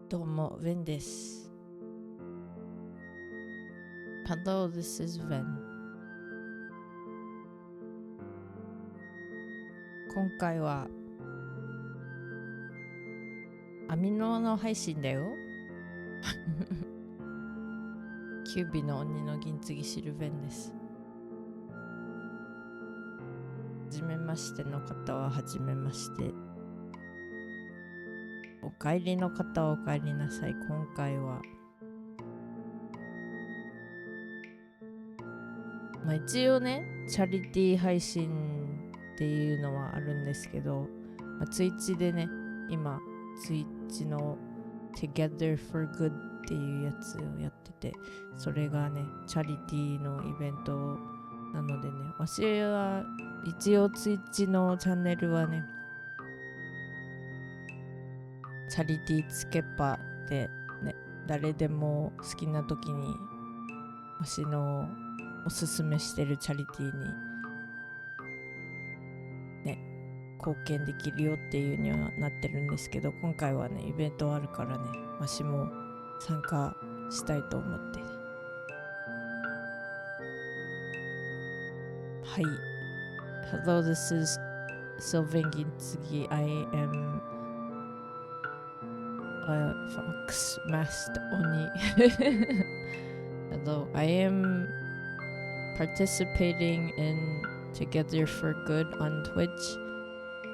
どうも、Vin です。Hello, this is Vin. 今回は編み物配信だよ。九尾の鬼の銀継ぎシルベンです。はじめましての方ははじめまして。お帰りの方はお帰りなさい。今回は一応ね、チャリティー配信っていうのはあるんですけど、ツイッチでね、今ツイッチの Together for Good っていうやつをやってて、それがね、チャリティーのイベントなのでね、私は一応ツイッチのチャンネルはね、チャリティーつけっぱでね、誰でも好きな時に私のおすすめしてるチャリティーにね、貢献できるよっていうにはなってるんですけど、今回はね、イベントあるからね、私も参加したいと思って。はい。Hello, this is Sylvain Gintsugi. I am a fox masked Oni. Hello, I am participating in Together for Good on Twitch.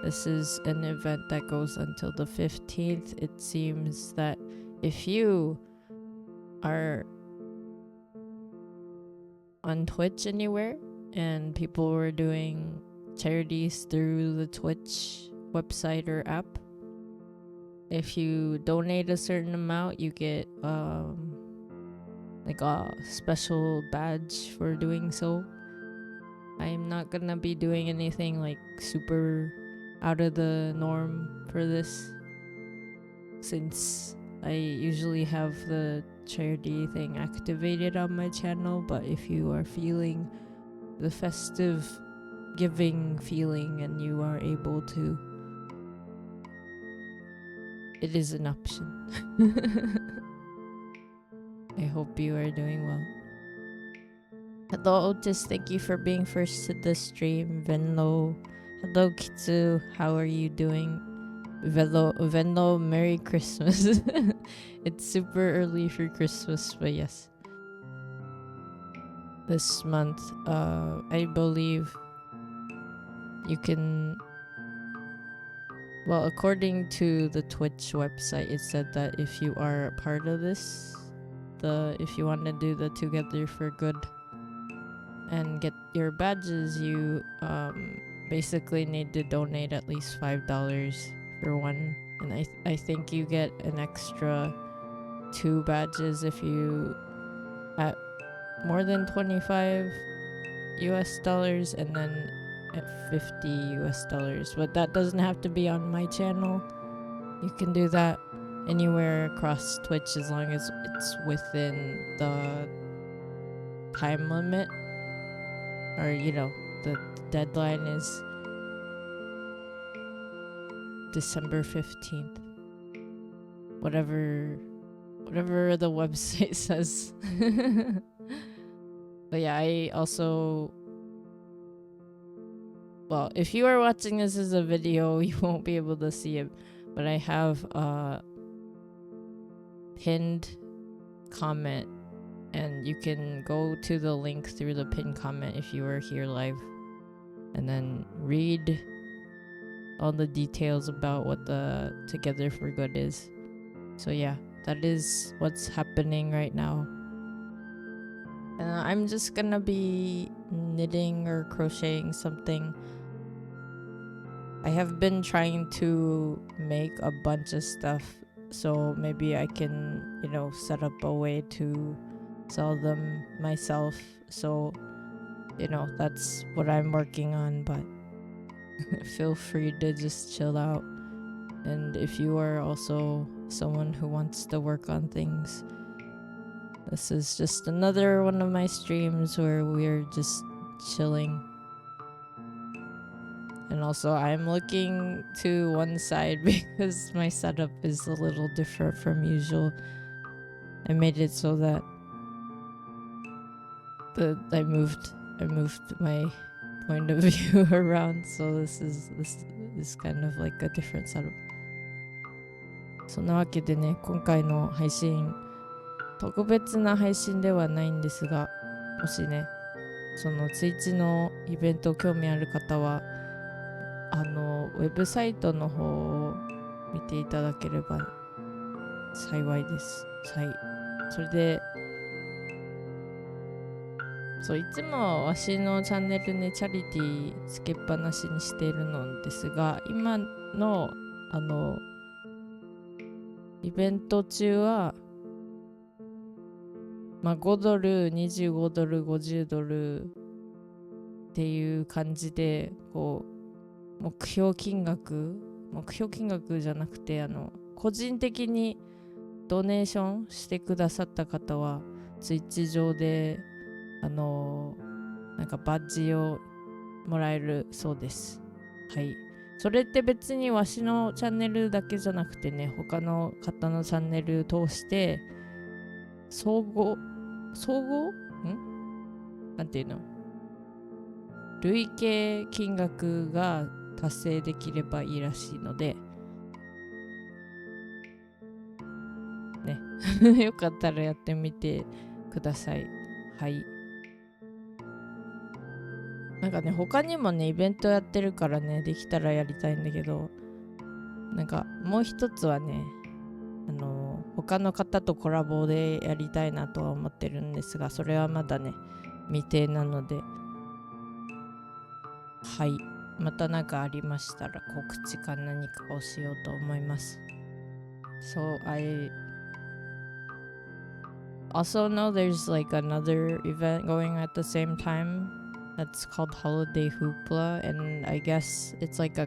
This is an event that goes until the 15th. It seems that if you are on Twitch anywhere and people were doing charities through the Twitch website or app, if you donate a certain amount, you get like a special badge for doing so. I'm not gonna be doing anything like super out of the norm for this, since I usually have the charity thing activated on my channel. But if you are feeling the festive giving feeling and you are able to, it is an option. I hope you are doing well. Hello Otis, thank you for being first to the stream. Venlo, hello Kitsu, how are you doing? Venlo, Merry Christmas. It's super early for Christmas, but yes. This month, I believe you can, well, according to the Twitch website, it said that if you are a part of this, if you want to do the Together for Good and get your badges, you basically need to donate at least $5 for one, and I think you get an extra 2 badges if you at more than $25 US, and then at $50 US. But that doesn't have to be on my channel. You can do that anywhere across Twitch as long as it's within the time limit, or the deadline is December 15th. Whatever the website says. But yeah, I also, well, if you are watching this as a video, you won't be able to see it, but I have a pinned comment, and you can go to the link through the pinned comment if you are here live, and then read all the details about what the Together for Good is. So yeah, that is what's happening right now. And I'm just gonna be knitting or crocheting something. I have been trying to make a bunch of stuff, so maybe I can, set up a way to sell them myself. So, that's what I'm working on, but feel free to just chill out. And if you are also someone who wants to work on things, this is just another one of my streams where we're just chilling. And also I'm looking to one side because my setup is a little different from usual. I made it so that I moved my point of view around, so this is kind of like a different setup. そんなわけでね、今回の配信特別な配信ではないんですが、もしねそのツイッチのイベント興味ある方はウェブサイトの方を見ていただければ幸いです。はい。それでそういつもわしのチャンネルねチャリティーつけっぱなしにしているのですが、今のイベント中は5ドル、25ドル、50ドルっていう感じでこう目標金額じゃなくて個人的にドネーションしてくださった方はツイッチ上でなんかバッジをもらえるそうです。はい。それって別にわしのチャンネルだけじゃなくてね、他の方のチャンネル通して総合なんていうの、累計金額が達成できればいいらしいのでねよかったらやってみてください。はい。なんかね他にもねイベントやってるからね、できたらやりたいんだけど、なんかもう一つはね他の方とコラボでやりたいなとは思ってるんですが、それはまだね未定なので、はい、また何かありましたら告知か何かをしようと思います。So I also know there's like another event going at the same time that's called Holiday Hoopla, and I guess it's like a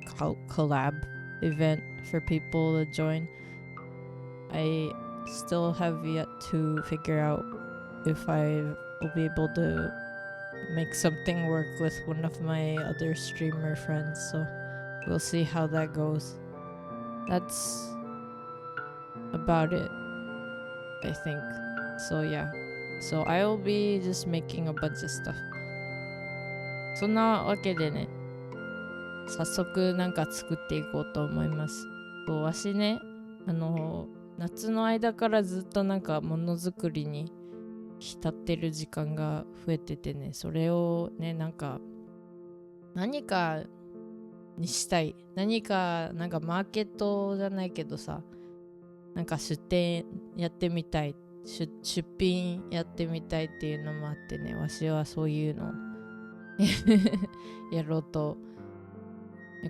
collab event for people to join. I still have yet to figure out if I will be able to make something work with one of my other streamer friends, so we'll see how that goes. That's about it, I think. So yeah, so I will be just making a bunch of stuff. そんなわけでね、早速なんか作っていこうと思います。わしね、夏の間からずっとなんかものづくりに浸ってる時間が増えててね、それをねなんか何かにしたい、何かなんかマーケットじゃないけどさ、なんか出店やってみたい、出品やってみたいっていうのもあってね、わしはそういうのをやろうと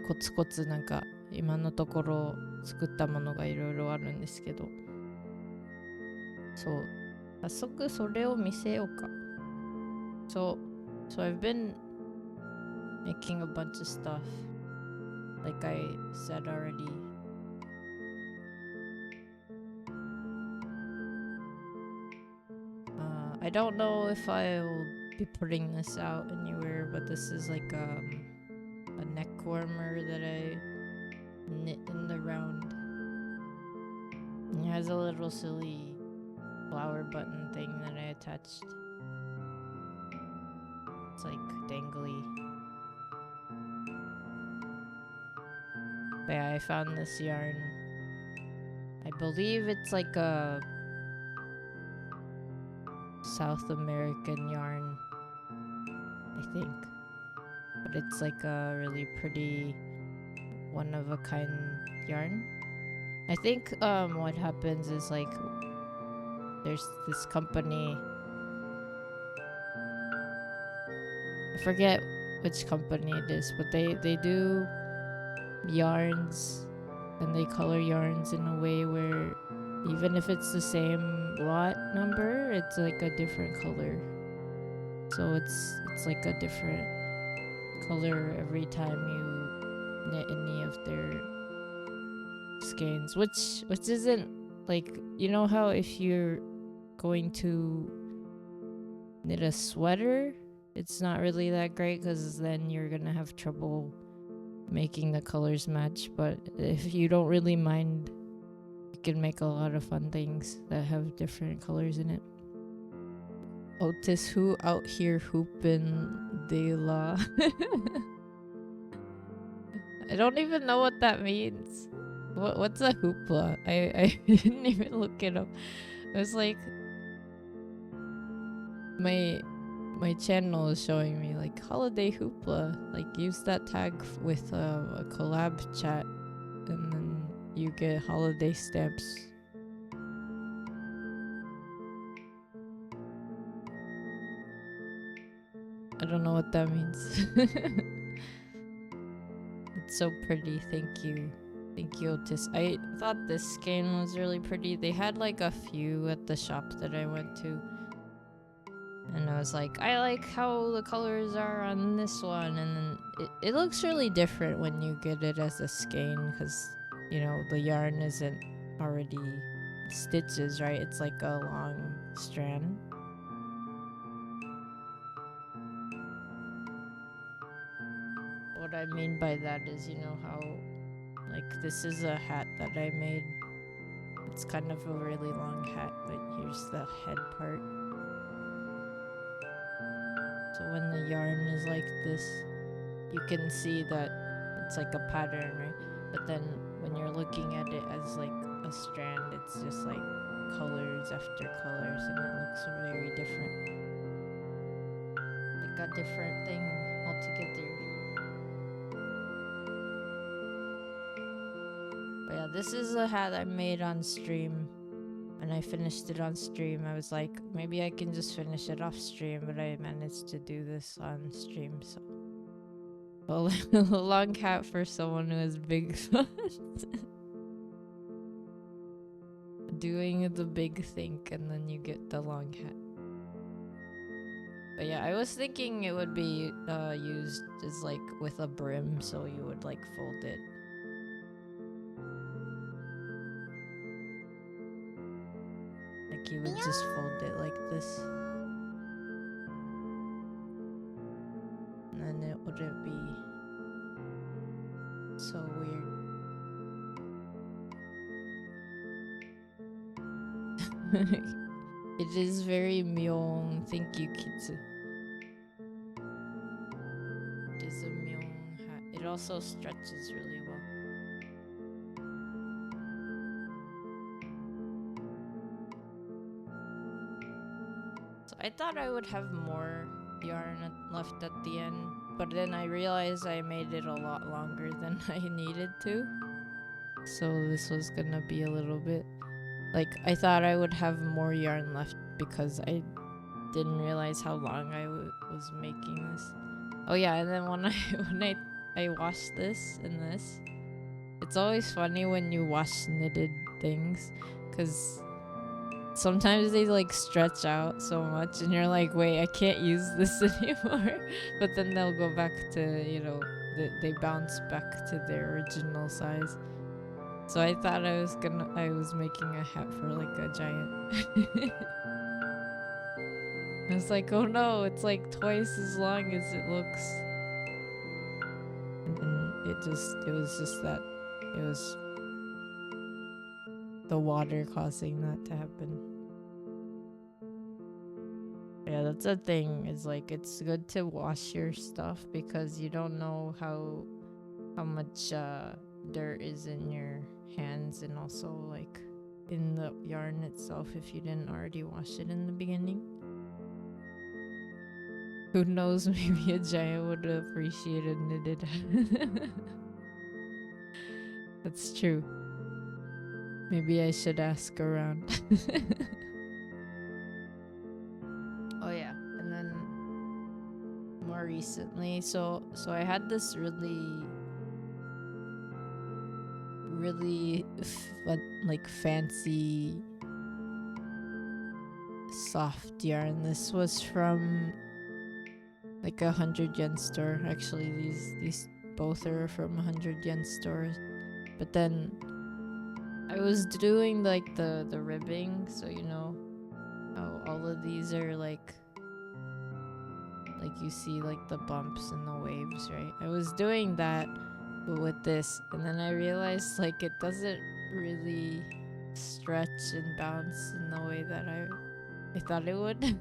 コツコツなんか今のところ作ったものがいろいろあるんですけど、そう早速それを見せようか。So I've been making a bunch of stuff, like I said already. I don't know if I'll be putting this out anywhere, but this is like a neck warmer that I knit in the round. It has a little silly flower button thing that I attached. It's like dangly. But yeah, I found this yarn. I believe it's like a South American yarn, I think. But it's like a really pretty one-of-a-kind yarn. I think what happens is like there's this company, I forget which company it is, but they do yarns and they color yarns in a way where even if it's the same lot number, it's like a different color. So it's like a different color every time you knit any of their skeins, which isn't like, you know how if you're going to knit a sweater, it's not really that great because then you're gonna have trouble making the colors match, but if you don't really mind, you can make a lot of fun things that have different colors in it. Otis, who out here hoopin' de la? I don't even know what that means. What's a hoopla? I didn't even look it up. It was like my channel is showing me like holiday hoopla. Like use that tag with a collab chat, and then you get holiday stamps. I don't know what that means. It's so pretty. Thank you. Thank you, Otis. I thought this skein was really pretty. They had like a few at the shop that I went to. And I was like, I like how the colors are on this one. And then it looks really different when you get it as a skein because, you know, the yarn isn't already stitches, right? It's like a long strand. What I mean by that is, you know how, like, this is a hat that I made. It's kind of a really long hat, but here's the head part. So when the yarn is like this, you can see that it's like a pattern, right? But then when you're looking at it as like a strand, it's just like colors after colors, and it looks very different. Like a different thing altogether. But yeah, this is a hat I made on stream. When I finished it on stream, I was like, maybe I can just finish it off stream, but I managed to do this on stream, so. Well, a long hat for someone who has big thumbs. Doing the big think, and then you get the long hat. But yeah, I was thinking it would be used as like with a brim, so you would like fold it. Like you would just fold it like this. And then it wouldn't be so weird. It is very myeong. Thank you, Kitsu. It is a myeong hat. It also stretches really well. So I thought I would have more yarn left at the end, but then I realized I made it a lot longer than I needed to. So this was gonna be a little bit, like, I thought I would have more yarn left because I didn't realize how long I was making this. Oh yeah, and then when I wash this and this, it's always funny when you wash knitted things, because sometimes they like stretch out so much and you're like, wait, I can't use this anymore. But then they'll go back to, you know, they bounce back to their original size. So I thought I was making a hat for like a giant. I was like, oh no, it's like twice as long as it looks. And then it was just that. It was the water causing that to happen. Yeah, that's the thing, is like, it's good to wash your stuff because you don't know how much dirt is in your hands, and also like in the yarn itself if you didn't already wash it in the beginning. Who knows, maybe a giant would appreciate a knitted hat. That's true. Maybe I should ask around. Oh yeah, and then more recently, so I had this really like fancy soft yarn. This was from like a 100 yen store. Actually, these both are from 100 yen stores. But then I was doing like the ribbing, so you know how all of these are like you see like the bumps and the waves, right? I was doing that, with this, and then I realized like it doesn't really stretch and bounce in the way that I thought it would.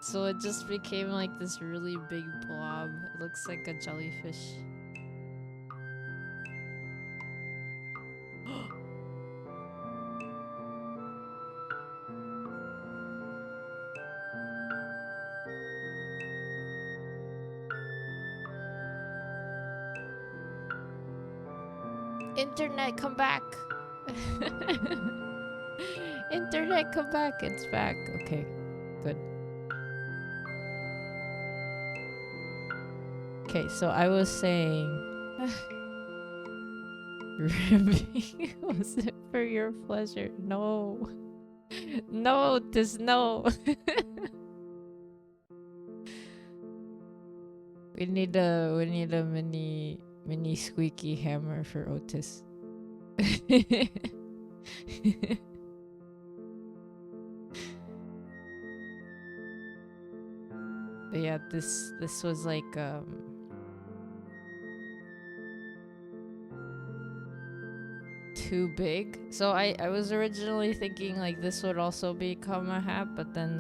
So it just became like this really big blob. It looks like a jellyfish. Internet, come back. Internet, come back. It's back. Okay, good. Okay, so I was saying, ribbing, was it for your pleasure? No. No, just no. we need a mini squeaky hammer for Otis. But yeah, this was like too big. So I was originally thinking like this would also become a hat, but then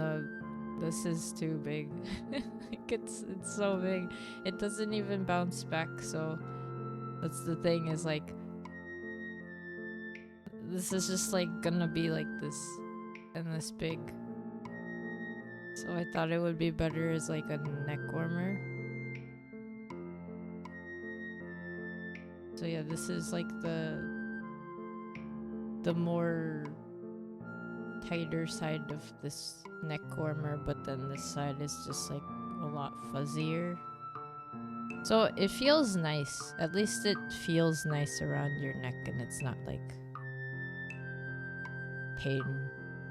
this is too big. Like it's so big. It doesn't even bounce back, so that's the thing, is like this is just like gonna be like this and this big. So I thought it would be better as like a neck warmer. So yeah, this is like the more tighter side of this neck warmer, but then this side is just like a lot fuzzier. So it feels nice. At least it feels nice around your neck, and it's not like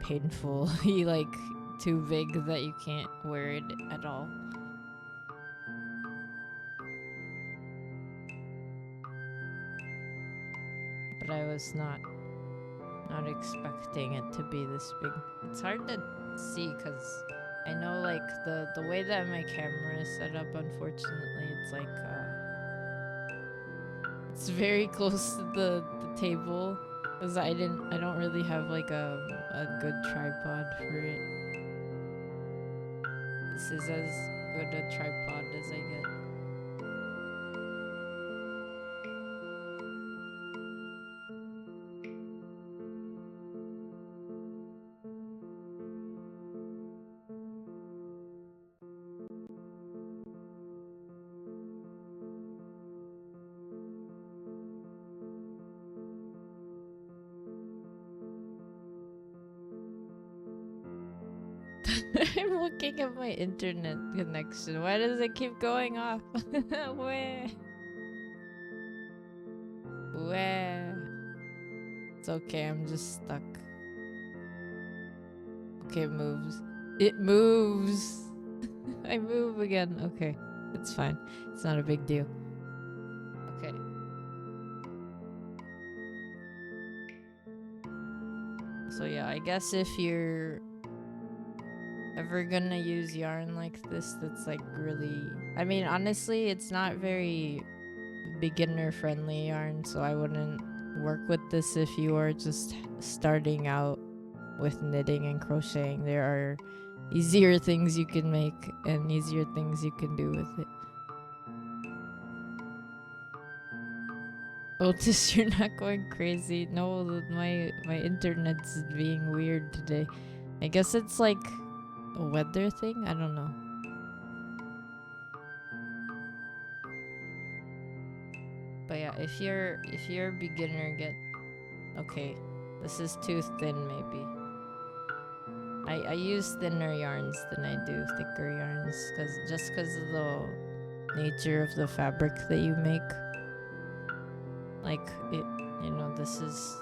painfully like too big that you can't wear it at all. But I was not expecting it to be this big. It's hard to see because I know like the way that my camera is set up, unfortunately, it's like it's very close to the table, because I don't really have like a good tripod for it. This is as good a tripod as I get. I'm looking at my internet connection. Why does it keep going off? Where? It's okay, I'm just stuck. Okay, it moves. It moves! I move again. Okay, it's fine. It's not a big deal. Okay. So yeah, I guess if you're ever gonna use yarn like this, that's like really, I mean, honestly, it's not very beginner friendly yarn, so I wouldn't work with this if you are just starting out with knitting and crocheting. There are easier things you can make and easier things you can do with it. Otis, you're not going crazy. No, my internet's being weird today. I guess it's like a weather thing? I don't know. But yeah, if you're a beginner, okay, this is too thin maybe. I use thinner yarns than I do thicker yarns, just because of the nature of the fabric that you make. Like it, this is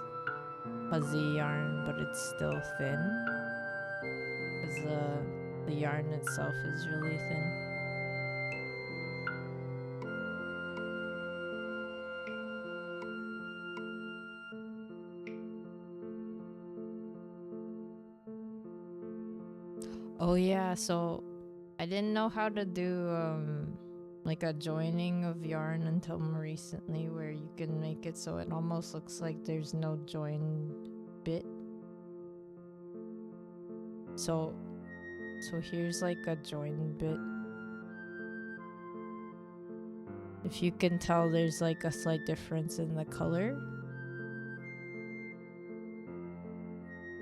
fuzzy yarn, but it's still thin because the yarn itself is really thin. Oh yeah, so I didn't know how to do like a joining of yarn until more recently, where you can make it so it almost looks like there's no joined bit. So here's like a joined bit. If you can tell, there's like a slight difference in the color.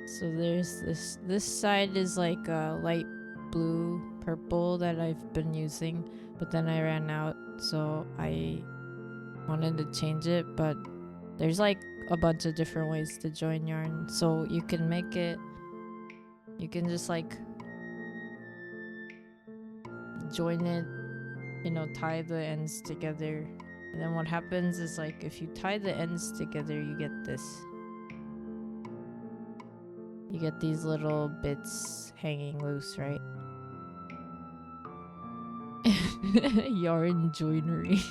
So there's this side is like a light blue purple that I've been using, but then I ran out, so I wanted to change it. But there's like a bunch of different ways to join yarn, so you can make it, you can just like join it, you know, tie the ends together, and then what happens is, like, if you tie the ends together, you get this. You get these little bits hanging loose, right? Yarn joinery.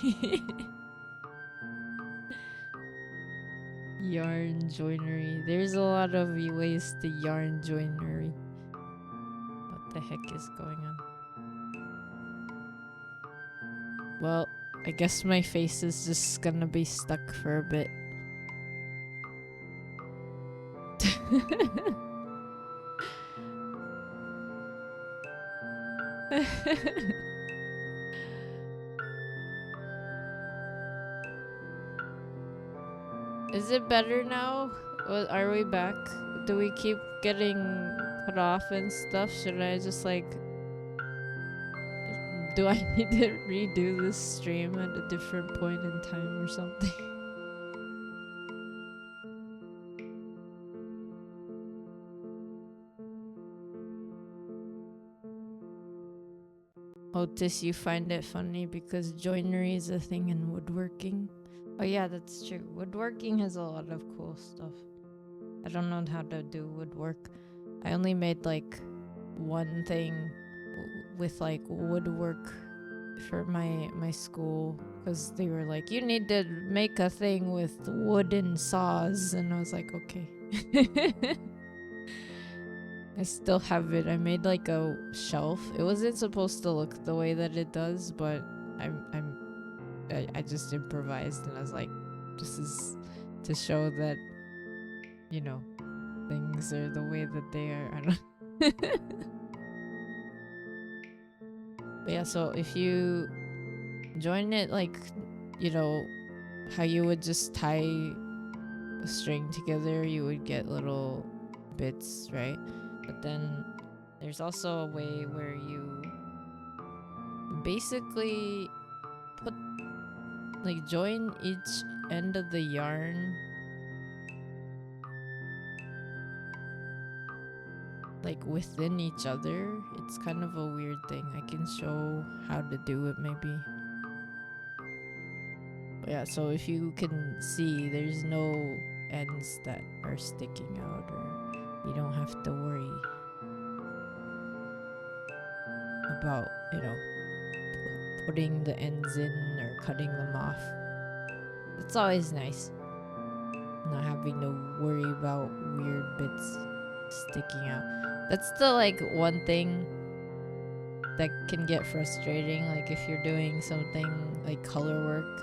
Yarn joinery. There's a lot of ways to yarn joinery. What the heck is going on? Well, I guess my face is just gonna be stuck for a bit. Is it better now? Are we back? Do we keep getting cut off and stuff? Should I just like... Do I need to redo this stream at a different point in time or something? Otis, you find it funny because joinery is a thing in woodworking. Oh yeah, that's true. Woodworking has a lot of cool stuff. I don't know how to do woodwork. I only made like one thing with like woodwork for my school, because they were like, you need to make a thing with wooden saws, and I was like, okay. I still have it. I made like a shelf. It wasn't supposed to look the way that it does, but I just improvised, and I was like, this is to show that, you know, things are the way that they are. I don't But yeah, so if you join it like, you know, how you would just tie a string together, you would get little bits, right? But then there's also a way where you basically put, like, join each end of the yarn like within each other. It's kind of a weird thing. I can show how to do it maybe. But yeah, so if you can see, there's no ends that are sticking out, or you don't have to worry about, you know, putting the ends in or cutting them off. It's always nice not having to worry about weird bits sticking out. That's the like one thing that can get frustrating, like if you're doing something like color work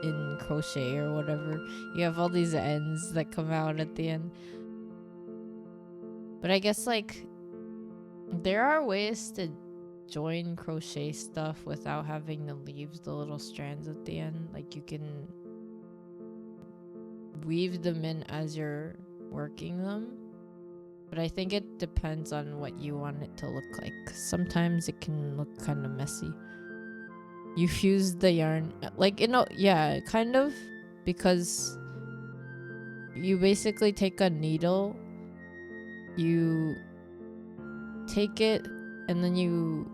in crochet or whatever, you have all these ends that come out at the end. But I guess like there are ways to join crochet stuff without having to leave the little strands at the end. Like you can weave them in as you're working them, but I think it depends on what you want it to look like. Sometimes it can look kind of messy. You fuse the yarn, like, you know, yeah, kind of, because you basically take a needle, you take it, and then you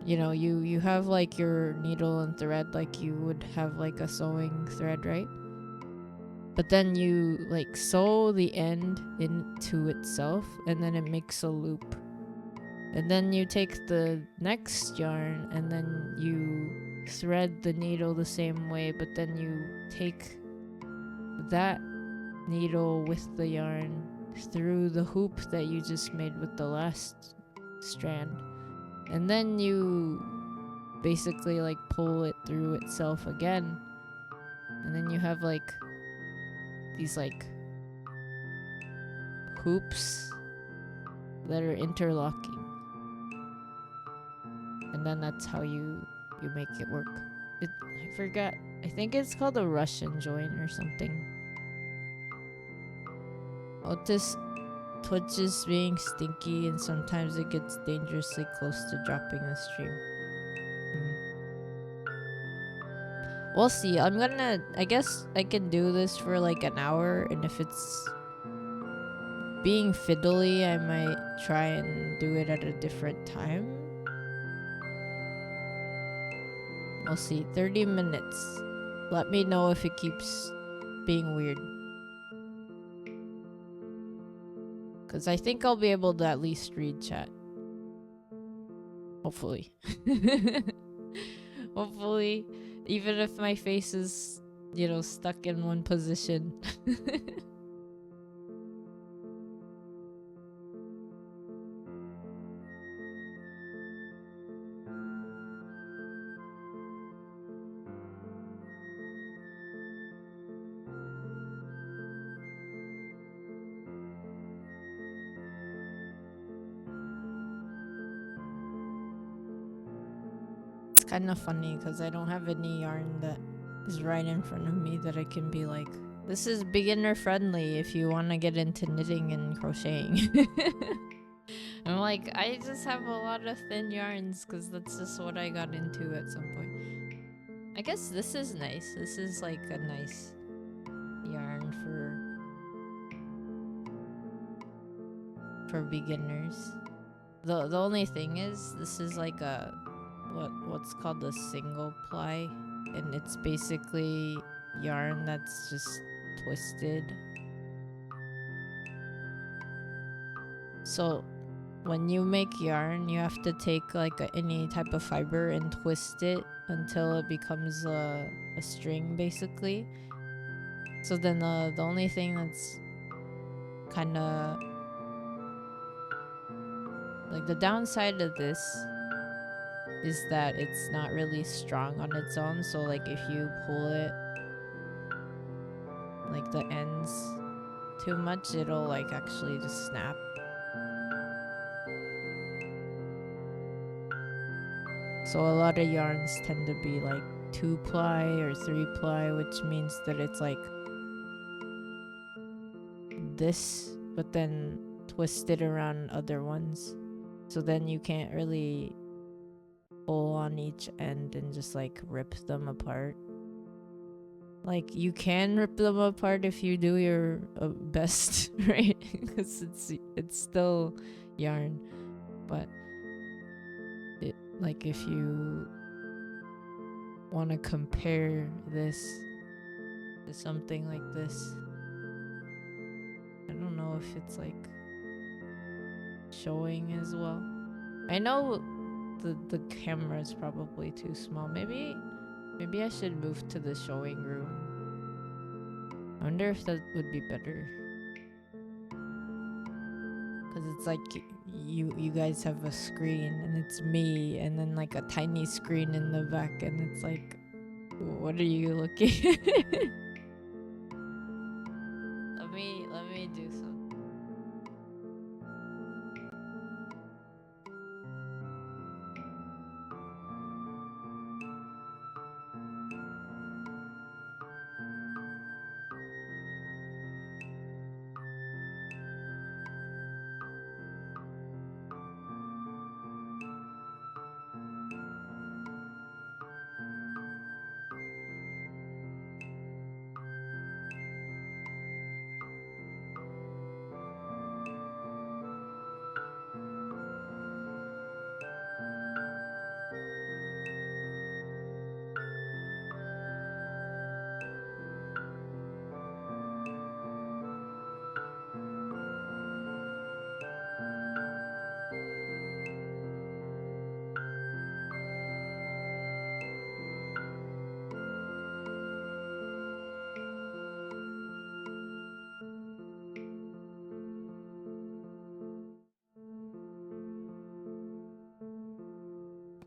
know, you have like your needle and thread like you would have like a sewing thread, right? But then you like sew the end into itself, and then it makes a loop. And then you take the next yarn, and then you thread the needle the same way, but then you take that needle with the yarn through the hoop that you just made with the last strand. And then you basically like pull it through itself again, and then you have like these like hoops that are interlocking, and then that's how you make it work. I forgot, I think it's called a Russian joint or something. Otis Twitch is being stinky, and sometimes it gets dangerously close to dropping the stream. We'll see. I guess I can do this for like an hour, and if it's being fiddly, I might try and do it at a different time. We'll see. 30 minutes. Let me know if it keeps being weird. Because I think I'll be able to at least read chat. Hopefully. Hopefully. Even if my face is, stuck in one position. Kind of funny because I don't have any yarn that is right in front of me that I can be like, this is beginner friendly if you want to get into knitting and crocheting. I'm like, I just have a lot of thin yarns because that's just what I got into at some point. I guess this is nice. This is like a nice yarn for beginners. The only thing is, this is like a what's called a single ply, and it's basically yarn that's just twisted. So when you make yarn, you have to take like any type of fiber and twist it until it becomes a string, basically. So then the only thing that's kind of like the downside of this is that it's not really strong on its own. So like if you pull it like the ends too much, it'll like actually just snap. So a lot of yarns tend to be like 2-ply or 3-ply, which means that it's like this, but then twisted around other ones. So then you can't really pull on each end and just like rip them apart. Like you can rip them apart if you do your best, right? Because it's still yarn, but like if you want to compare this to something like this, I don't know if it's like showing as well. I know the camera is probably too small. Maybe I should move to the showing room. I wonder if that would be better. Because it's like you guys have a screen and it's me, and then like a tiny screen in the back, and it's like, what are you looking at? Let me do something.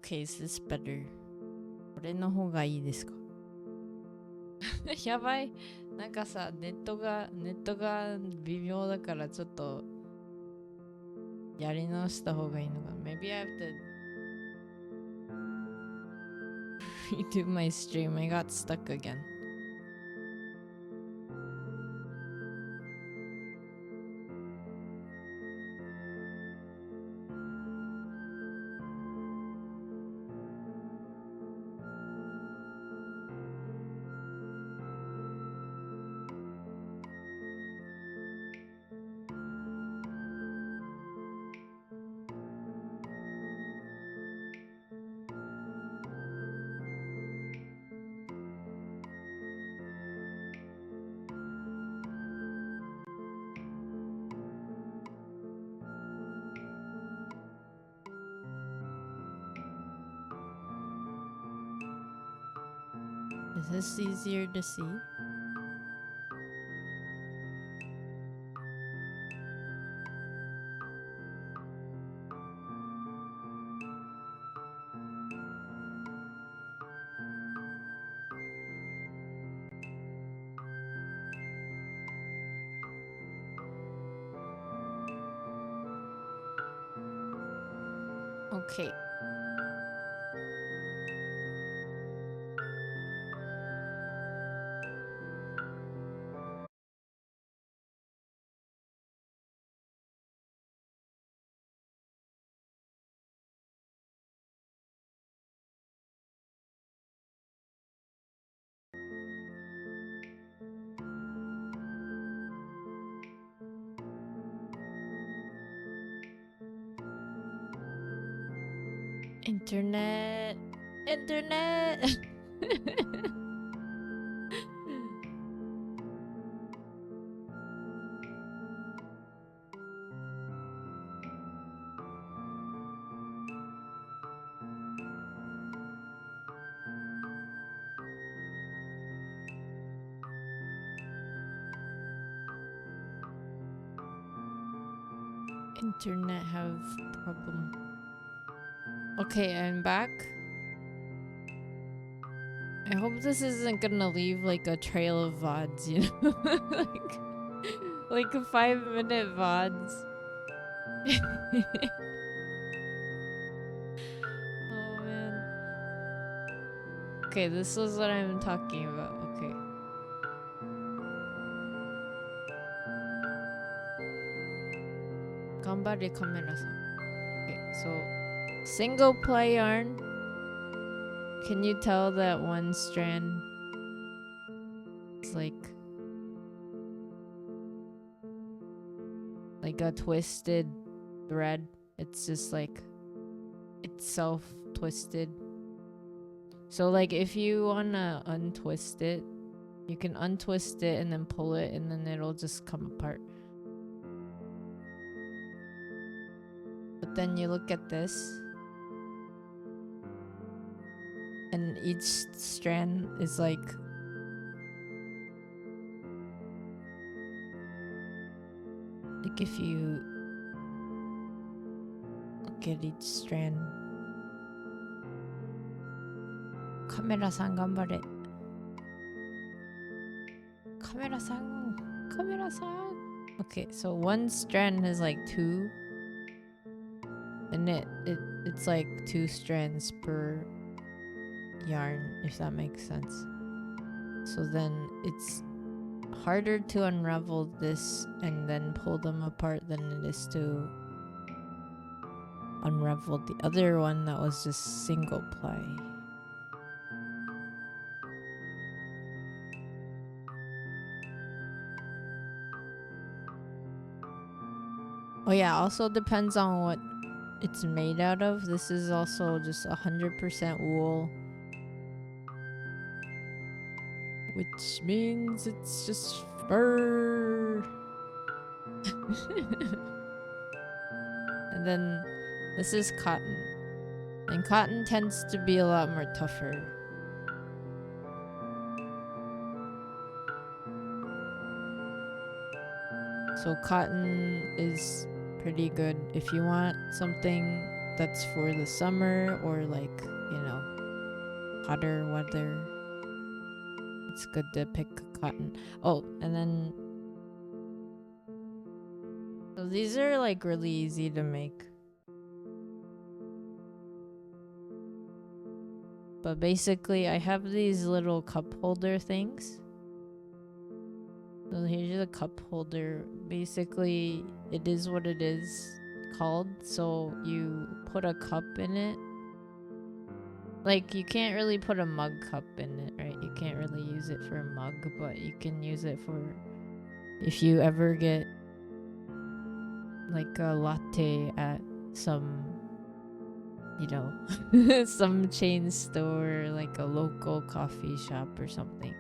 Okay, is this better? これの方がいいですか？やばい。なんかさ、ネットが微妙だからちょっとやり直した方がいいのかな。Maybe I have to redo my stream. I got stuck again. Is this easier to see? Okay. Internet. Internet have problem. Okay, I'm back. I hope this isn't gonna leave like a trail of VODs, you know? like a 5-minute VODs. Oh man. Okay, this is what I'm talking about. Okay. Ganbare kamera-san. Okay, so single ply yarn. Can you tell that one strand is like a twisted thread? It's just like itself twisted. So like if you wanna untwist it, you can untwist it and then pull it and then it'll just come apart. But then you look at this and each strand is like if you look at each strand. Kamera-san ganbare. Kamera-san. Okay, so one strand is like 2 and it's like 2 strands per yarn, if that makes sense. So then it's harder to unravel this and then pull them apart than it is to unravel the other one that was just single ply. Oh yeah, also depends on what it's made out of. This is also just 100% wool, which means it's just fur. And then this is cotton, and cotton tends to be a lot more tougher. So cotton is pretty good if you want something that's for the summer or like, you know, hotter weather, it's good to pick cotton. Oh, and then so these are like really easy to make. But basically, I have these little cup holder things. So here's the cup holder. Basically, it is what it is called. So you put a cup in it. Like, you can't really put a mug cup in it, right? You can't really use it for a mug, but you can use it for if you ever get like a latte at some, you know, some chain store, like a local coffee shop or something.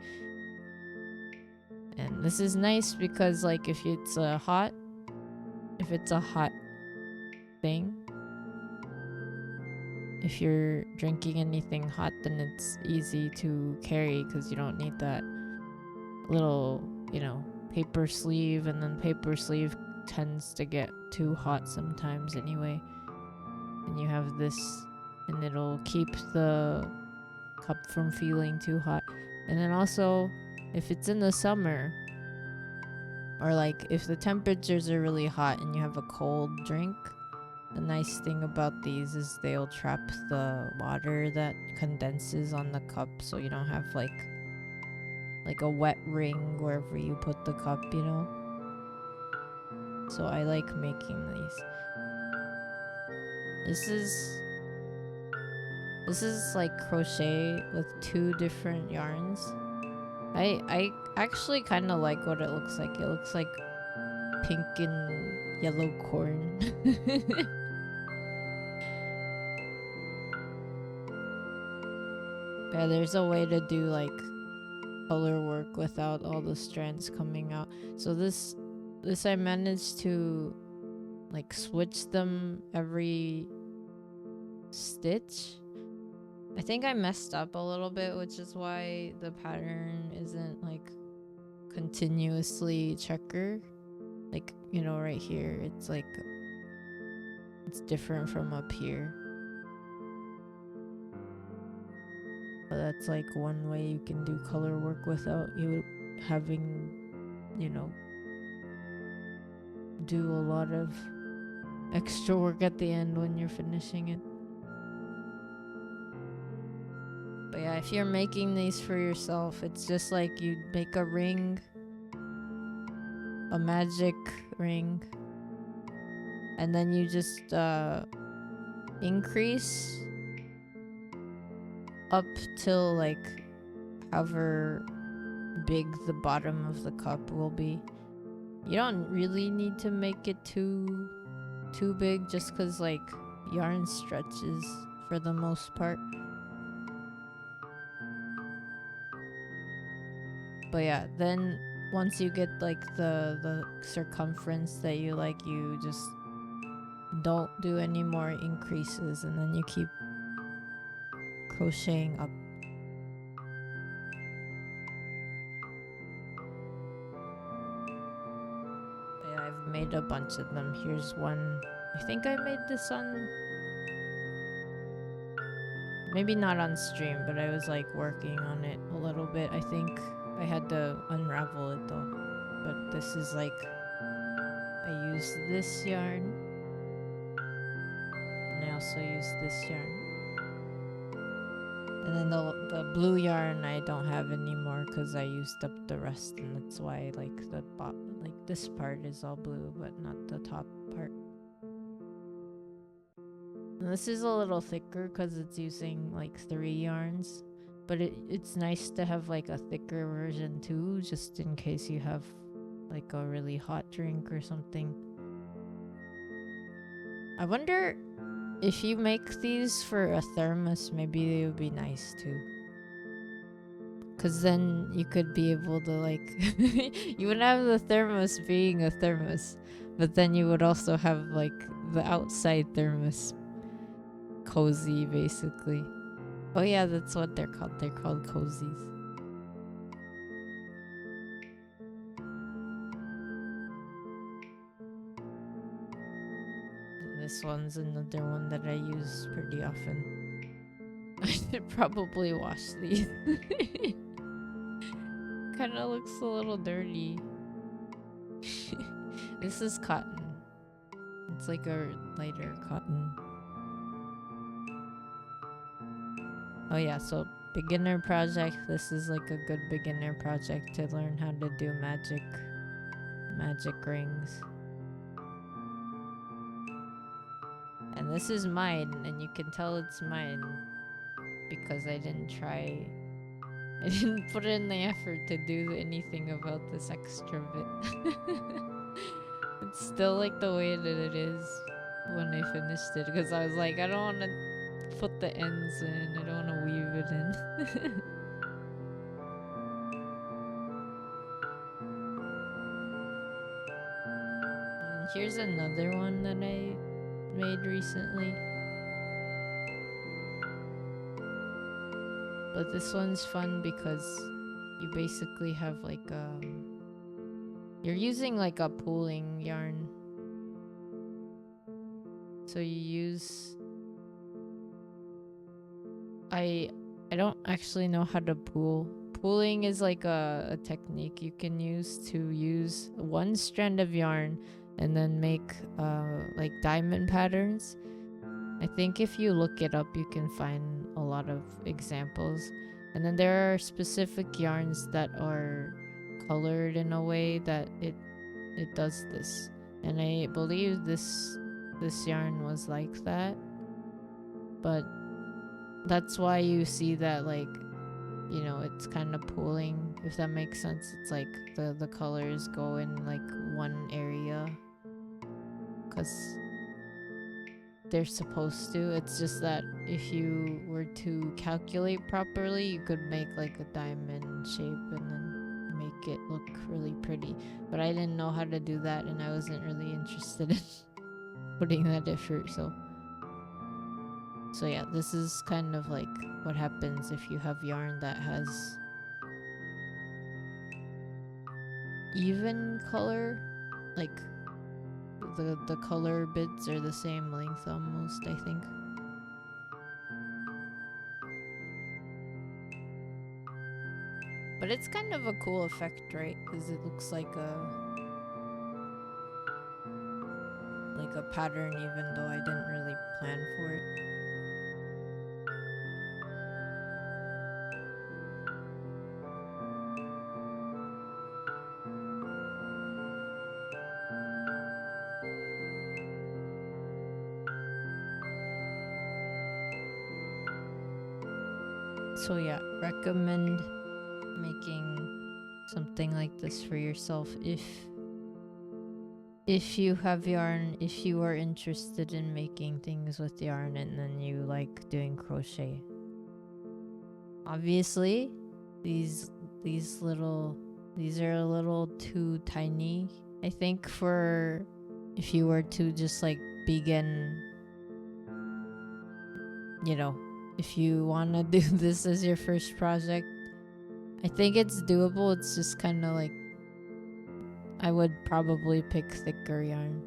And this is nice because like if it's a hot thing, if you're drinking anything hot, then it's easy to carry because you don't need that little, you know, paper sleeve, and then paper sleeve tends to get too hot sometimes anyway. And you have this, and it'll keep the cup from feeling too hot. And then also, if it's in the summer, or like if the temperatures are really hot and you have a cold drink, the nice thing about these is they'll trap the water that condenses on the cup, so you don't have like a wet ring wherever you put the cup, you know? So I like making these. This is like crochet with 2 different yarns. I actually kind of like what it looks like. It looks like pink and yellow corn. Yeah, there's a way to do like color work without all the strands coming out. So this I managed to like switch them every stitch. I think I messed up a little bit, which is why the pattern isn't like continuously checker. Like, you know, right here, it's like it's different from up here. But that's like one way you can do color work without you having, you know, do a lot of extra work at the end when you're finishing it. But yeah, if you're making these for yourself, it's just like you make a ring, a magic ring, and then you just increase up till like however big the bottom of the cup will be. You don't really need to make it too big, just because like yarn stretches for the most part. But yeah, then once you get like the circumference that you like, you just don't do any more increases, and then you keep crocheting up. But yeah, I've made a bunch of them. Here's one. I think I made this on, maybe not on stream, but I was like working on it a little bit. I think I had to unravel it though. But this is like, I used this yarn, and I also used this yarn. And then the blue yarn I don't have anymore because I used up the rest, and that's why like this part is all blue but not the top part. And this is a little thicker because it's using like 3 yarns, but it's nice to have like a thicker version too, just in case you have like a really hot drink or something. I wonder if you make these for a thermos, maybe they would be nice too. Cause then you could be able to like, you would have the thermos being a thermos, but then you would also have like the outside thermos cozy basically. Oh yeah, that's what they're called. They're called cozies. This one's another one that I use pretty often. should probably wash these. Kind of looks a little dirty. This is cotton. It's like a lighter cotton. Oh yeah, so beginner project. This is like a good beginner project to learn how to do magic rings. And this is mine, and you can tell it's mine because I didn't put in the effort to do anything about this extra bit. It's still like the way that it is when I finished it, because I was like, I don't want to put the ends in, I don't want to weave it in. And here's another one that I made recently. But this one's fun because you basically have like you're using like a pooling yarn. So you use I don't actually know how to pool. Pooling is like a technique you can use to use one strand of yarn and then make like diamond patterns. I think if you look it up, you can find a lot of examples. And then there are specific yarns that are colored in a way that it does this. And I believe this yarn was like that. But that's why you see that, like, you know, it's kind of pooling, if that makes sense. It's like the colors go in like one area because they're supposed to. It's just that if you were to calculate properly, you could make like a diamond shape and then make it look really pretty. But I didn't know how to do that, and I wasn't really interested in putting that effort. So yeah, this is kind of like what happens if you have yarn that has even color, like the color bits are the same length almost, I think. But it's kind of a cool effect, right? Because it looks like a pattern, even though I didn't really plan for it. So yeah, recommend making something like this for yourself if you have yarn, if you are interested in making things with yarn and then you like doing crochet. Obviously, these are a little too tiny, I think, for if you were to just like begin, you know, if you want to do this as your first project. I think it's doable. It's just kind of like, I would probably pick thicker yarn.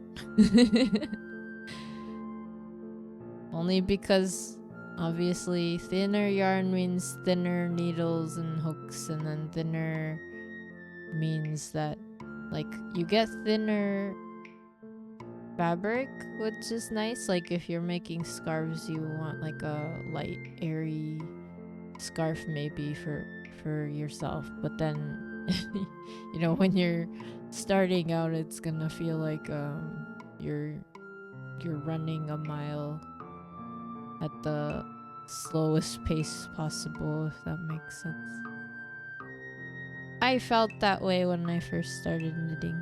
Only because obviously thinner yarn means thinner needles and hooks, and then thinner means that like you get thinner fabric, which is nice. Like if you're making scarves, you want like a light, airy scarf maybe for yourself, but then you know, when you're starting out, it's gonna feel like you're running a mile at the slowest pace possible, if that makes sense. I felt that way when I first started knitting.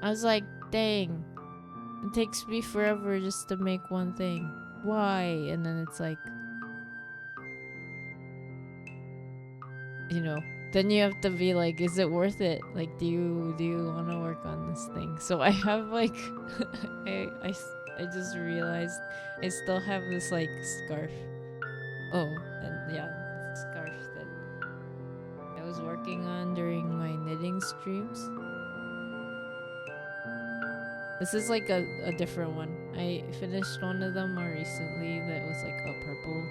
I was like, dang, it takes me forever just to make one thing. Why? And then it's like, you know, then you have to be like, is it worth it? Like, do you want to work on this thing? So I have like I just realized I still have this like scarf. Oh, and yeah, it's a scarf that I was working on during my knitting streams. This is like a different one. I finished one of them more recently that was like a purple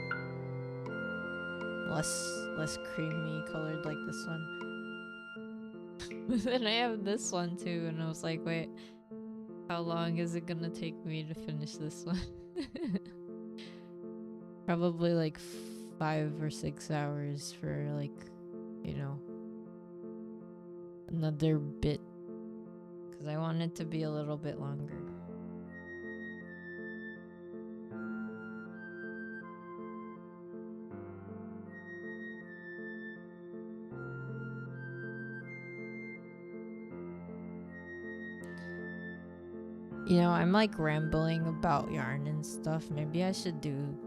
less creamy colored like this one. But then I have this one too, and I was like, wait, how long is it gonna take me to finish this one? Probably like 5 or 6 hours for like, you know, another bit, because I want it to be a little bit longer. You know, I'm like rambling about yarn and stuff. Maybe I should do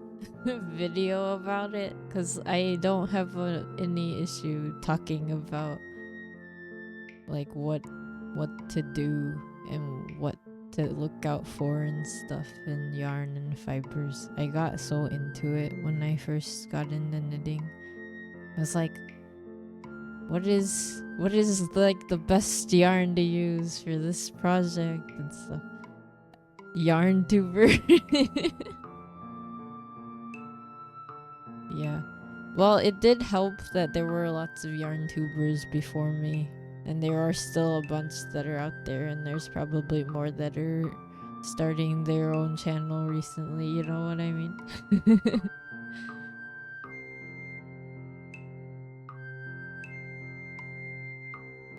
a video about it, because I don't have any issue talking about like what to do and what to look out for and stuff in yarn and fibers. I got so into it when I first got into knitting. I was like, what is like the best yarn to use for this project and stuff. Yarn tuber. Yeah. Well, it did help that there were lots of yarn tubers before me, and there are still a bunch that are out there, and there's probably more that are starting their own channel recently, you know what I mean?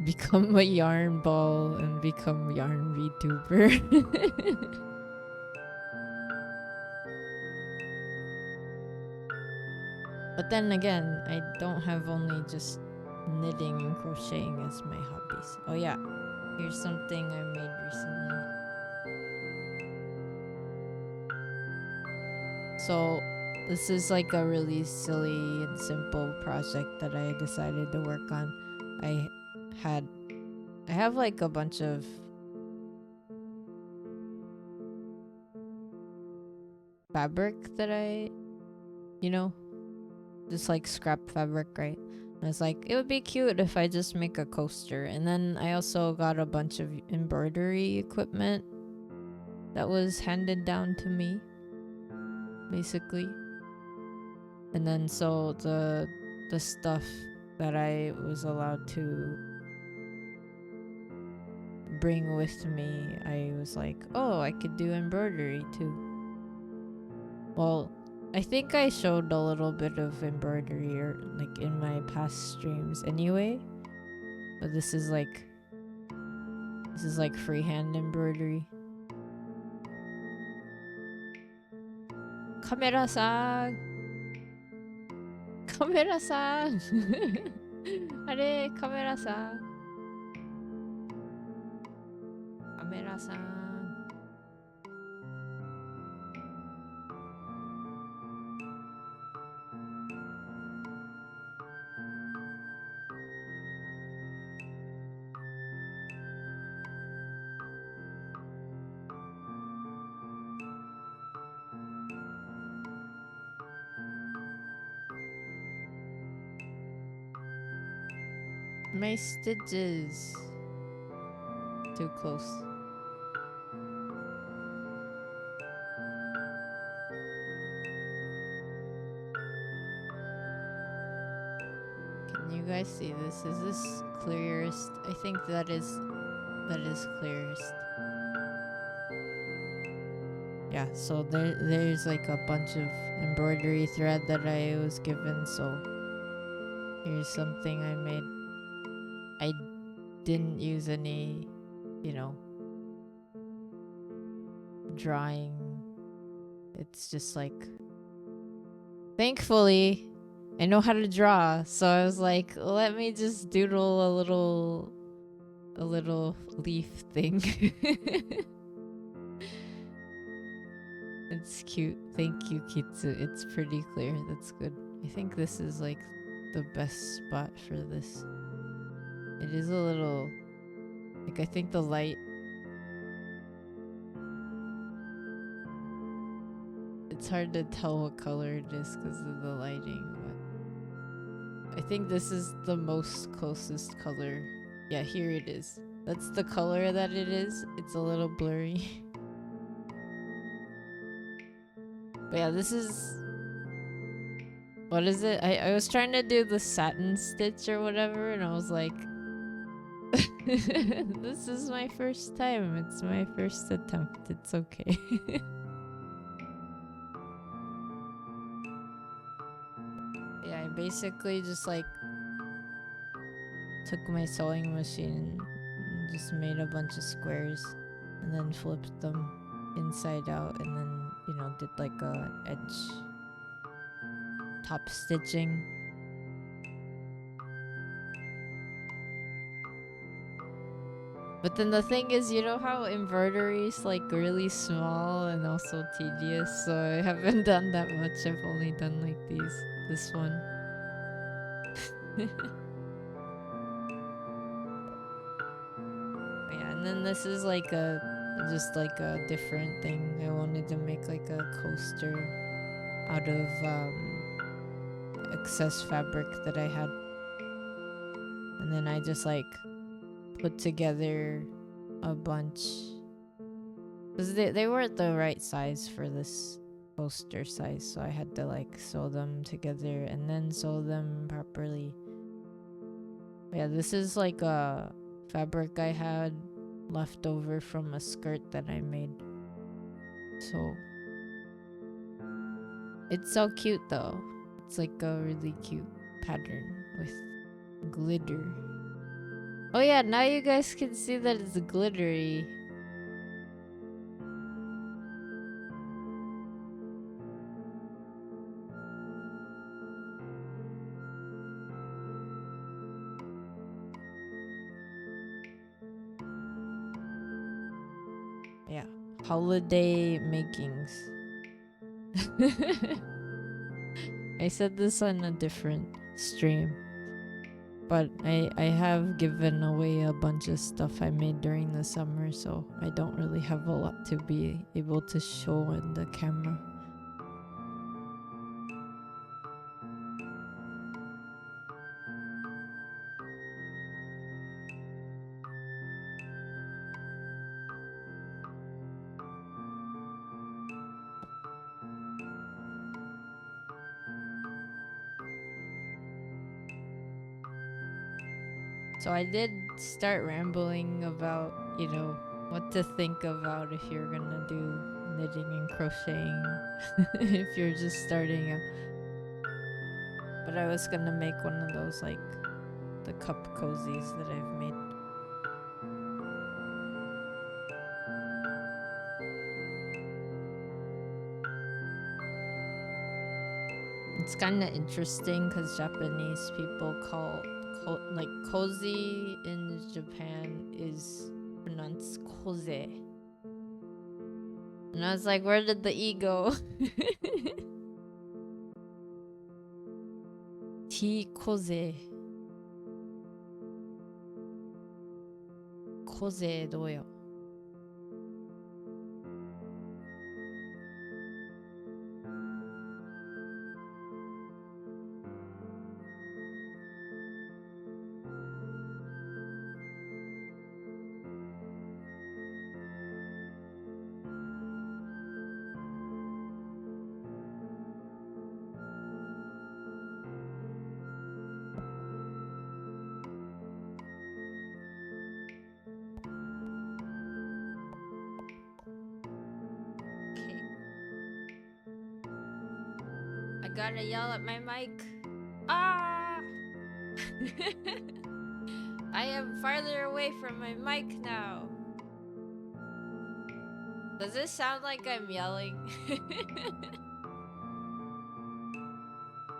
Become a yarn ball and become yarn VTuber. But then again, I don't have only just knitting and crocheting as my hobbies. Oh yeah, here's something I made recently. So this is like a really silly and simple project that I decided to work on. I have like a bunch of fabric that I, you know, just like scrap fabric, right? And I was like, it would be cute if I just make a coaster. And then I also got a bunch of embroidery equipment that was handed down to me, basically. And then so the stuff that I was allowed to bring with me, I was like, oh, I could do embroidery too. Well, I think I showed a little bit of embroidery or like in my past streams anyway, but this is like freehand embroidery. Kamera-san! Kamera-san! Are, kamera-san! Kamera-san! My stitches. Too close. Can you guys see this? Is this clearest? I think that is clearest. Yeah, so there's like a bunch of embroidery thread that I was given, so here's something I made. I didn't use any, you know, drawing. It's just like, thankfully I know how to draw, so I was like, let me just doodle a little leaf thing. It's cute. Thank you, Kitsu. It's pretty clear. That's good. I think this is like the best spot for this. It is a little, like, I think the light, it's hard to tell what color it is because of the lighting, but I think this is the most closest color. Yeah, here it is. That's the color that it is. It's a little blurry. But yeah, this is what is it? I was trying to do the satin stitch or whatever, and I was like, this is my first time. It's my first attempt. It's okay. Yeah, I basically just like took my sewing machine and just made a bunch of squares and then flipped them inside out, and then, you know, did like a edge top stitching. But then the thing is, you know how embroidery is like really small and also tedious, so I haven't done that much. I've only done like this one. Yeah, and then this is like just like a different thing. I wanted to make like a coaster out of excess fabric that I had, and then I just like put together a bunch, because they weren't the right size for this poster size, so I had to like sew them together and then sew them properly. Yeah, this is like a fabric I had left over from a skirt that I made, so it's so cute though. It's like a really cute pattern with glitter. Oh yeah, now you guys can see that it's glittery. Yeah, holiday makings. I said this on a different stream, but I have given away a bunch of stuff I made during the summer, so I don't really have a lot to be able to show on the camera. So I did start rambling about, you know, what to think about if you're gonna do knitting and crocheting if you're just starting out. But I was gonna make one of those, like, the cup cozies that I've made. It's kind of interesting because Japanese people call like cozy in Japan is pronounced koze. And I was like, where did the E go? T koze. Koze どうよ? I gotta yell at my mic. Ah! I am farther away from my mic now. Does this sound like I'm yelling?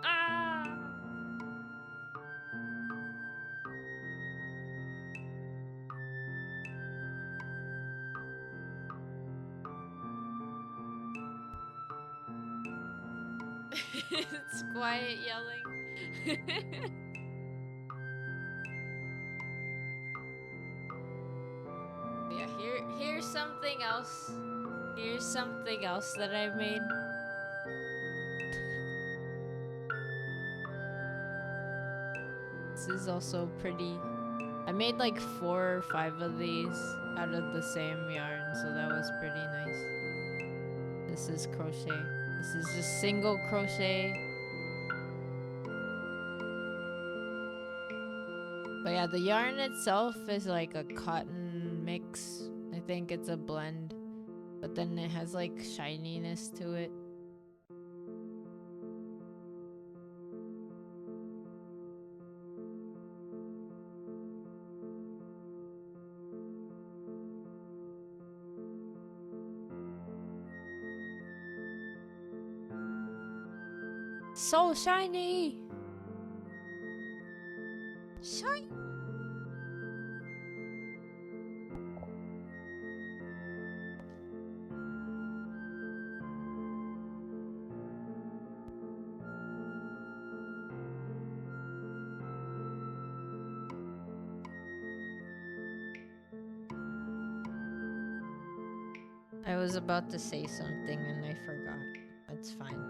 Ah! It's quiet yelling. Yeah, here's something else. Here's something else that I made. This is also pretty. I made like 4 or 5 of these out of the same yarn, so that was pretty nice. This is crochet. This is just single crochet But yeah, the yarn itself is like a cotton mix. I think it's a blend. But then it has like shininess to it. So shiny! Shine! I was about to say something and I forgot. That's fine.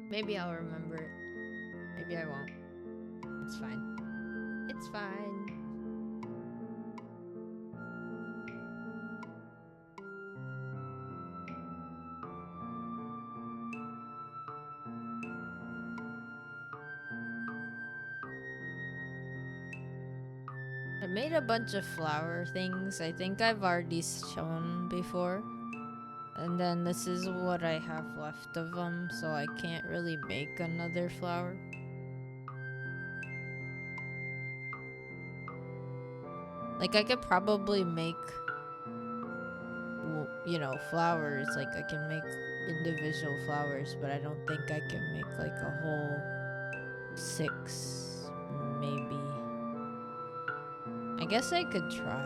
Maybe I'll remember it. Maybe I won't. It's fine. It's fine. I made a bunch of flower things. I think I've already shown before. And then this is what I have left of them, so I can't really make another flower. Like, I could probably make, you know, flowers. Like, I can make individual flowers, but I don't think I can make, like, a whole 6, maybe. I guess I could try.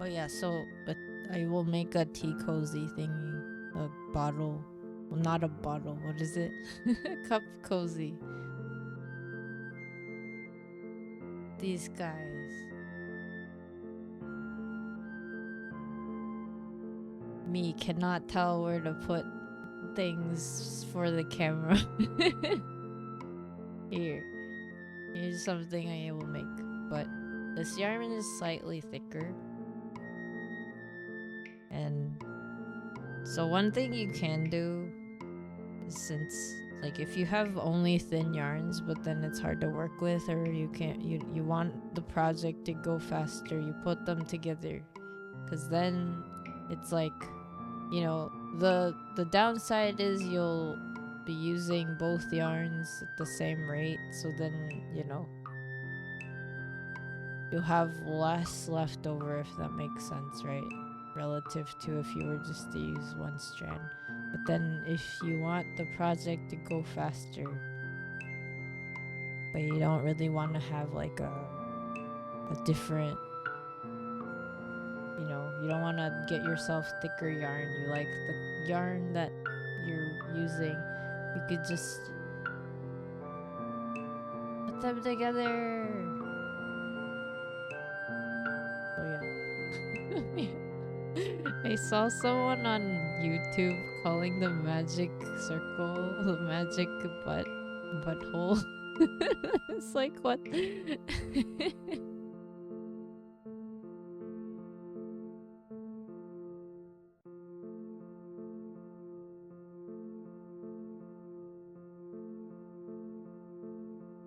Oh yeah, so I will make a tea cozy thingy. A bottle. Well, not a bottle. What is it? Cup cozy. These guys. Me cannot tell where to put things for the camera. Here's something I will make. But this yarn is slightly thicker. And so one thing you can do is, since like if you have only thin yarns but then it's hard to work with, or you want the project to go faster, you put them together, because then it's like, you know, the downside is you'll be using both yarns at the same rate, so then, you know, you'll have less left over, if that makes sense, right? Relative to if you were just to use one strand. But then if you want the project to go faster, but you don't really want to have like a different, you know, you don't want to get yourself thicker yarn, you like the yarn that you're using, you could just put them together. Oh yeah. I saw someone on YouTube calling the magic circle the magic butthole. It's like, what?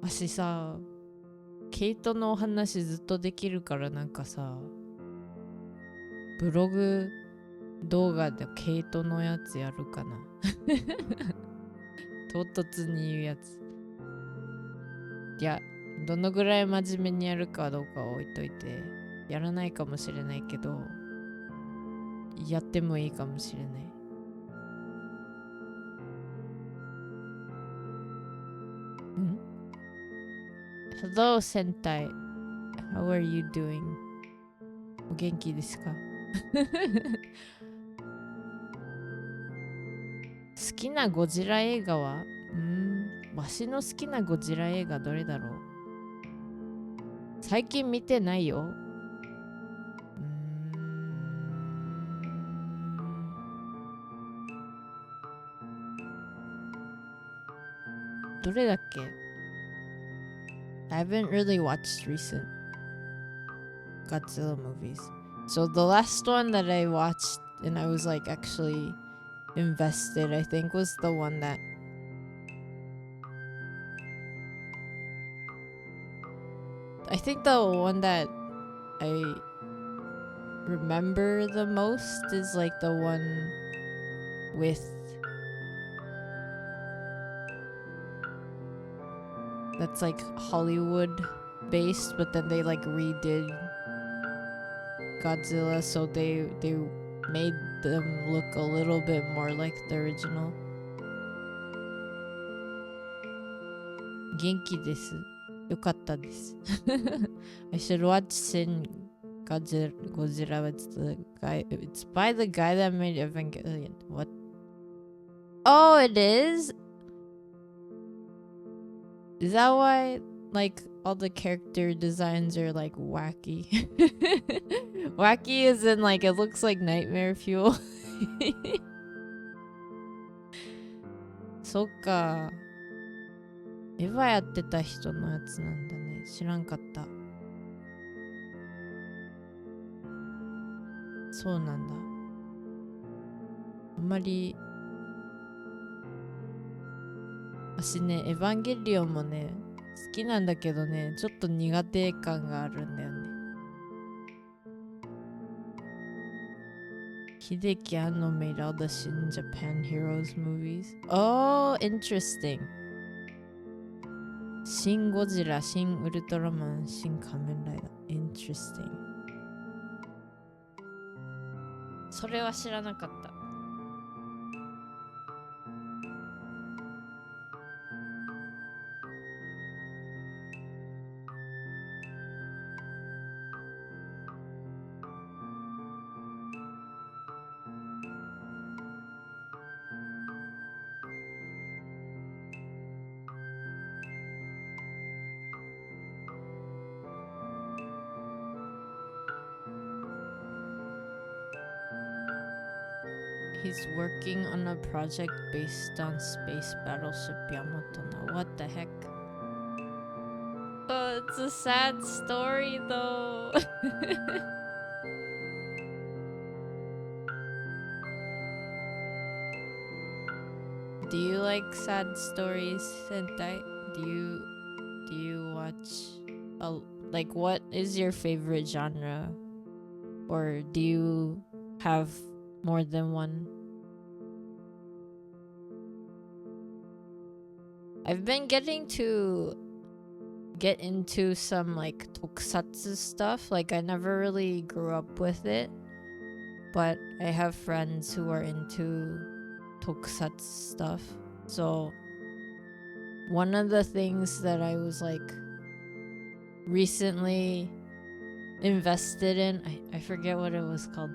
私さ、ケイトのお話ずっとできるから、なんかさ、ブログ動画でケイトのやつやるかな。唐突に言うやつ。いや、どのぐらい真面目にやるかどうかは置いといて、やらないかもしれないけど、やってもいいかもしれない。ん？ Hello, Sentai. How are you doing? お元気ですか？好きなゴジラ映画は？わしの好きなゴジラ映画どれだろう。最近見てないよ。どれだっけ？ I haven't really watched recent Godzilla movies. So the last one that I watched and I was like actually invested, I think, was the one that I think the one that I remember the most is like the one with that's like Hollywood based, but then they like redid Godzilla, so they made them look a little bit more like the original. Genki desu. Yokatta desu. I should watch Shin Godzilla. It's by the guy that made Evangelion. What? Oh, it is? Is that why like all the character designs are like wacky? Wacky is in like it looks like nightmare fuel. そっか。エヴァやってた人のやつなんだね。知らんかった。そうなんだ。あんまり私ね、エヴァンゲリオンもね、好きなんだけどね、ちょっと苦手感があるんだよね。Hideki Anno made all the Shin Japan Heroes movies. Oh, interesting. シン・ゴジラ、シン・ウルトラマン、シン・仮面ライダー。Interesting. それは知らなかった。He's working on a project based on space battleship Yamato now. What the heck? Oh, it's a sad story though. Do you like sad stories, Sentai? Do you watch like what is your favorite genre? Or do you have more than one? I've been getting to get into some like tokusatsu stuff. Like I never really grew up with it, but I have friends who are into tokusatsu stuff. So one of the things that I was like recently invested in, I forget what it was called.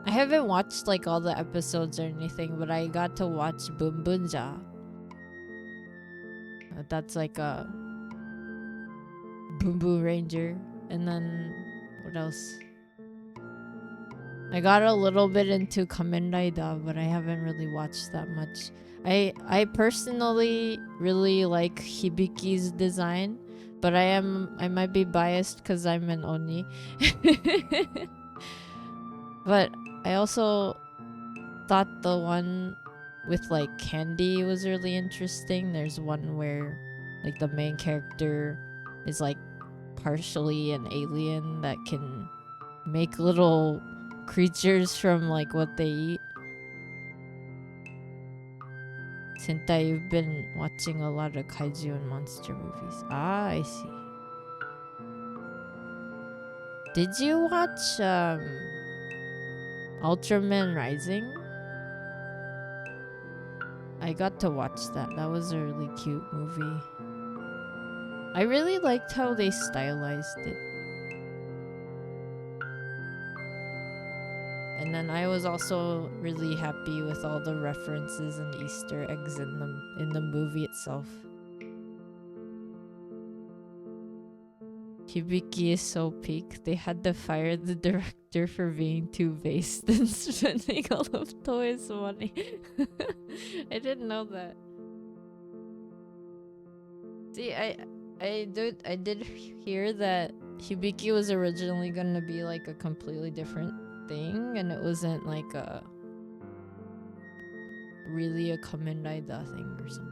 I haven't watched like all the episodes or anything, but I got to watch Bunbunja. That's like a Boom Boom Ranger. And then what else? I got a little bit into Kamen Rider, but I haven't really watched that much. I personally really like Hibiki's design, but I might be biased because I'm an Oni. But I also thought the one with like candy was really interesting. There's one where like the main character is like partially an alien that can make little creatures from like what they eat. Sentai, you've been watching a lot of kaiju and monster movies. Ah, I see. Did you watch Ultraman Rising? I got to watch that. That was a really cute movie. I really liked how they stylized it. And then I was also really happy with all the references and Easter eggs in the movie itself. Hibiki is so peak. They had to fire the director for being too based and spending all of Toei's money. I didn't know that. See, I did hear that Hibiki was originally gonna be like a completely different thing, and it wasn't like really a Kamen Rider thing or something.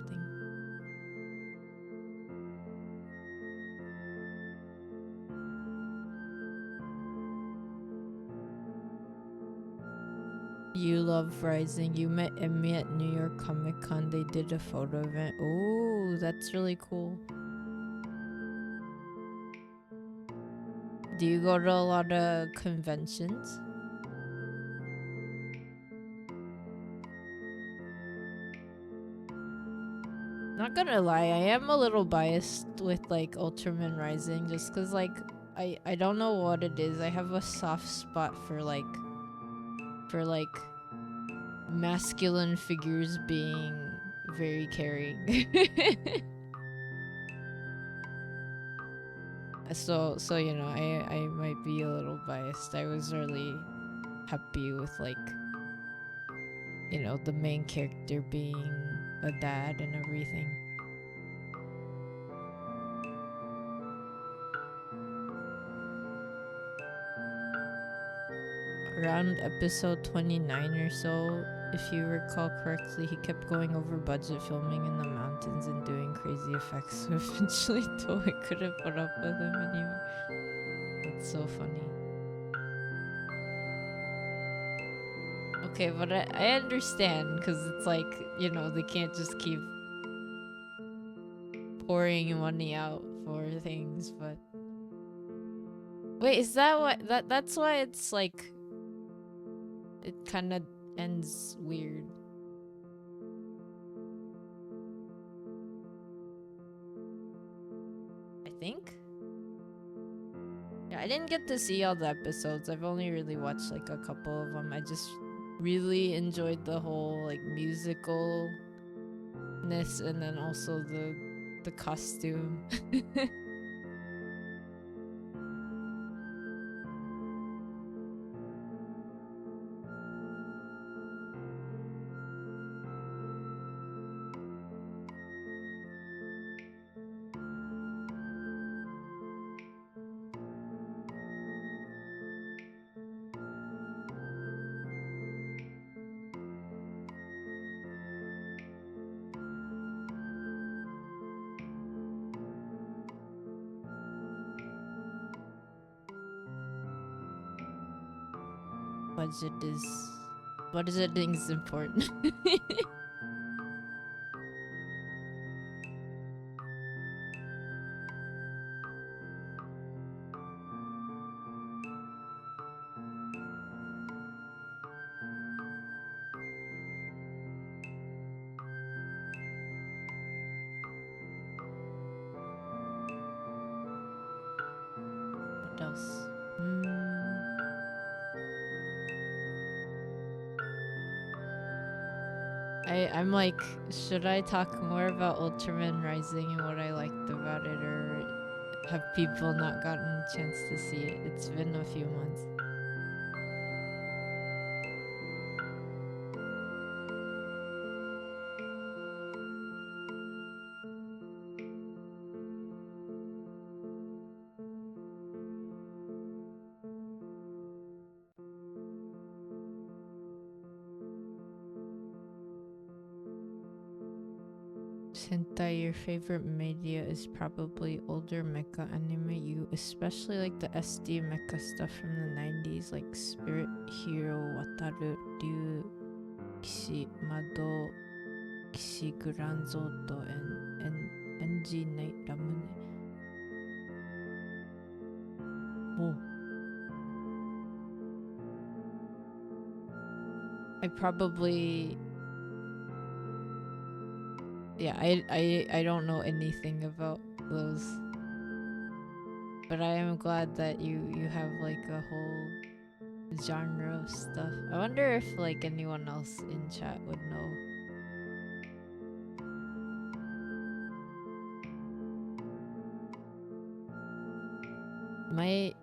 You love Rising. You met Emmy at New York Comic Con. They did a photo event. Oh, that's really cool. Do you go to a lot of conventions? Not gonna lie, I am a little biased with like Ultraman Rising just cause like I don't know what it is. I have a soft spot for like masculine figures being very caring. So you know, I might be a little biased. I was really happy with like, you know, the main character being a dad and everything. Around episode 29 or so, if you recall correctly, he kept going over budget filming in the mountains and doing crazy effects, so eventually Toei couldn't put up with him anymore. That's so funny. Okay, but I understand, because it's like, you know, they can't just keep pouring money out for things, but... Wait, is that what... That's why it's like... It kind of ends weird. I think? Yeah, I didn't get to see all the episodes. I've only really watched like a couple of them. I just really enjoyed the whole like musicalness and then also the costume. Budgeting is important. What else? I'm like, should I talk more about Ultraman Rising and what I liked about it, or have people not gotten a chance to see it? It's been a few months. Sentai, your favorite media is probably older mecha anime. You especially like the SD mecha stuff from the 90s, like Spirit Hero, Wataru, Ryu, Kishi, Mado, Kishi Granzoto, and NG Night Ramune. Oh. I probably... Yeah, I don't know anything about those, but I am glad that you have like a whole genre of stuff. I wonder if like anyone else in chat would know. My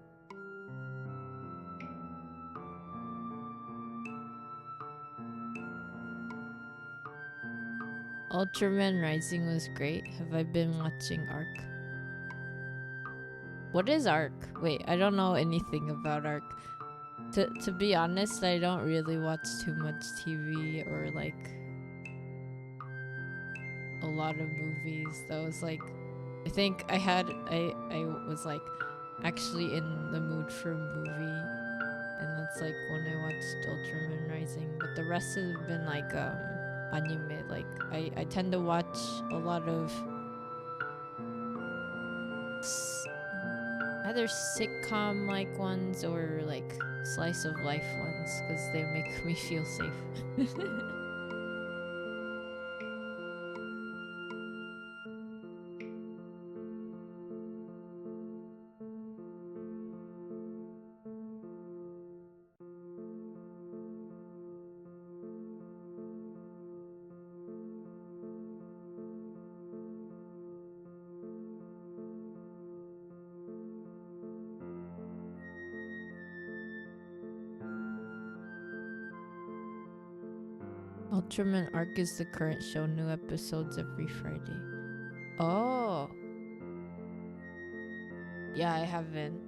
Ultraman Rising was great. Have I been watching Arc? What is Arc? Wait, I don't know anything about Arc. To be honest, I don't really watch too much TV or like a lot of movies. That was like, I think I was like actually in the mood for a movie, and that's like when I watched Ultraman Rising. But the rest have been like anime. Like I tend to watch a lot of either sitcom like ones or like slice of life ones because they make me feel safe. Ultraman Arc is the current show, new episodes every Friday. Oh. Yeah, I haven't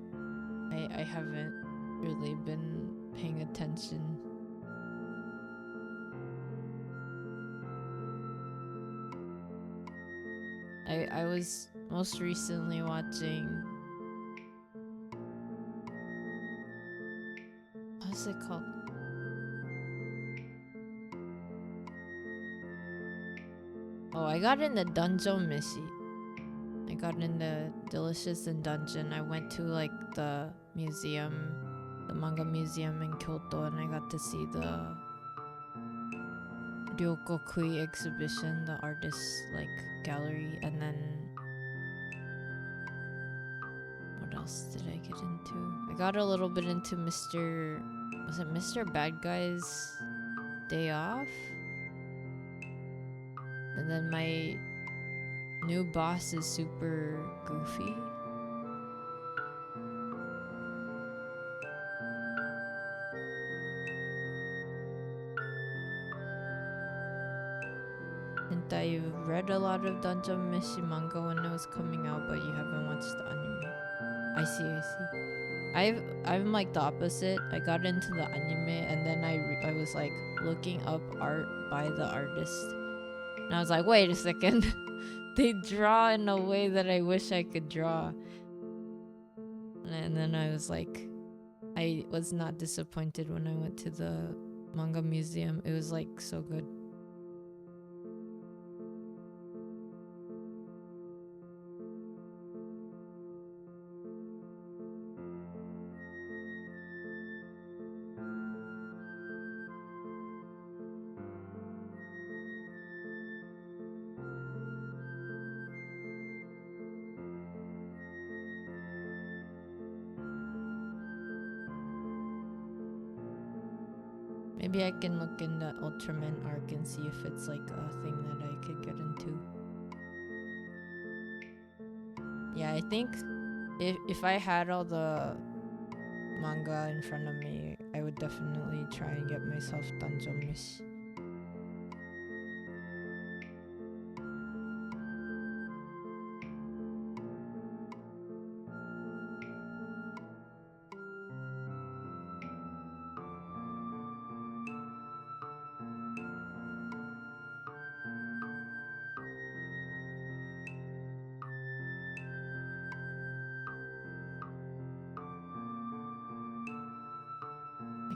really been paying attention. I was most recently watching, what's it called? Oh, I got in the dungeon Mishi. I got in the Delicious in Dungeon. I went to like the museum, the manga museum in Kyoto, and I got to see the Ryokokui exhibition, the artist like gallery, and then what else did I get into? I got a little bit into Mr. Bad Guy's Day Off? And then my new boss is super goofy. And I've read a lot of Dungeon Meshi manga when it was coming out, but you haven't watched the anime. I see. I'm like the opposite. I got into the anime and then I was like looking up art by the artist. And I was like, wait a second. They draw in a way that I wish I could draw. And then I was like, I was not disappointed when I went to the manga museum. It was like so good. Maybe I can look into Ultraman Arc and see if it's like a thing that I could get into. Yeah, I think if I had all the manga in front of me, I would definitely try and get myself Dungeon Meshi.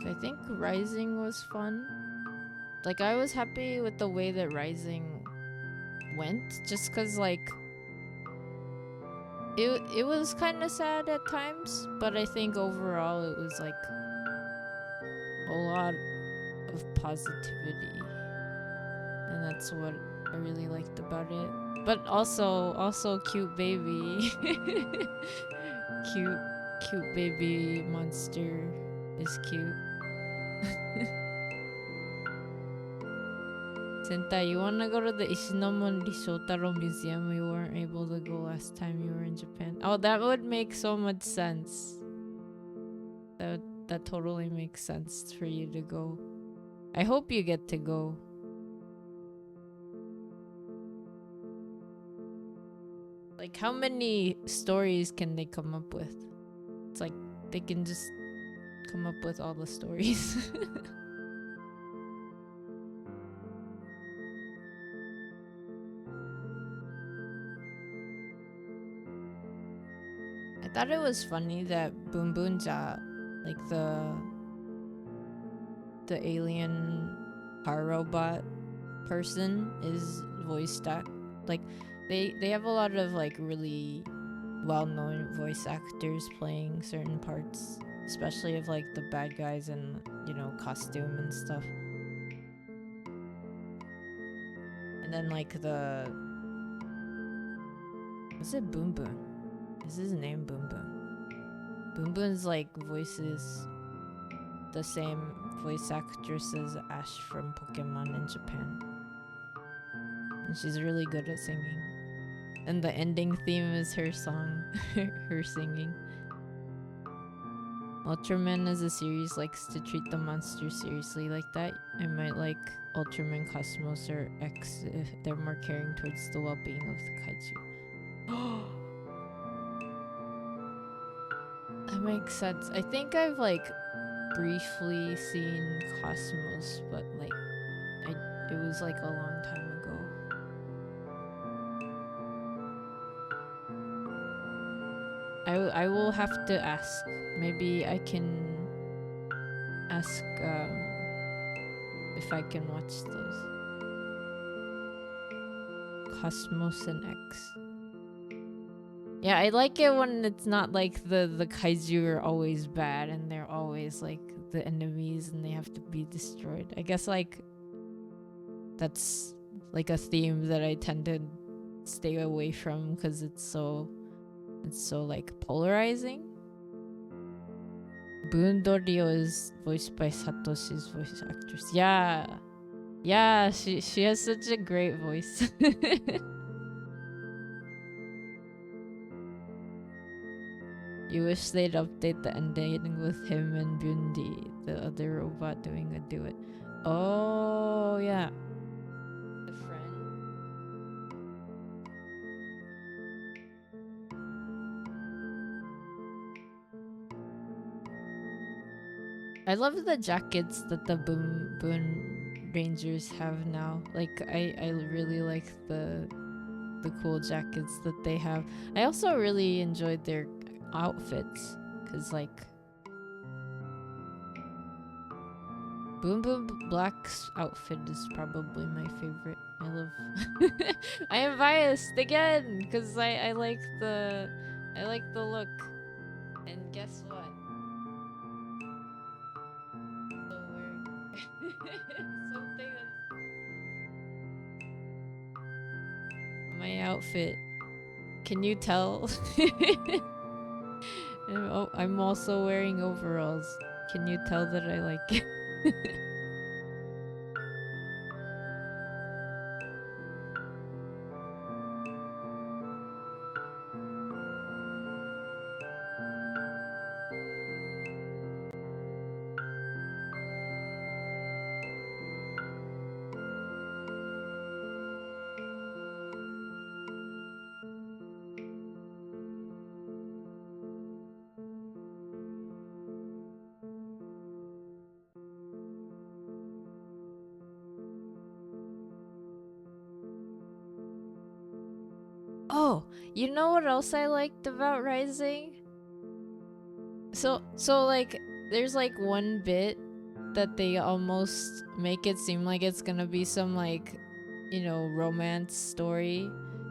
I think Rising was fun. Like I was happy with the way that Rising went, just cause like it was kind of sad at times, but I think overall it was like a lot of positivity, and that's what I really liked about it. But also cute baby, cute baby monster. is cute. Sentai, you wanna go to the Ishinomori Shotaro Museum? We weren't able to go last time you were in Japan. Oh, that would make so much sense. That totally makes sense for you to go. I hope you get to go. Like, how many stories can they come up with? It's like they can just come up with all the stories. I thought it was funny that Bunbunja, like the alien car robot person, is voiced act. Like they have a lot of like really well-known voice actors playing certain parts, especially of like the bad guys and, you know, costume and stuff. And then like was it Boom Boom? Is his name Boom Boom? Boom Boom's like voices the same voice actress as Ash from Pokemon in Japan. And she's really good at singing. And the ending theme is her song, her singing. Ultraman as a series likes to treat the monster seriously like that. I might like Ultraman Cosmos or X if they're more caring towards the well-being of the kaiju. That makes sense. I think I've like briefly seen Cosmos, but like it was like a long time ago. I will have to ask. Maybe I can ask if I can watch those. Cosmos and X. Yeah, I like it when it's not like the kaiju are always bad and they're always like the enemies and they have to be destroyed. I guess like that's like a theme that I tend to stay away from because it's so like polarizing. Bundorio is voiced by Satoshi's voice actress. Yeah, she has such a great voice. You wish they'd update the ending with him and Bundi, the other robot, doing a duet. Oh yeah, the friend. I love the jackets that the Boon Rangers have now. Like I really like the cool jackets that they have. I also really enjoyed their outfits because like Boom Boom Black's outfit is probably my favorite. I love I am biased again because I like the look. And guess what? So weird. Something that's my outfit. Can you tell? I'm also wearing overalls. Can you tell that I like it? Oh, you know what else I liked about Rising? So like there's like one bit that they almost make it seem like it's gonna be some like, you know, romance story.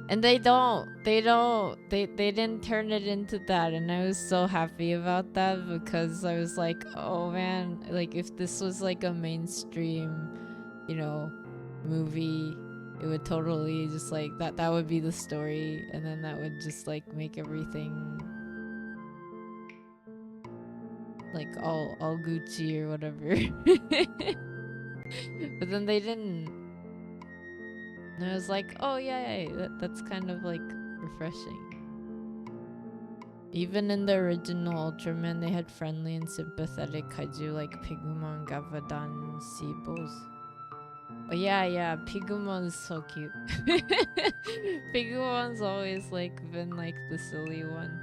And they didn't turn it into that, and I was so happy about that because I was like, oh man, like if this was like a mainstream, you know, movie, it would totally just like that would be the story, and then that would just like make everything like all Gucci or whatever. But then they didn't. And I was like, oh yeah, that's kind of like refreshing. Even in the original Ultraman, they had friendly and sympathetic kaiju like Pigumon, Gavadan, Seabos. Oh yeah, Pigumon's so cute. Pigumon's always like been like the silly one.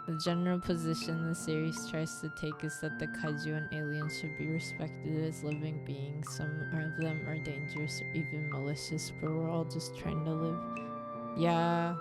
The general position the series tries to take is that the kaiju and aliens should be respected as living beings. Some of them are dangerous or even malicious, but we're all just trying to live. Yeah.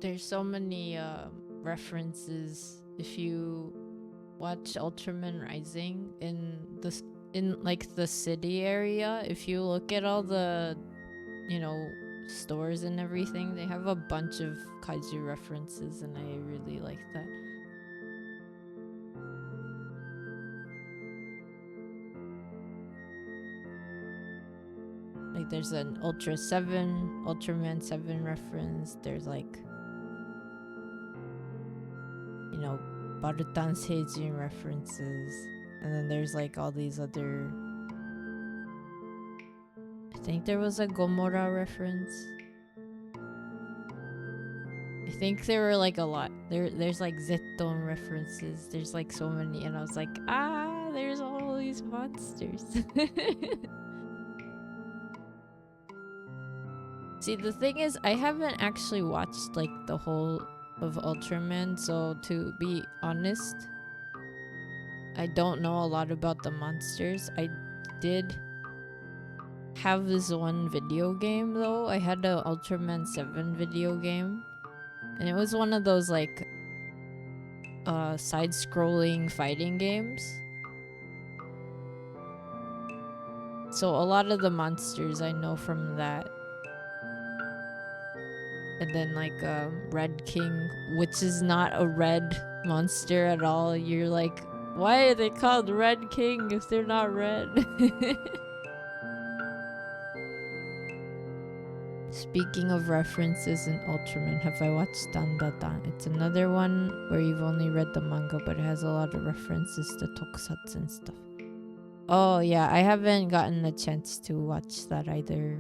There's so many references. If you watch Ultraman Rising in like the city area, if you look at all the, you know, stores and everything, they have a bunch of kaiju references, and I really like that. Like there's an Ultraman 7 reference. There's like, you know, Barutan Seijin references. And then there's like all these other... I think there was a Gomora reference. I think there were like a lot. There's like Zetton references. There's like so many, and I was like, there's all these monsters. See, the thing is, I haven't actually watched like the whole of Ultraman, so to be honest, I don't know a lot about the monsters. I did have this one video game though. I had a Ultraman 7 video game, and it was one of those like side-scrolling fighting games. So a lot of the monsters I know from that. And then like Red King, which is not a red monster at all. You're like, why are they called Red King if they're not red? Speaking of references in Ultraman, have I watched Dandadan? It's another one where you've only read the manga, but it has a lot of references to tokusatsu and stuff. Oh yeah, I haven't gotten a chance to watch that either.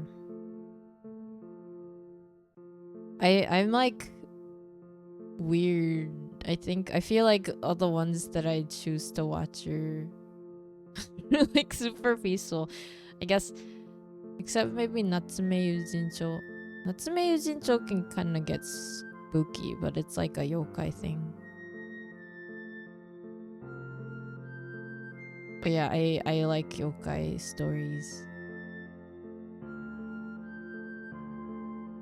I'm like weird. I feel like all the ones that I choose to watch are like super peaceful, I guess, except maybe Natsume Yujincho. Natsume Yujincho can kind of get spooky, but it's like a yokai thing. But yeah, I like yokai stories.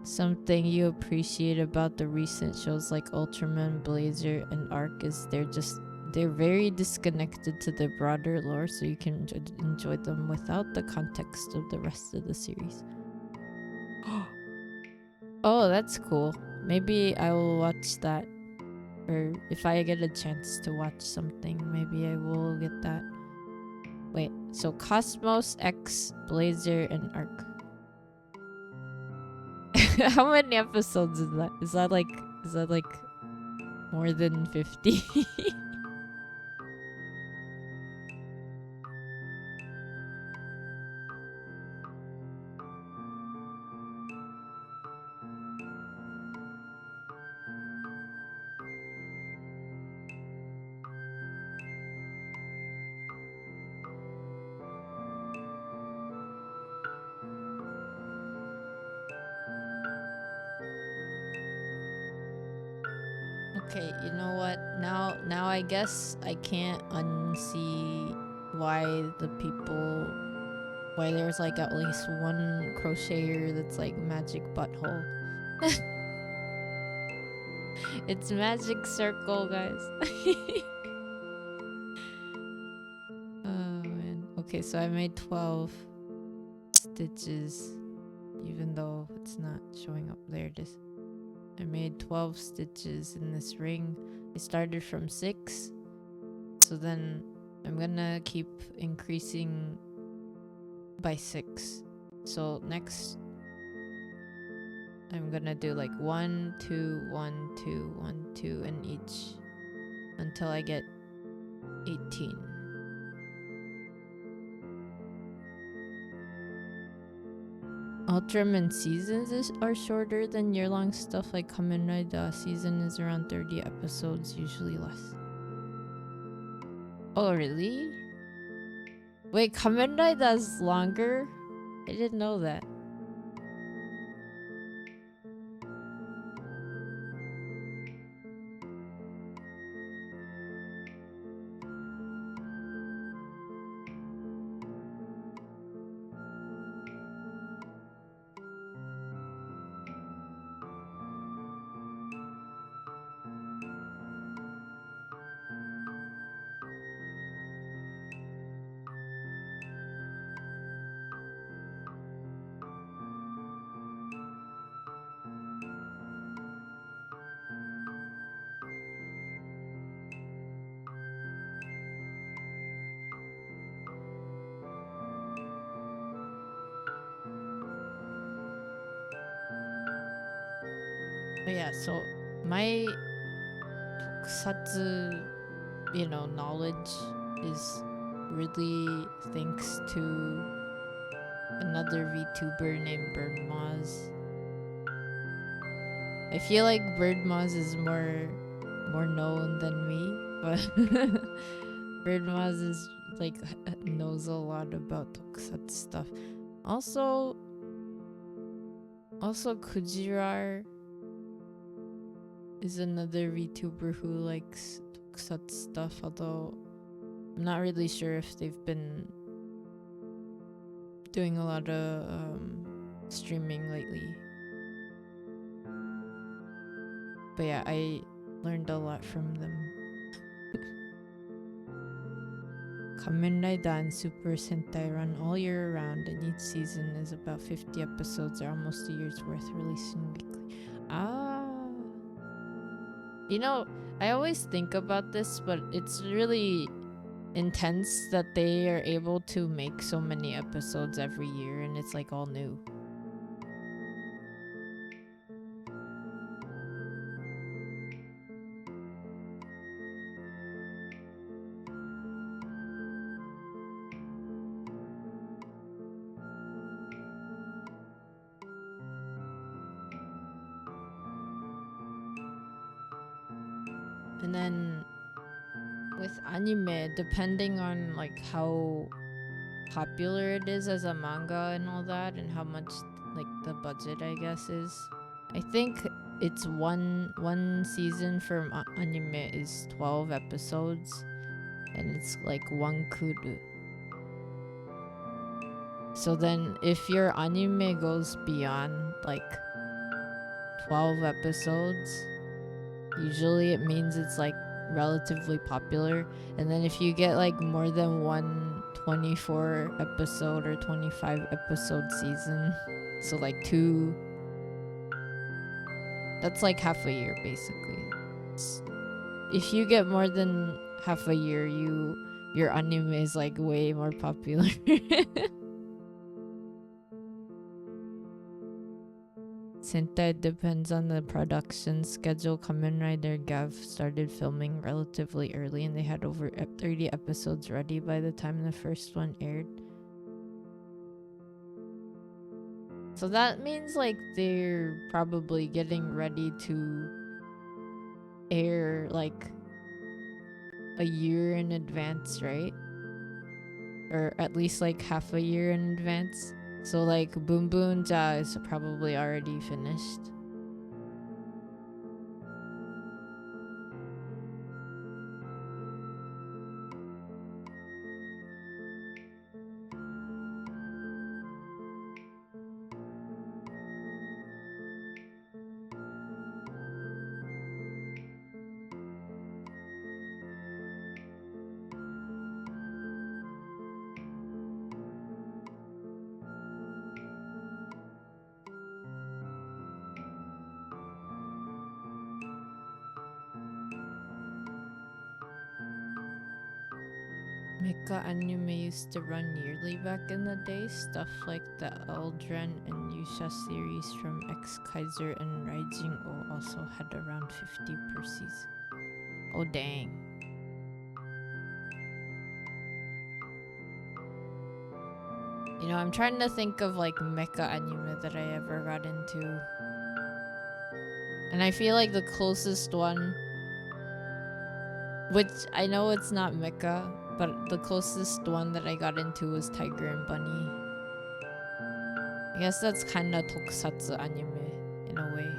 Something you appreciate about the recent shows like Ultraman, Blazer, and Arc is they're very disconnected to the broader lore, so you can enjoy them without the context of the rest of the series. Oh, that's cool. Maybe I will watch that. Or if I get a chance to watch something, maybe I will get that. Wait, so Cosmos, X, Blazer, and Arc. How many episodes is that? Is that like more than 50? Okay, you know what? Now I guess I can't unsee why the people why there's like at least one crocheter that's like magic butthole. It's magic circle, guys. Oh man. Okay, so I made 12 stitches, even though it's not showing up. There it is. I made 12 stitches in this ring. I started from 6, so then I'm gonna keep increasing by 6. So next I'm gonna do like 1 2 1 2 1 2 in each until I get 18. Ultraman seasons are shorter than year-long stuff. Like Kamen Rider season is around 30 episodes, usually less. Oh really? Wait, Kamen Rider's longer? I didn't know that. But yeah, so my tokusatsu, knowledge is really thanks to another VTuber named Bird Moz. I feel like Bird Moz is more known than me, but Bird Moz is like knows a lot about tokusatsu stuff. Also Kujirar is another VTuber who likes tokusatsu stuff, although I'm not really sure if they've been doing a lot of streaming lately. But yeah, I learned a lot from them. Kamen Rider and Super Sentai run all year round, and each season is about 50 episodes or almost a year's worth, releasing weekly. I always think about this, but it's really intense that they are able to make so many episodes every year, and it's like all new. And then with anime, depending on like how popular it is as a manga and all that, and how much like the budget I guess is, I think it's one season for anime is 12 episodes, and it's like one kuru. So then if your anime goes beyond like 12 episodes, usually it means it's like relatively popular. And then if you get like more than one 24 episode or 25 episode season, so like 2, that's like half a year basically. If you get more than half a year, your anime is like way more popular. Sentai depends on the production schedule. Kamen Rider Gav started filming relatively early, and they had over 30 episodes ready by the time the first one aired. So that means like they're probably getting ready to air like a year in advance, right? Or at least like half a year in advance. So like Boom Boom Ja is probably already finished. Mecha anime used to run yearly back in the day. Stuff like the Eldren and Yusha series from X Kaiser and Raijin O also had around 50 per season. Oh dang. You know, I'm trying to think of like mecha anime that I ever got into. And I feel like the closest one, which I know it's not mecha, but the closest one that I got into was Tiger and Bunny. I guess that's kinda tokusatsu anime in a way.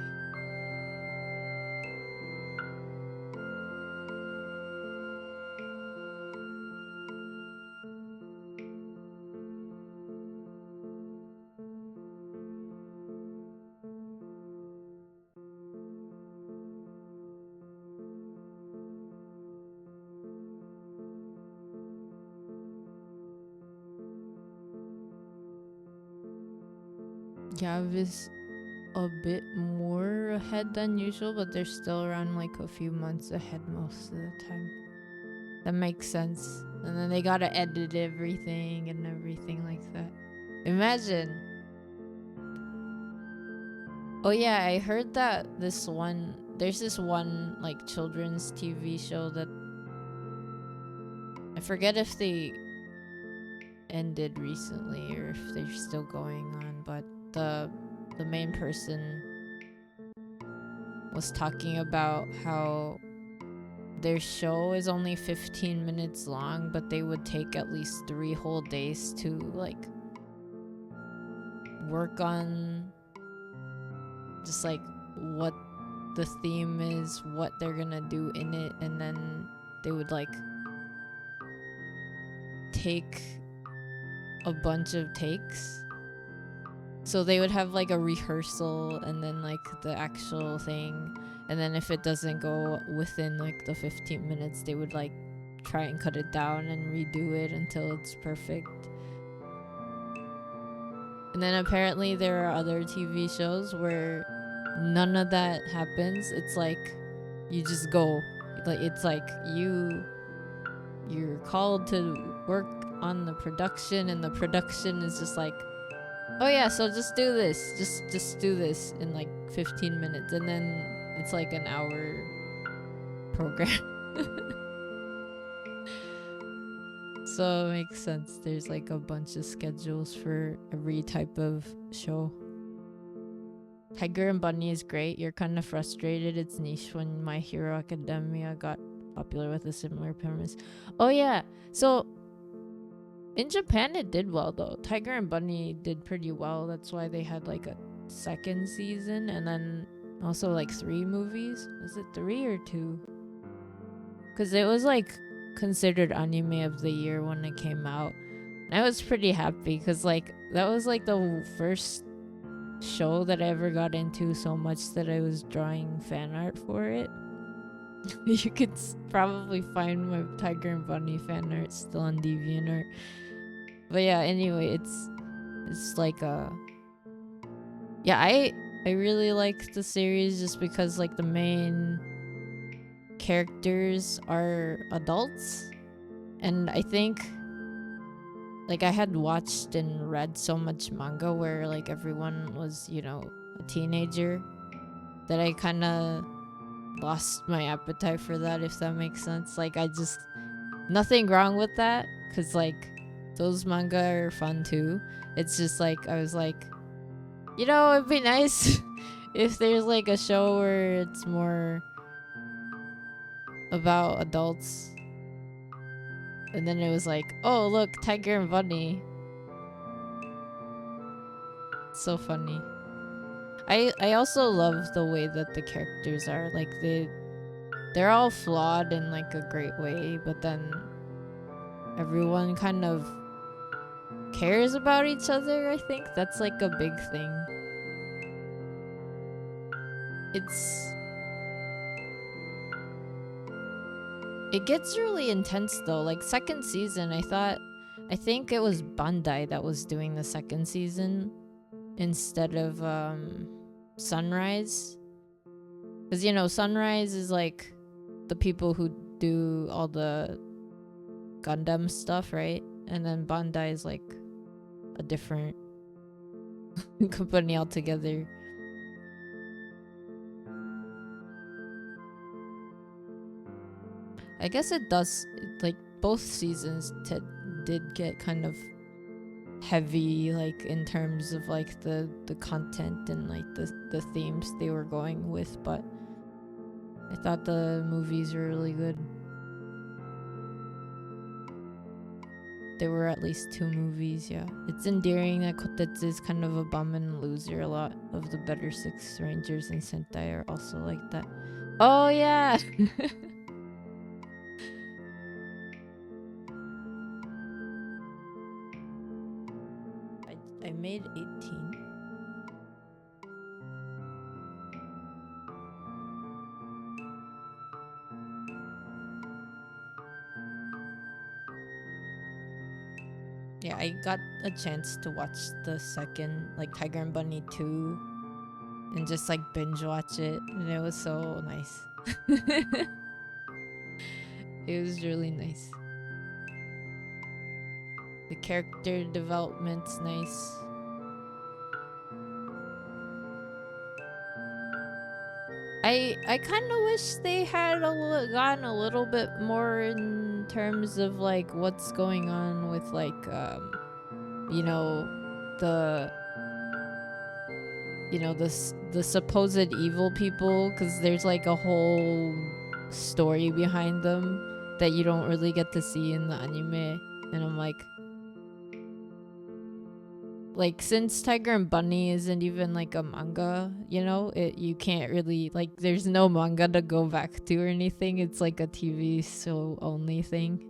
Gav is a bit more ahead than usual, but they're still around like a few months ahead most of the time. That makes sense. And then they gotta edit everything and everything like that. Imagine. Oh yeah, I heard that there's this one like children's TV show that I forget if they ended recently or if they're still going on, but the main person was talking about how their show is only 15 minutes long, but they would take at least 3 whole days to like work on just like what the theme is, what they're gonna do in it, and then they would like take a bunch of takes. So they would have like a rehearsal and then like the actual thing, and then if it doesn't go within like the 15 minutes, they would like try and cut it down and redo it until it's perfect. And then apparently there are other TV shows where none of that happens. It's like you just go, like it's like you're called to work on the production, and the production is just like, oh yeah, so just do this, just do this in like 15 minutes, and then it's like an hour program. So it makes sense. There's like a bunch of schedules for every type of show. Tiger and Bunny is great. You're kind of frustrated it's niche when My Hero Academia got popular with a similar premise. Oh yeah, so in Japan it did well though. Tiger and Bunny did pretty well. That's why they had like a second season, and then also like 3 movies. Was it 3 or 2? Because it was like considered anime of the year when it came out. And I was pretty happy because like that was like the first show that I ever got into so much that I was drawing fan art for it. You could probably find my Tiger and Bunny fan art still on DeviantArt. But yeah, anyway, it's like yeah, I really like the series just because like the main characters are adults, and I think like I had watched and read so much manga where like everyone was, you know, a teenager, that I kind of lost my appetite for that, if that makes sense. Like I just, nothing wrong with that, because like those manga are fun too. It's just like I was like, you know, it'd be nice if there's like a show where it's more about adults. And then it was like, oh look, Tiger and Bunny. So funny. I also love the way that the characters are. Like they're all flawed in like a great way, but then everyone kind of cares about each other. I think that's like a big thing. It gets really intense though. Like second season, I think it was Bandai that was doing the second season instead of Sunrise. Because you know, Sunrise is like the people who do all the Gundam stuff, right? And then Bandai is like a different company altogether. I guess it does, like, both seasons did get kind of heavy, like, in terms of like the content and like the themes they were going with, but I thought the movies were really good. There were at least 2 movies, yeah. It's endearing that Kotetsu is kind of a bum and loser. A lot of the better 6 Rangers in Sentai are also like that. Oh yeah! I made 18. Yeah, I got a chance to watch the second, like, Tiger and Bunny 2 and just like binge watch it, and it was so nice. It was really nice. The character development's nice. I kind of wish they had gotten a little bit more in terms of like what's going on with like you know the the supposed evil people, because there's like a whole story behind them that you don't really get to see in the anime, and I'm like, since Tiger and Bunny isn't even like a manga, you can't really, like, there's no manga to go back to or anything. It's like a TV show only thing.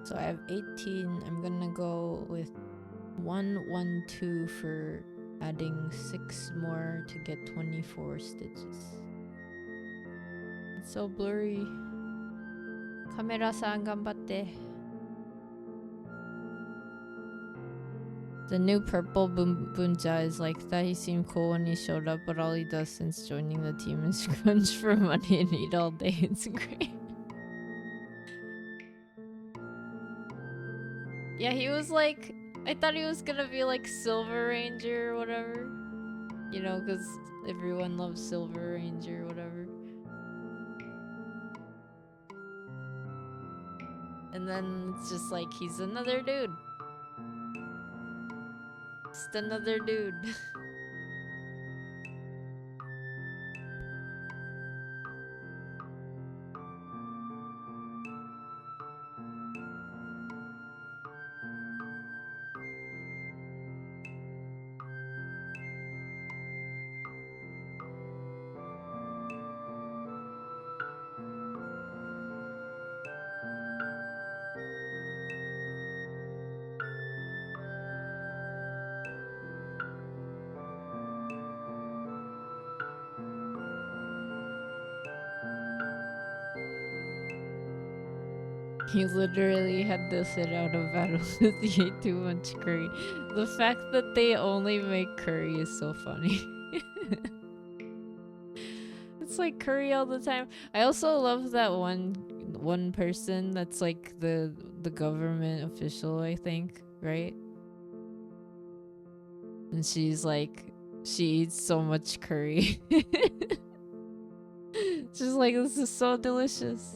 So I have 18. I'm gonna go with 112 for adding 6 more to get 24 stitches. It's so blurry. Kamera-san, ganbatte. The new purple Bunja is like that. He seemed cool when he showed up, but all he does since joining the team is scrunch for money and eat all day. It's great. Yeah, he was like, I thought he was gonna be like Silver Ranger or whatever. You know, because everyone loves Silver Ranger or whatever. And then it's just like, he's another dude. Just another dude. He literally had to sit out a battle because he ate too much curry. The fact that they only make curry is so funny. It's like curry all the time. I also love that one person that's like the government official, I think, right? And she's like, she eats so much curry. She's like, this is so delicious.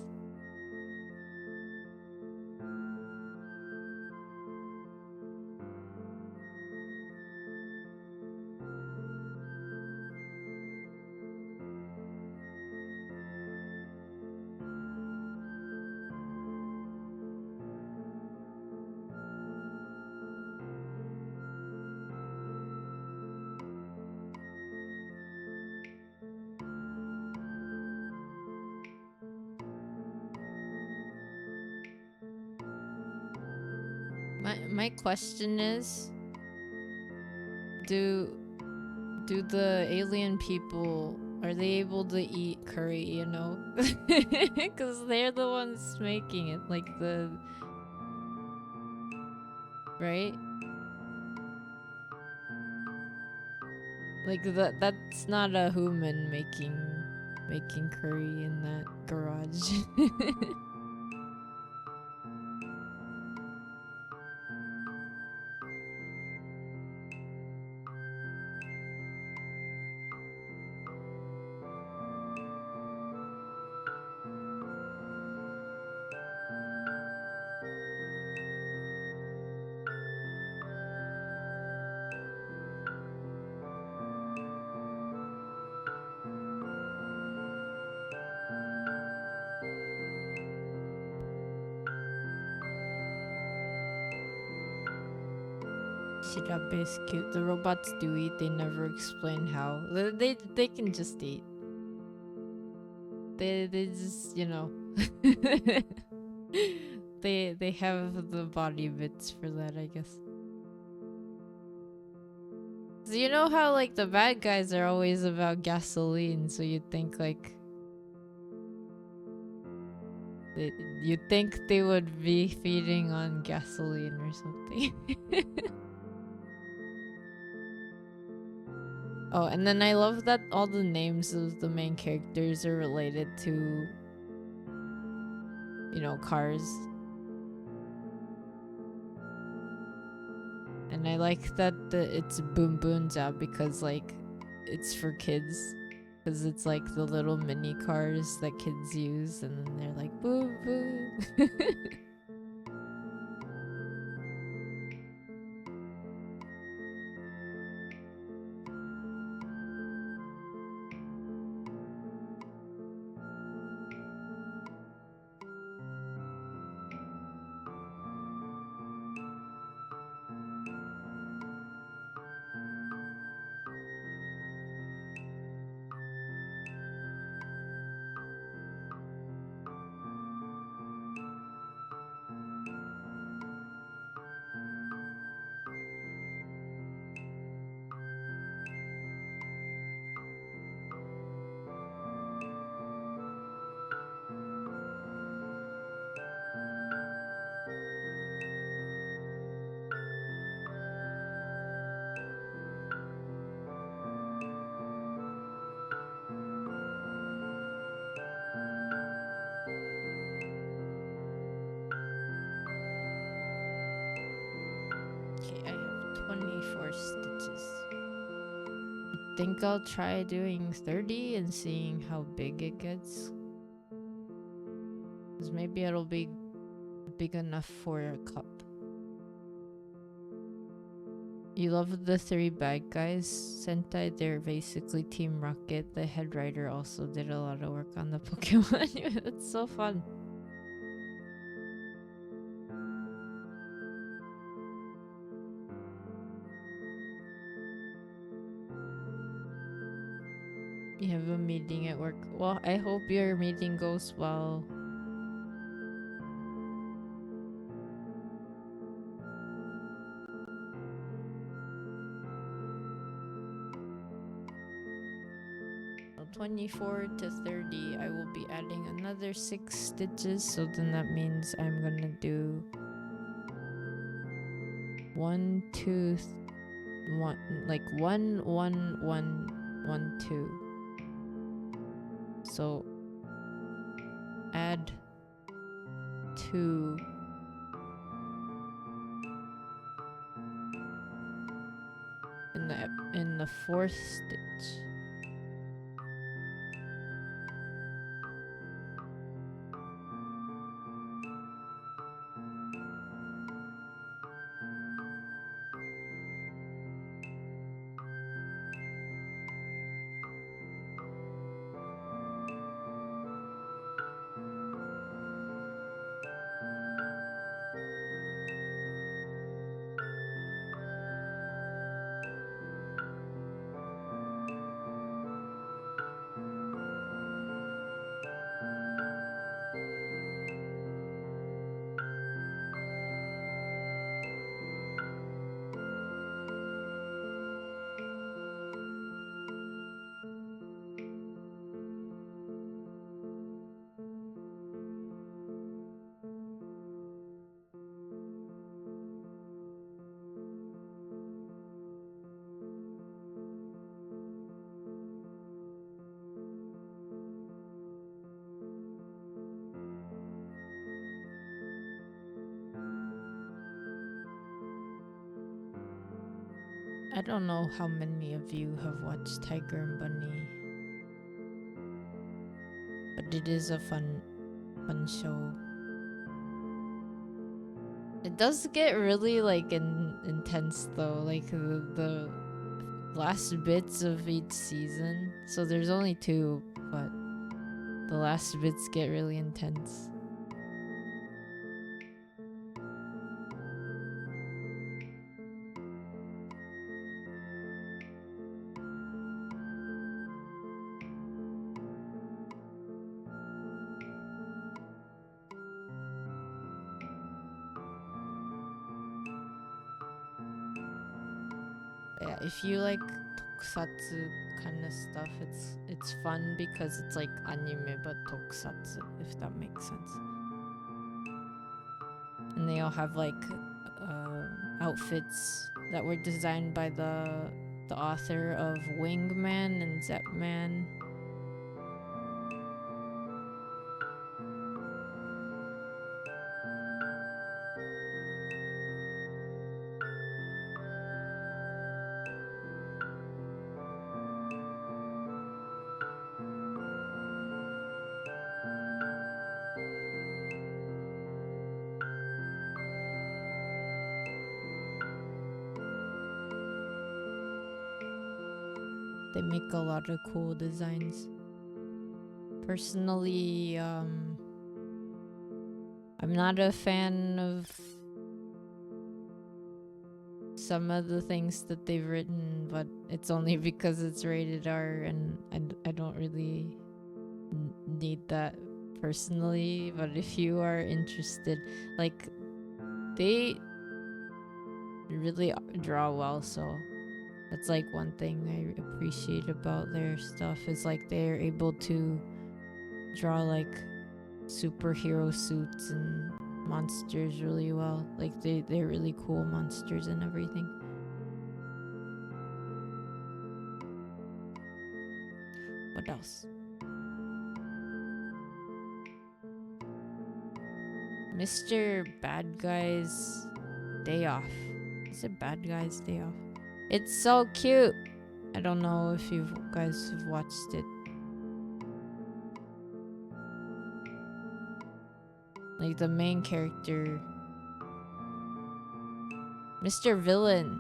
My question is, do the alien people, are they able to eat curry, you know? Because they're the ones making it, like right? Like that's not a human making curry in that garage. Shirabe is cute. The robots do eat. They never explain how. They can just eat. They just, you know. they have the body bits for that, I guess. So you know how like the bad guys are always about gasoline, so you'd think like you'd think they would be feeding on gasoline or something. Oh, and then I love that all the names of the main characters are related to, you know, cars. And I like that it's Boom Boonja because like it's for kids. Because it's like the little mini cars that kids use, and then they're like boom boom. Okay, I have 24 stitches. I think I'll try doing 30 and seeing how big it gets. Because maybe it'll be big enough for a cup. You love the 3 bad guys, Sentai? They're basically Team Rocket. The head writer also did a lot of work on the Pokemon. It's so fun. You have a meeting at work. Well, I hope your meeting goes well. So 24 to 30, I will be adding another 6 stitches. So then that means I'm gonna do 1, 2, 1, like 1, 1, 1, 1, 2. So add 2 in the 4th stitch. I don't know how many of you have watched Tiger and Bunny, but it is a fun show. It does get really like intense though, like the last bits of each season. So there's only 2, but the last bits get really intense. Yeah, if you like tokusatsu kind of stuff, it's fun because it's like anime but tokusatsu, if that makes sense. And they all have like outfits that were designed by the author of Wingman and Zepman. They make a lot of cool designs. Personally, I'm not a fan of some of the things that they've written, but it's only because it's rated R and I don't really need that personally. But if you are interested, like, they really draw well, so that's like one thing I appreciate about their stuff is like they're able to draw like superhero suits and monsters really well. Like they're really cool monsters and everything. What else? Mr. Bad Guy's Day Off. Is it Bad Guy's Day Off? It's so cute. I don't know if you guys have watched it. Like the main character, Mr. Villain.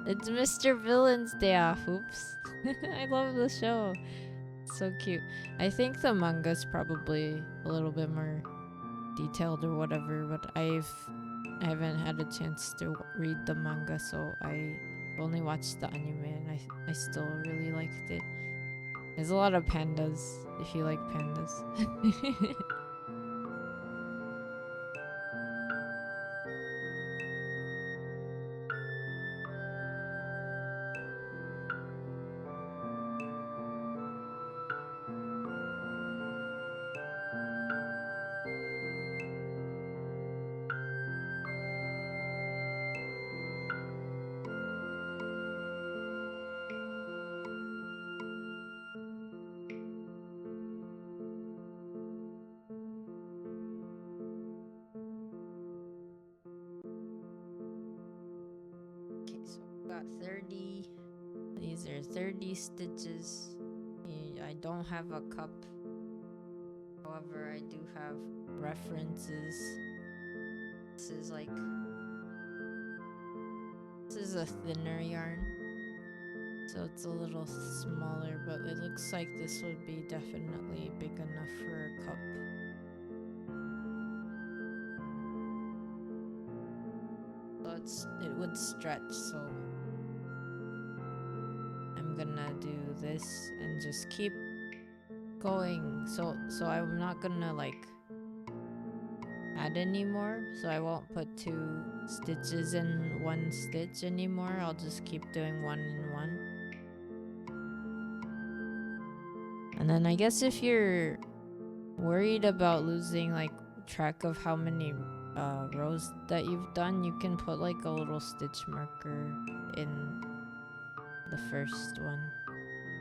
It's Mr. Villain's Day Off. Oops. I love the show. It's so cute. I think the manga's probably a little bit more detailed or whatever, but I haven't had a chance to read the manga, so I only watched the anime and I still really liked it. There's a lot of pandas, if you like pandas. Got 30. These are 30 stitches. I don't have a cup. However, I do have references. This is a thinner yarn, so it's a little smaller, but it looks like this would be definitely big enough for a cup. So it would stretch, so I'm gonna do this and just keep going. So I'm not gonna like add anymore, so I won't put 2 stitches in 1 stitch anymore. I'll just keep doing 1 in 1. And then I guess if you're worried about losing like track of how many rows that you've done, you can put like a little stitch marker in the first one,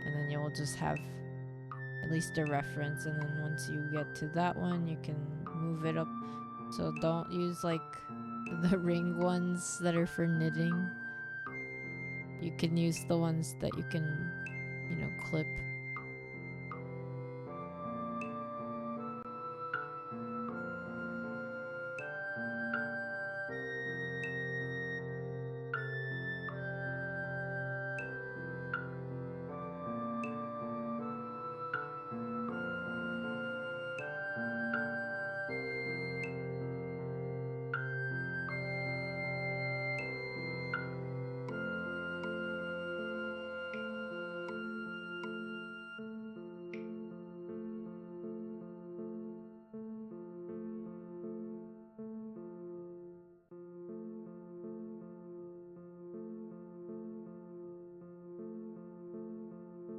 and then you'll just have at least a reference, and then once you get to that one you can move it up. So don't use like the ring ones that are for knitting. You can use the ones that you can, clip.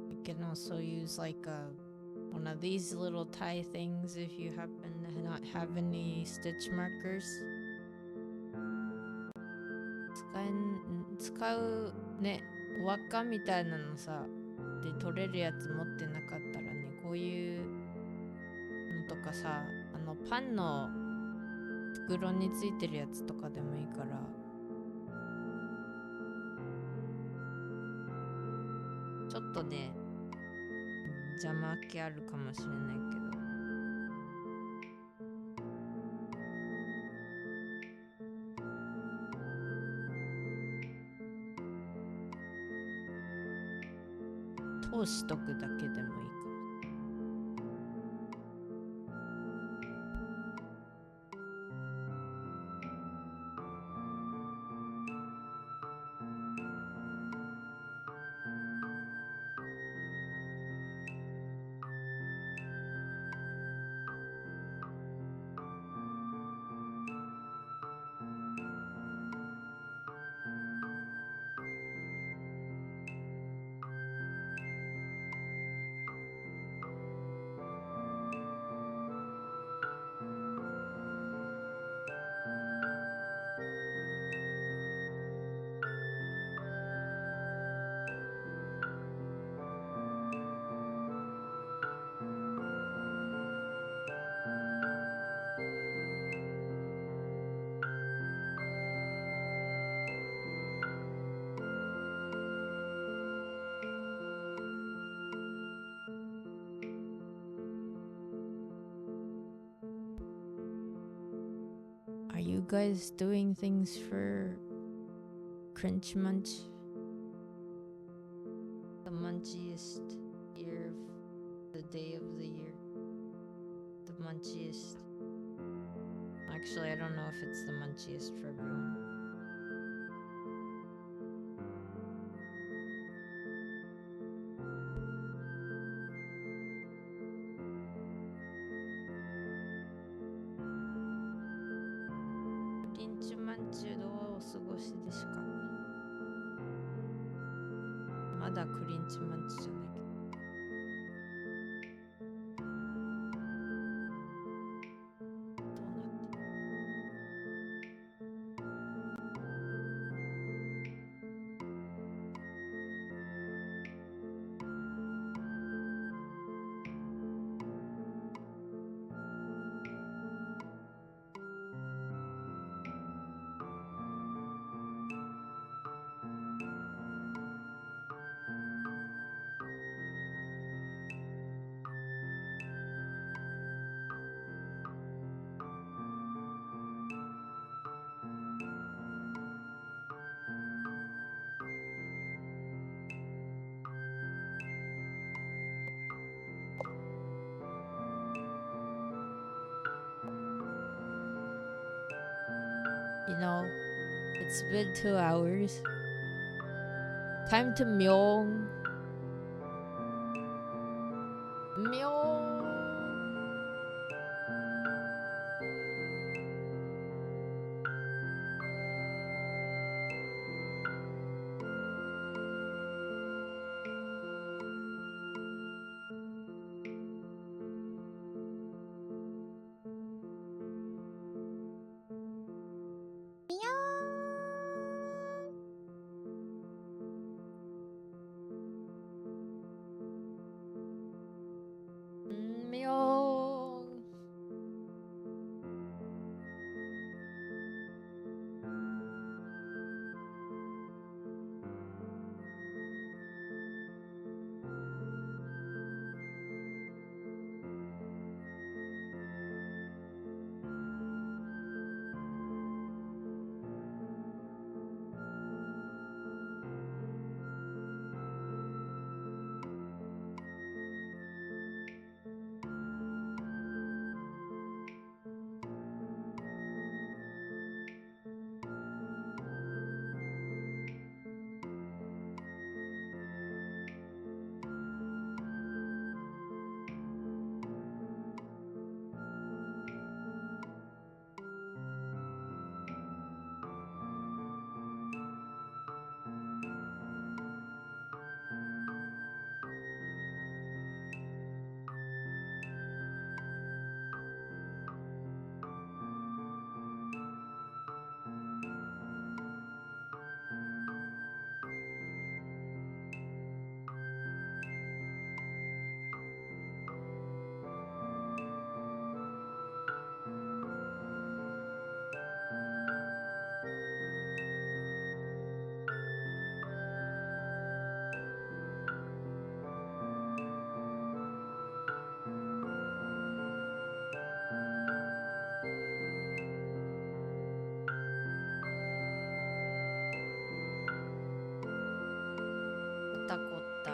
You can also use like one of these little tie things if you happen to not have any stitch markers. 使うね、輪っかみたいなのさ、で取れるやつ持ってなかったらね、こういうのとかさ、パンの袋についてるやつとかでもいいから、ちょっとね、邪魔気あるかもしれないけど、通しとくだけでもいいかも。Are you guys doing things for Crunch Munch? The munchiest year of the day of the year. The munchiest. Actually, I don't know if it's the munchiest for everyone. Crunch Munch どうお過ごしでしか？まだクリンチマンチじゃないけど。You know, it's been 2 hours. Time to myong. Myong. 肩こった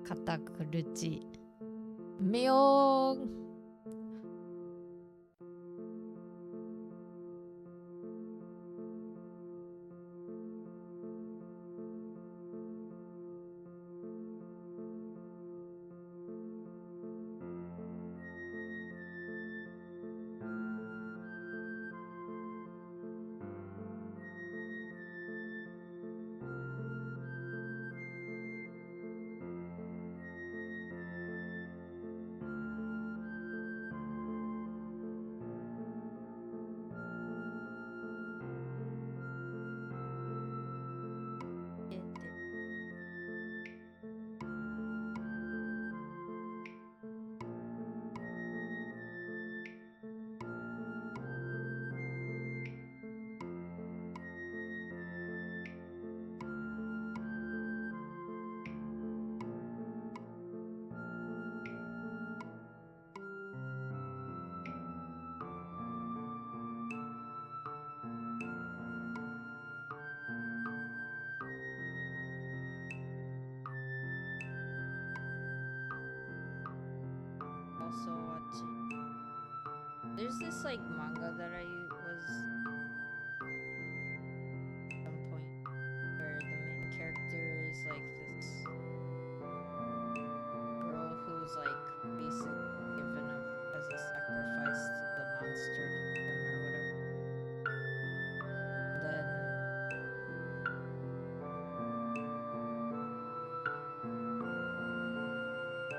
肩苦ちいみよーAlso watching. There's this like manga that I was at some point where the main character is like this girl who's like basically given up as a sacrifice to the monster kingdom or whatever. Then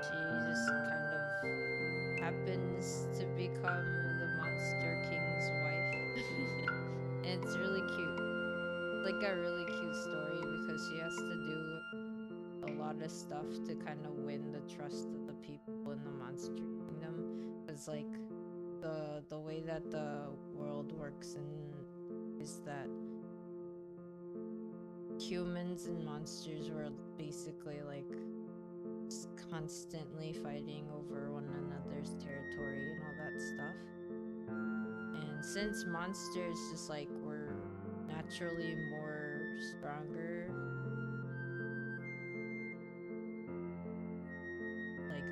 she just kind of happens to become the Monster King's wife. And it's really cute. Like a really cute story because she has to do a lot of stuff to kind of win the trust of the people in the Monster Kingdom. Because like the way that the world works is that humans and monsters were basically like constantly fighting over one another's territory and all that stuff. And since monsters just like were naturally more stronger, like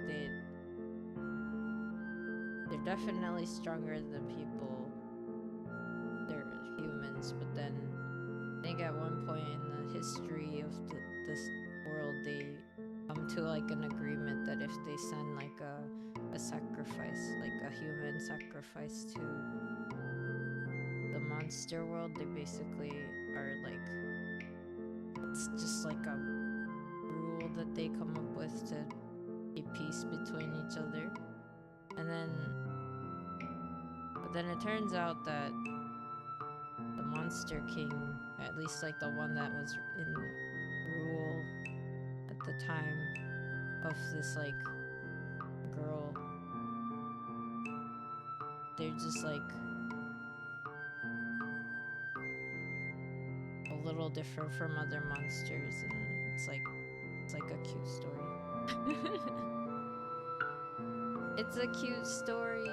they're definitely stronger than people. They're humans, but then I think at one point in the history of this world they come to like an agreement that if they send like a sacrifice, like a human sacrifice to the monster world, they basically are like, it's just like a rule that they come up with to keep peace between each other. And but then it turns out that the Monster King, at least like the one that was in rule at the time of this like girl, they're just like a little different from other monsters, and it's like a cute story. It's a cute story.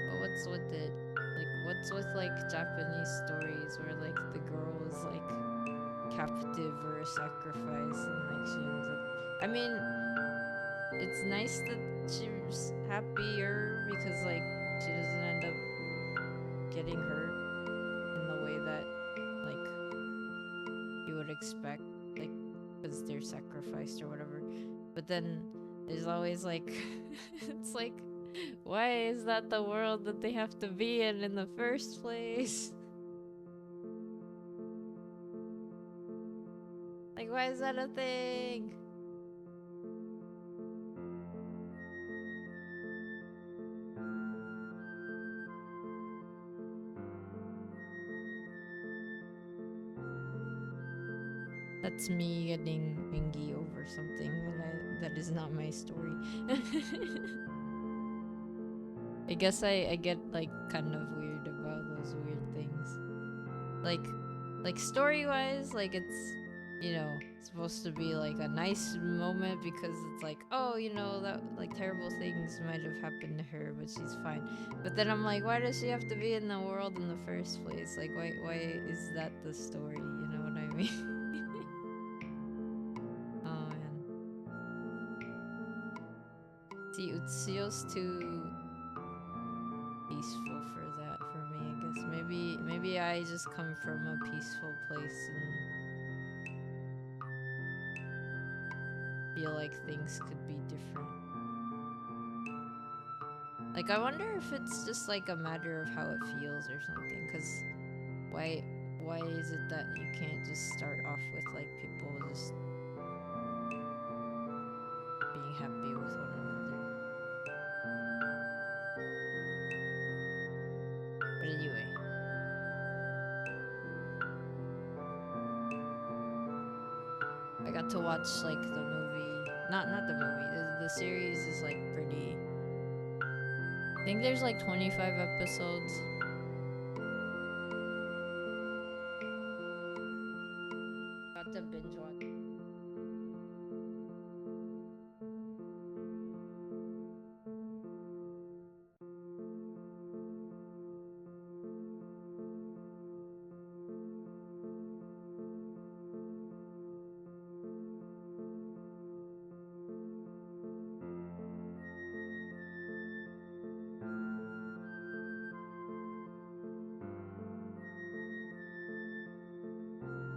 But what's with it? Like what's with like Japanese stories where like the girl is like captive or a sacrifice and like she ends up, I mean, it's nice that she's happier because like she doesn't end up getting hurt in the way that like you would expect, like because they're sacrificed or whatever. But then there's always like it's like, why is that the world that they have to be in the first place? Like, why is that a thing? That's me getting angry over something that is not my story. I guess I get like kind of weird about those weird things. Like story-wise, like it's you know, supposed to be like a nice moment because it's like, oh, you know, that like terrible things might have happened to her, but she's fine. But then I'm like, why does she have to be in the world in the first place? Like, why is that the story? You know what I mean? Oh man. See, Utsuyo's too peaceful for that for me, I guess. Maybe I just come from a peaceful place and feel like things could be different. Like, I wonder if it's just like a matter of how it feels or something, because why is it that you can't just start off with like people just being happy with one another? But anyway, I got to watch like the movie, not the movie, the series is like pretty, I think there's like 25 episodes. Got to binge watch.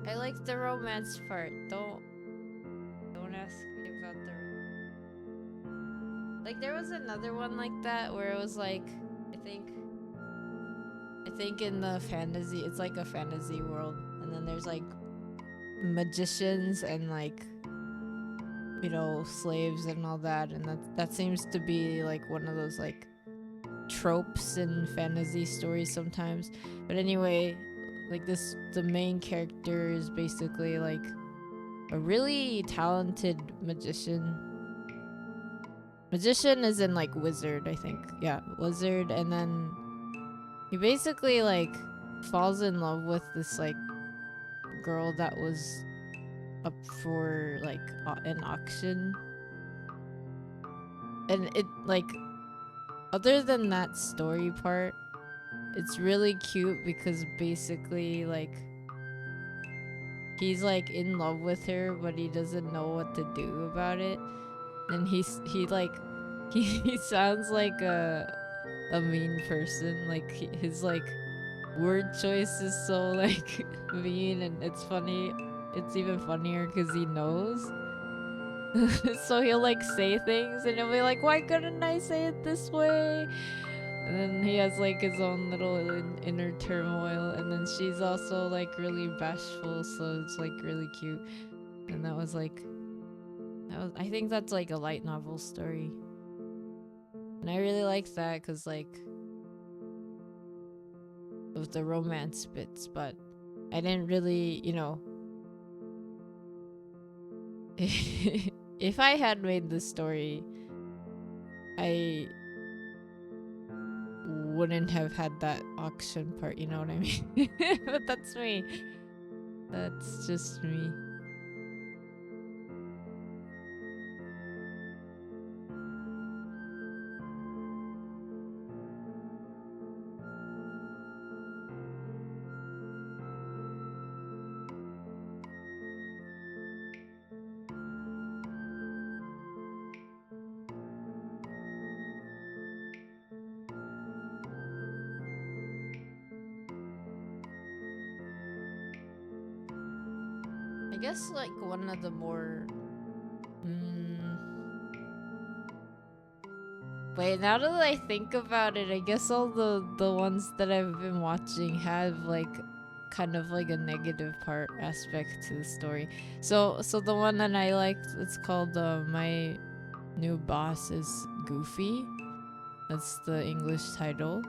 I like the romance part. Don't ask me about the. Like, there was another one like that where it was like, I think in the fantasy, it's like a fantasy world, and then there's like magicians and like, you know, slaves and all that, and that seems to be like one of those like tropes in fantasy stories sometimes. But anyway, like the main character is basically like a really talented magician. Magician is in like wizard, I think. Yeah, wizard. And then he basically like falls in love with this like girl that was up for like an auction. And it like, other than that story part, it's really cute because basically like he's like in love with her, but he doesn't know what to do about it. And he sounds like a mean person. Like his like word choice is so like mean, and it's funny. It's even funnier because he knows. So he'll like say things and he'll be like, why couldn't I say it this way? And then he has like his own little inner turmoil, and then she's also like really bashful, so it's like really cute. And I think that's like a light novel story, and I really like that because like of the romance bits, but I didn't really, you know, if I had made this story, I wouldn't have had that auction part, you know what I mean? But that's me. That's just me. I guess like one of the more wait, now that I think about it, I guess all the ones that I've been watching have like kind of like a negative part aspect to the story. So the one that I liked, it's called My New Boss is Goofy. That's the English title.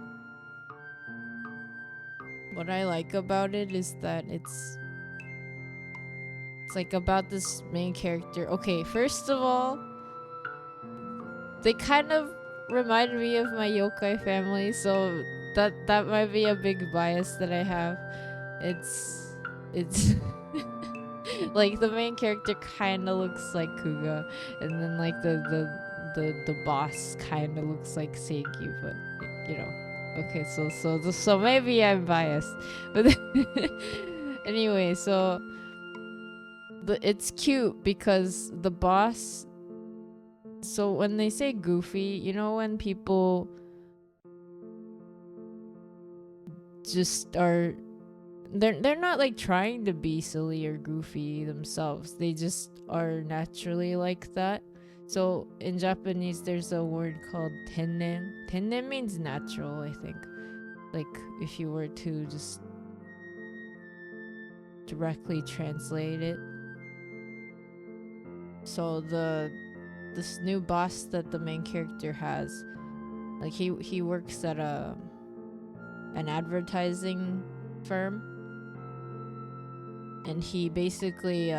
What I like about it is that it's like about this main character. Okay, first of all, they kind of remind me of my yokai family, so that might be a big bias that I have. It's Like the main character kind of looks like Kuga, and then like the boss kind of looks like Seiki, but you know. Okay, so maybe I'm biased, but anyway, so it's cute because the boss. So when they say goofy, you know when people just are, they're not like trying to be silly or goofy themselves. They just are naturally like that. So in Japanese, there's a word called tennen. Tennen means natural, I think. Like if you were to just directly translate it. So this new boss that the main character has, like he works at an advertising firm, and he basically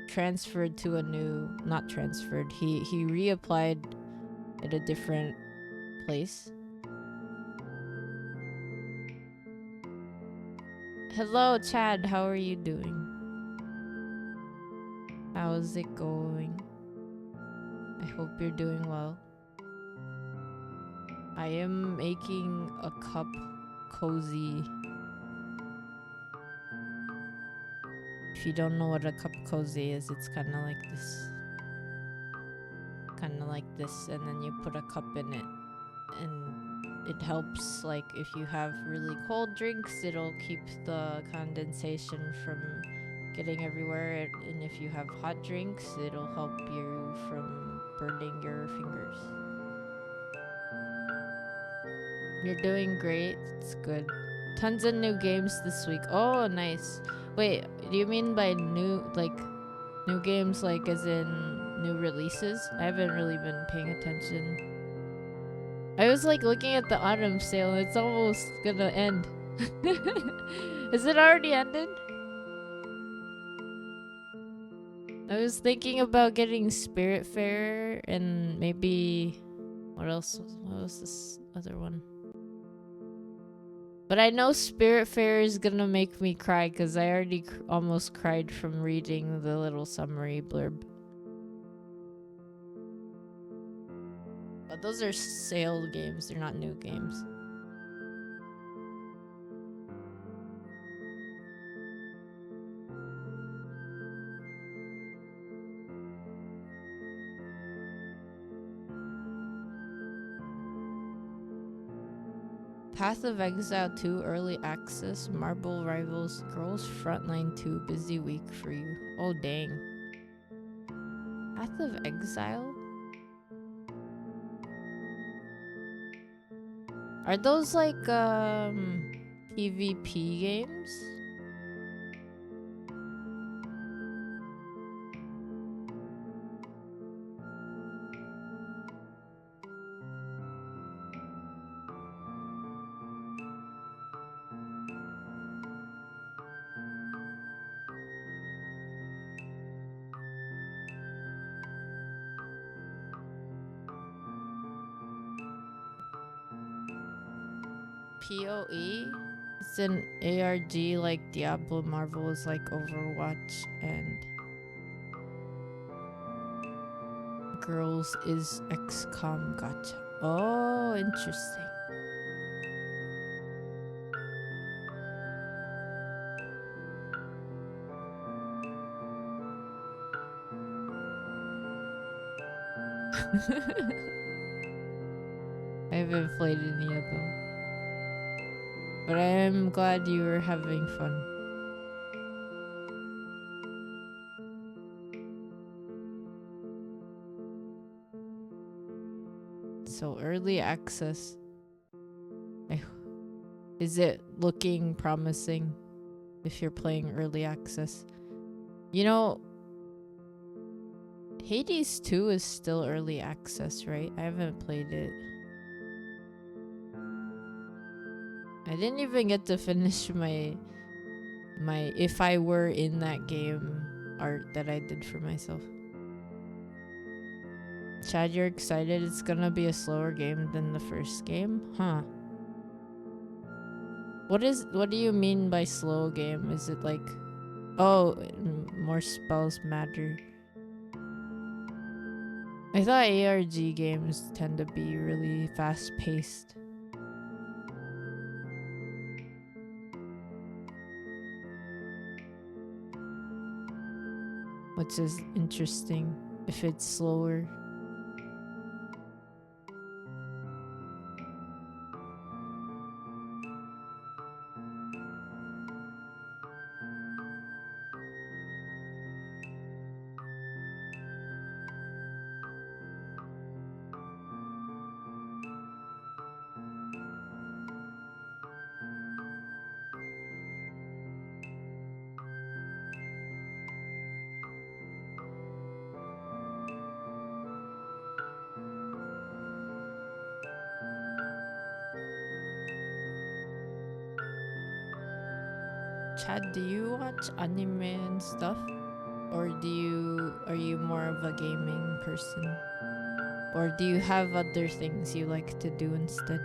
transferred to a new, not transferred, he reapplied at a different place. Hello Chad, how are you doing? How's it going? I hope you're doing well. I am making a cup cozy. If you don't know what a cup cozy is, it's kind of like this. Kind of like this, and then you put a cup in it. And it helps, like, if you have really cold drinks, it'll keep the condensation from getting everywhere. And if you have hot drinks, it'll help you from burning your fingers. You're doing great. It's good. Tons of new games this week. Oh, nice. Wait, do you mean by new games, like as in new releases? I haven't really been paying attention. I was like looking at the autumn sale and it's almost gonna end. Has it already ended? I was thinking about getting Spirit Fair and maybe what else? What was this other one? But I know Spirit Fair is gonna make me cry because I already almost cried from reading the little summary blurb. But those are sale games, they're not new games. Path of Exile 2 Early Access, Marble Rivals, Girls Frontline 2 Busy week for you. Oh dang. Path of Exile? Are those like PvP games? PoE? It's an ARG like Diablo. Marvel is like Overwatch, and Girls is XCOM Gacha. Oh, interesting. I haven't played any of them. But I am glad you were having fun. So early access. Is it looking promising if you're playing early access? You know, Hades 2 is still early access, right? I haven't played it. I didn't even get to finish my if I were in that game art that I did for myself. Chad, you're excited? It's gonna be a slower game than the first game? Huh. What do you mean by slow game? Is it like Oh, more spells matter. I thought ARG games tend to be really fast-paced. Which is interesting if it's slower. Chad, do you watch anime and stuff? Or are you more of a gaming person? Or do you have other things you like to do instead?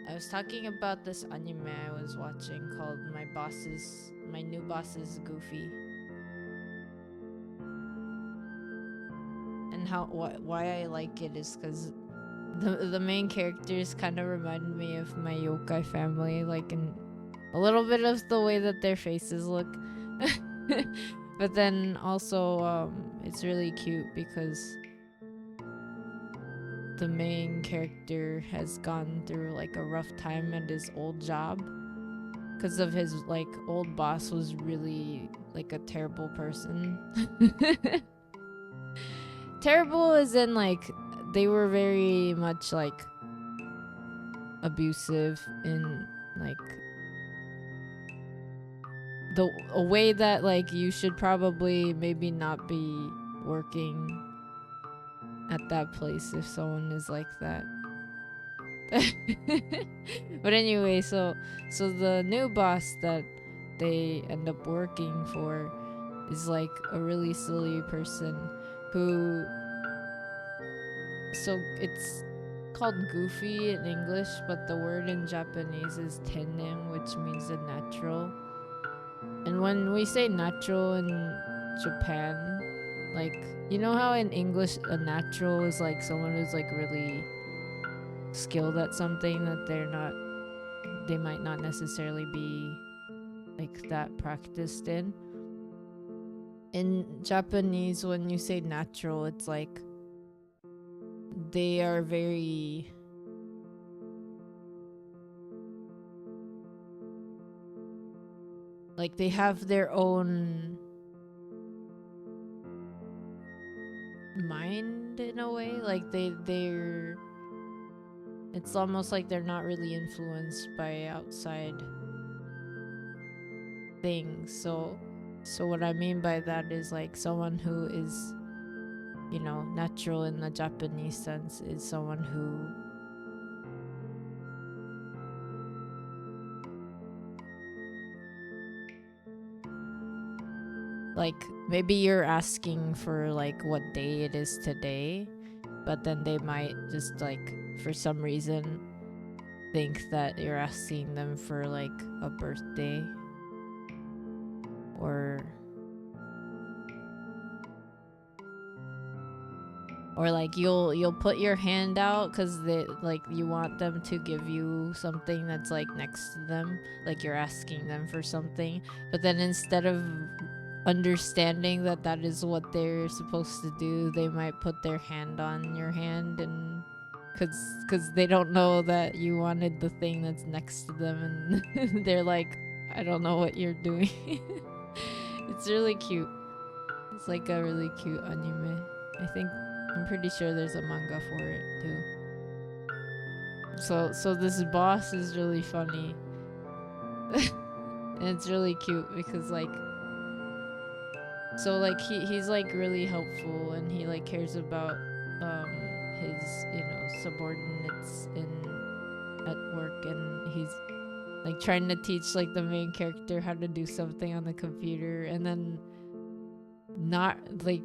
I was talking about this anime I was watching called My New Boss is Goofy. And why I like it is because the main characters kind of remind me of my yokai family, like in a little bit of the way that their faces look. But then also it's really cute because the main character has gone through like a rough time at his old job because of his like old boss was really like a terrible person. Terrible as in like they were very much like abusive in like a way that like you should probably maybe not be working at that place if someone is like that. But anyway, so the new boss that they end up working for is like a really silly person who, so it's called Goofy in English, but the word in Japanese is tennen, which means a natural. And when we say natural in Japan, like, you know how in English a natural is like someone who's like really skilled at something that they might not necessarily be like that practiced in. In Japanese, when you say natural, it's like they are very like they have their own mind in a way, like they're it's almost like they're not really influenced by outside things. So what I mean by that is like someone who is, you know, natural in the Japanese sense is someone who like maybe you're asking for like what day it is today, but then they might just like for some reason think that you're asking them for like a birthday or like you'll put your hand out because they like you want them to give you something that's like next to them, like you're asking them for something, but then instead of understanding that that is what they're supposed to do, they might put their hand on your hand, and because they don't know that you wanted the thing that's next to them, and they're like, I don't know what you're doing. It's really cute. It's like a really cute anime. I'm pretty sure there's a manga for it too. So this boss is really funny And it's really cute because like, so like he's like really helpful, and he like cares about his, you know, subordinates in at work, and he's like trying to teach like the main character how to do something on the computer, and then not like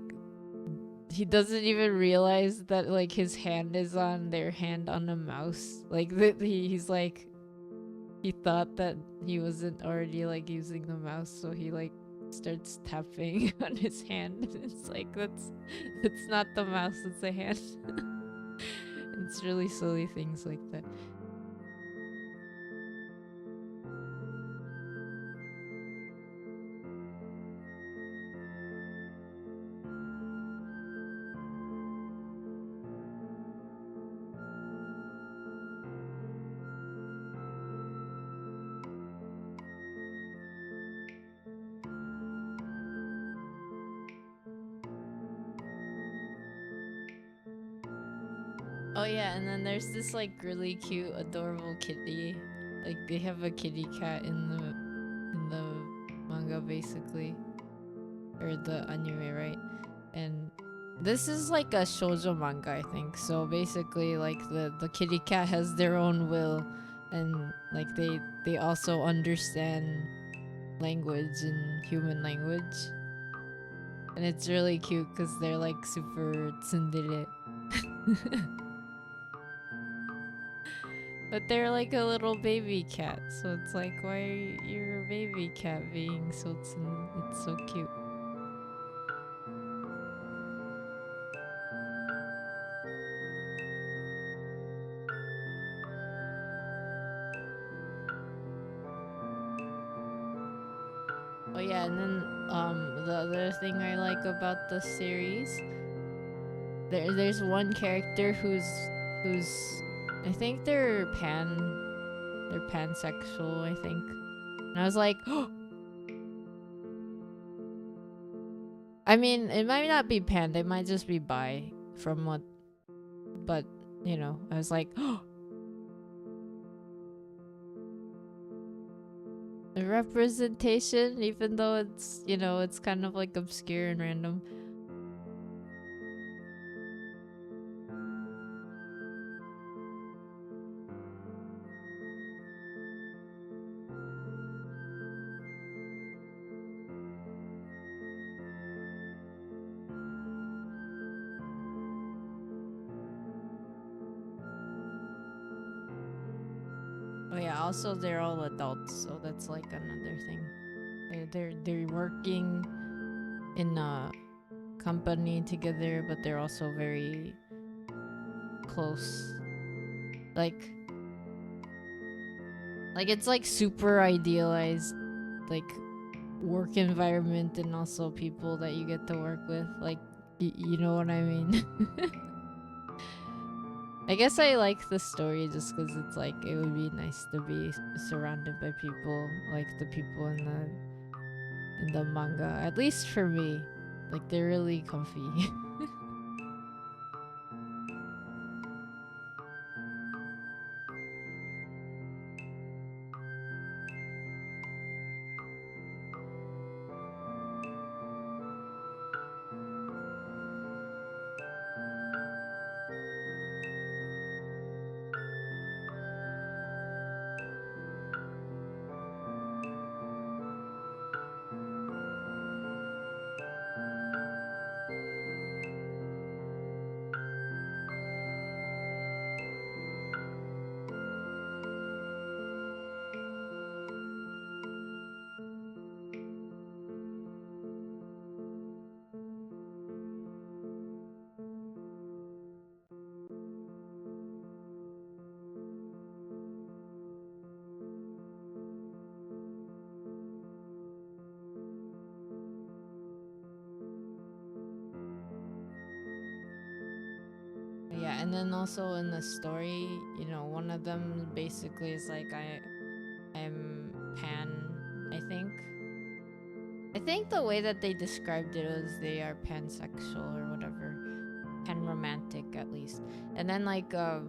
he doesn't even realize that like his hand is on their hand on a mouse. Like he's like, he thought that he wasn't already like using the mouse, so he like starts tapping on his hand. It's like, that's not the mouse, it's a hand. It's really silly things like that. Oh yeah, and then there's this like really cute, adorable kitty. Like they have a kitty cat in the manga basically, or the anime, right? And this is like a shoujo manga, I think. So basically, like the kitty cat has their own will, and like they also understand language and human language, and it's really cute because they're like super tsundere. But they're like a little baby cat, so it's like, why are your baby cat being so it's so cute. Oh yeah, and then the other thing I like about the series, there's one character who's I think they're pansexual, I think. And I was like, oh, I mean, it might not be pan, they might just be bi from what, but you know, I was like, oh, the representation, even though it's, you know, it's kind of like obscure and random. Oh yeah, also they're all adults, so that's like another thing. They're working in a company together, but they're also very close. Like it's like super idealized, like work environment, and also people that you get to work with. Like you know what I mean? I guess I like the story just because it's like, it would be nice to be surrounded by people like the people in the manga. At least for me, like they're really comfy. Yeah, and then also in the story, you know, one of them basically is like, I'm pan, I think. I think the way that they described it was they are pansexual or whatever. Pan romantic at least. And then like the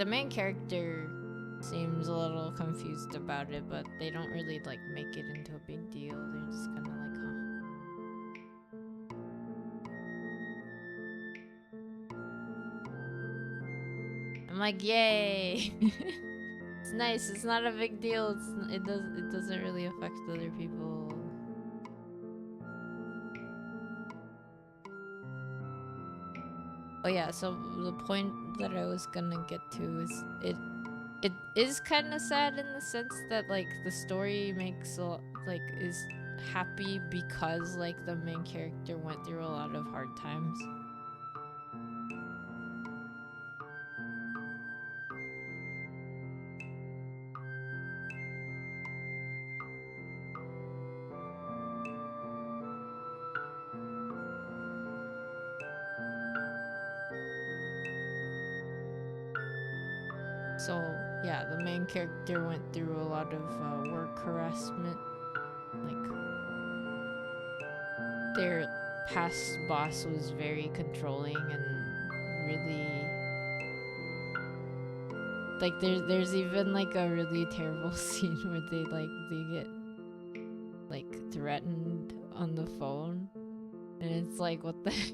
main character, seems a little confused about it, but they don't really like make it into a big deal. They're just kind of like, huh. I'm like, yay. It's nice. It's not a big deal. It doesn't really affect other people. Oh yeah, so the point that I was gonna get to is it is kind of sad in the sense that like the story makes is happy because like the main character went through a lot of hard times. So yeah, the main character went through a lot of work harassment. Like their past boss was very controlling and really like there's even like a really terrible scene where they get like threatened on the phone, and it's like, what the heck?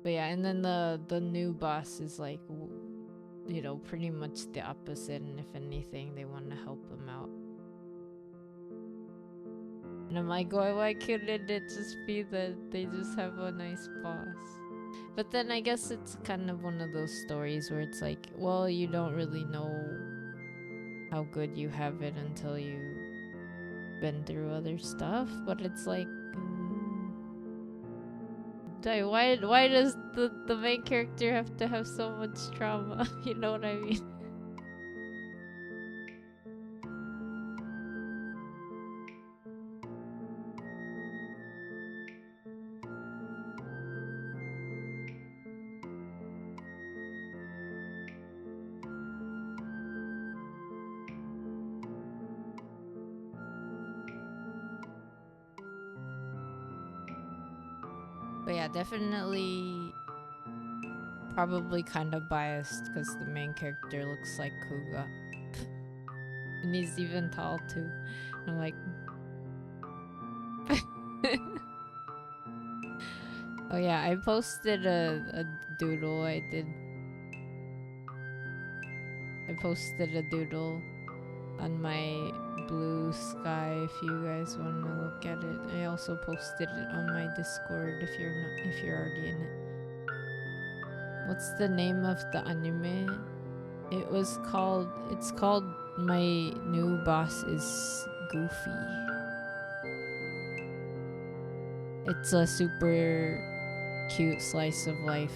But yeah, and then the new boss is like, you know, pretty much the opposite, and if anything they want to help them out. And I'm like, why couldn't it just be that they just have a nice boss? But then I guess it's kind of one of those stories where it's like, well, you don't really know how good you have it until you've been through other stuff. But it's like, why does the main character have to have so much trauma? You know what I mean? But yeah, definitely probably kind of biased because the main character looks like Kuga. And he's even tall too. And I'm like, oh yeah, I posted a doodle I did. I posted a doodle on my blue sky if you guys want to look at it. I also posted it on my Discord if you're already in it. What's the name of the anime? It's called My New Boss is Goofy. It's a super cute slice of life.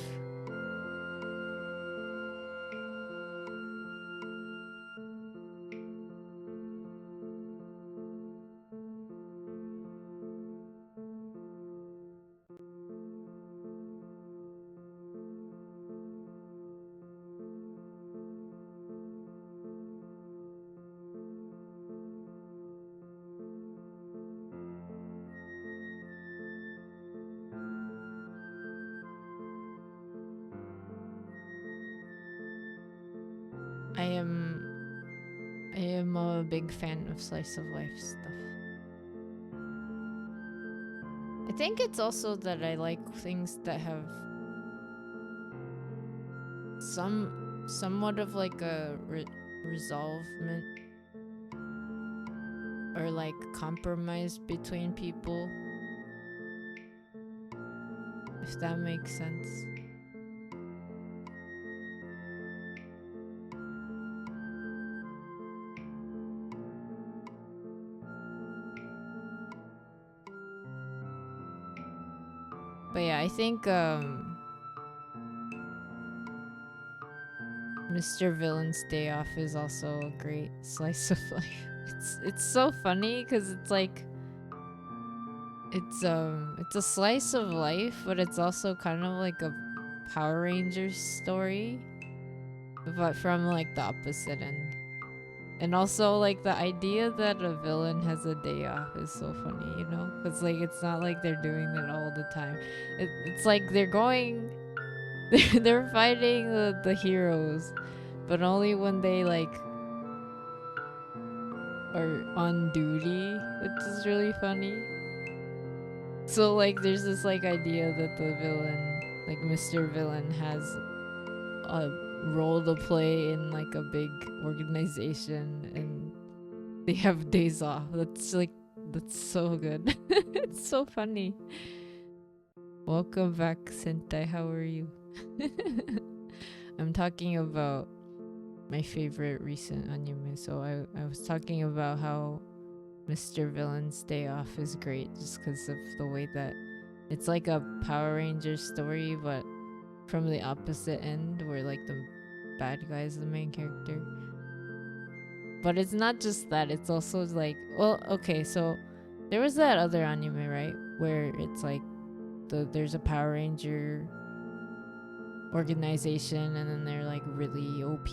I am a big fan of slice of life stuff. I think it's also that I like things that have somewhat of like a resolvement or like compromise between people, if that makes sense. But yeah, I think Mr. Villain's Day Off is also a great slice of life. It's so funny because it's like it's a slice of life, but it's also kind of like a Power Rangers story, but from like the opposite end. And also like the idea that a villain has a day off is so funny, you know? Because like it's not like they're doing that all the time. It's like they're going they're fighting the heroes, but only when they like are on duty, which is really funny. So like there's this like idea that the villain, like Mr. Villain, has a role to play in like a big organization and they have days off. That's so good. It's so funny. Welcome back, Sentai. How are you? I'm talking about my favorite recent anime. So I was talking about how Mr. Villain's day off is great just because of the way that it's like a Power Rangers story, but from the opposite end, where like the bad guy is the main character. But it's not just that, it's also like, well, okay, so there was that other anime, right, where it's like there's a Power Ranger organization and then they're like really OP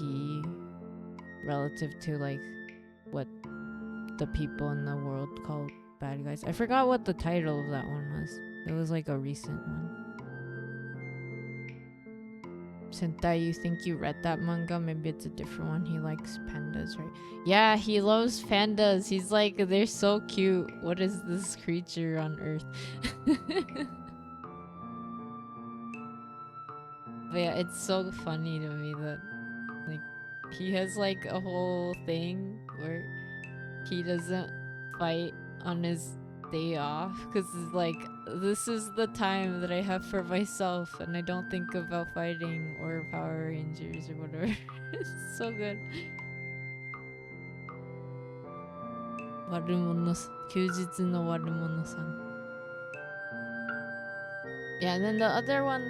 relative to like what the people in the world call bad guys. I forgot what the title of that one was. It was like a recent one. Sentai, you think you read that manga? Maybe it's a different one. He likes pandas, right? Yeah, he loves pandas. He's like, they're so cute. What is this creature on Earth? But yeah, it's so funny to me that like he has like a whole thing where he doesn't fight on his day off because it's like, this is the time that I have for myself and I don't think about fighting or Power Rangers or whatever. It's so good. 休日の悪者さん. Yeah, and then the other one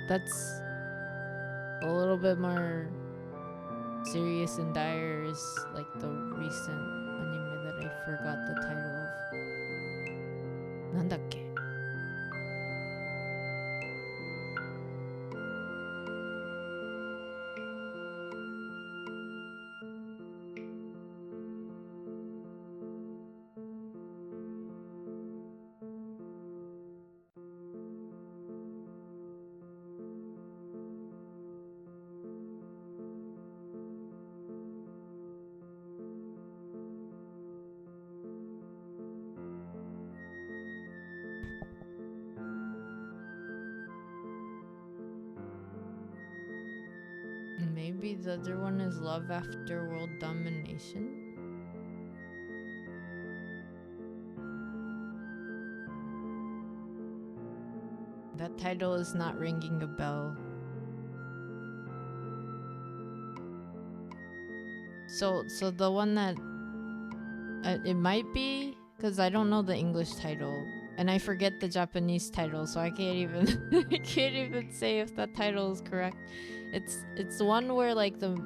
that's a little bit more serious and dire is like the recent anime that I forgot the title of. なんだっけ? Maybe the other one is Love After World Domination? That title is not ringing a bell. So the one that it might be, because I don't know the English title and I forget the Japanese title, so I can't even I can't even say if that title is correct. It's the one where like the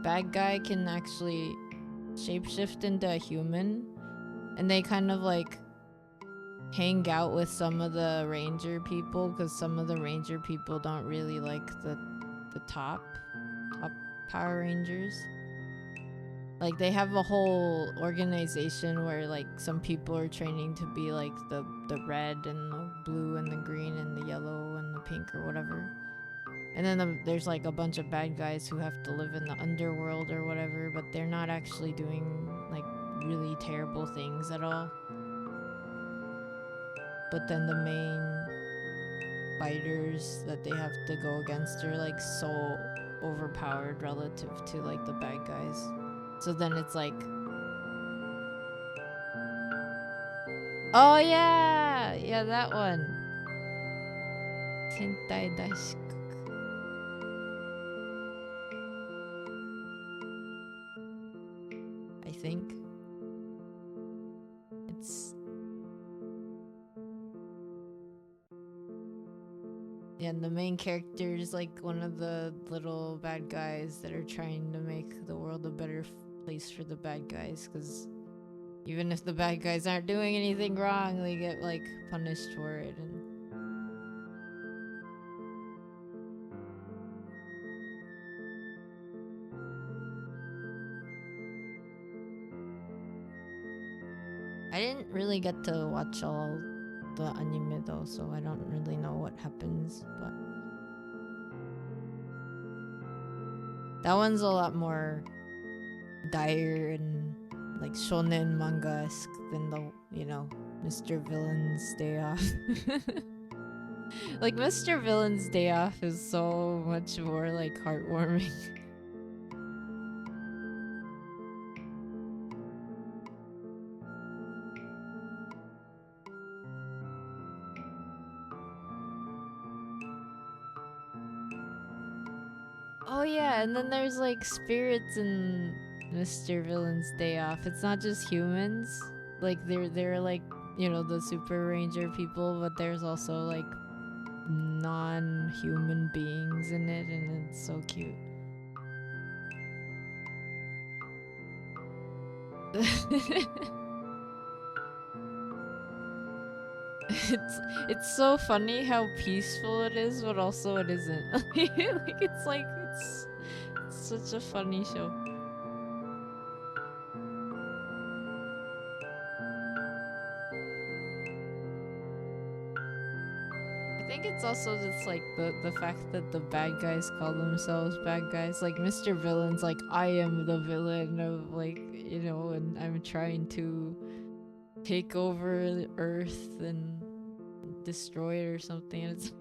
bad guy can actually shapeshift into a human and they kind of like hang out with some of the ranger people because some of the ranger people don't really like the top Power Rangers. Like they have a whole organization where like some people are training to be like the red and the blue and the green and the yellow and the pink or whatever. And then there's like a bunch of bad guys who have to live in the underworld or whatever, but they're not actually doing like really terrible things at all. But then the main fighters that they have to go against are like so overpowered relative to like the bad guys. So then it's like, oh yeah, that one. Sentai Daishikaku. I think it's, yeah, and the main character is like one of the little bad guys that are trying to make the world a better place for the bad guys, because even if the bad guys aren't doing anything wrong, they get like punished for it. And I didn't really get to watch all the anime though, so I don't really know what happens, but That one's a lot more dire and like shonen manga-esque than the, Mr. Villain's Day Off. Like Mr. Villain's Day Off is so much more like heartwarming. Oh yeah, and then there's like spirits in Mr. Villain's Day Off. It's not just humans. Like they're like, the Super Ranger people, but there's also like non-human beings in it, and it's so cute. It's so funny how peaceful it is, but also it isn't. It's such a funny show. I think it's also just like the fact that the bad guys call themselves bad guys. Like Mr. Villain's like, I am the villain of and I'm trying to take over the Earth and destroy it or something. And it's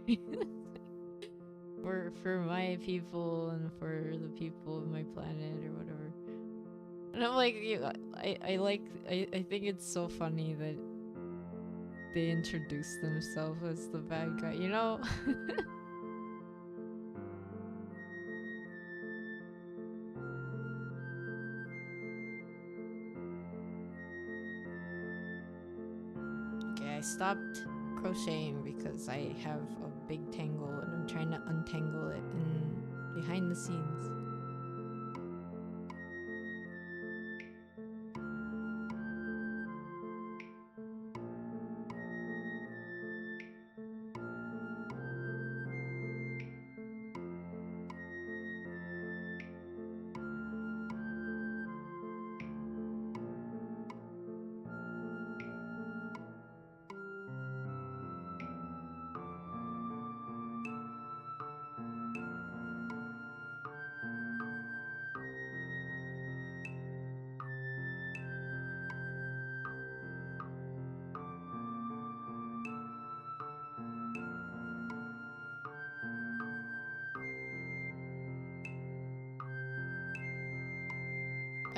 for my people and for the people of my planet or whatever. And I'm like, I think it's so funny that they introduce themselves as the bad guy, Okay, I stopped crocheting because I have a big tangle and I'm trying to untangle it behind the scenes.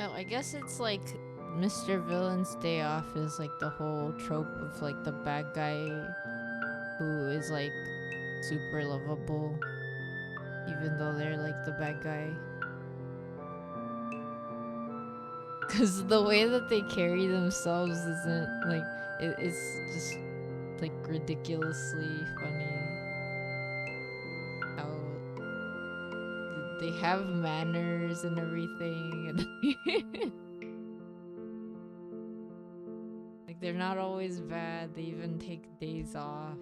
Oh, I guess it's like Mr. Villain's Day Off is like the whole trope of like the bad guy who is like super lovable even though they're like the bad guy. Because the way that they carry themselves isn't like, it's just like ridiculously funny. How they have manners and everything, and like they're not always bad. They even take days off.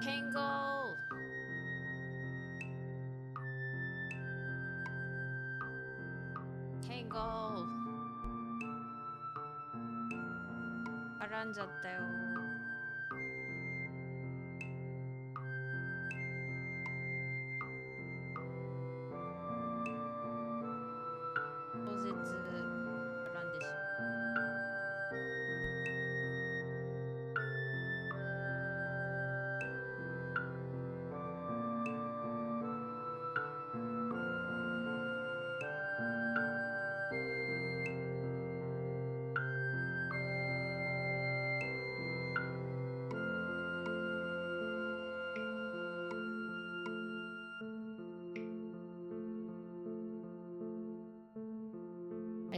Tangle! Tangle! 絡んじゃったよ。当日絡んでしまう。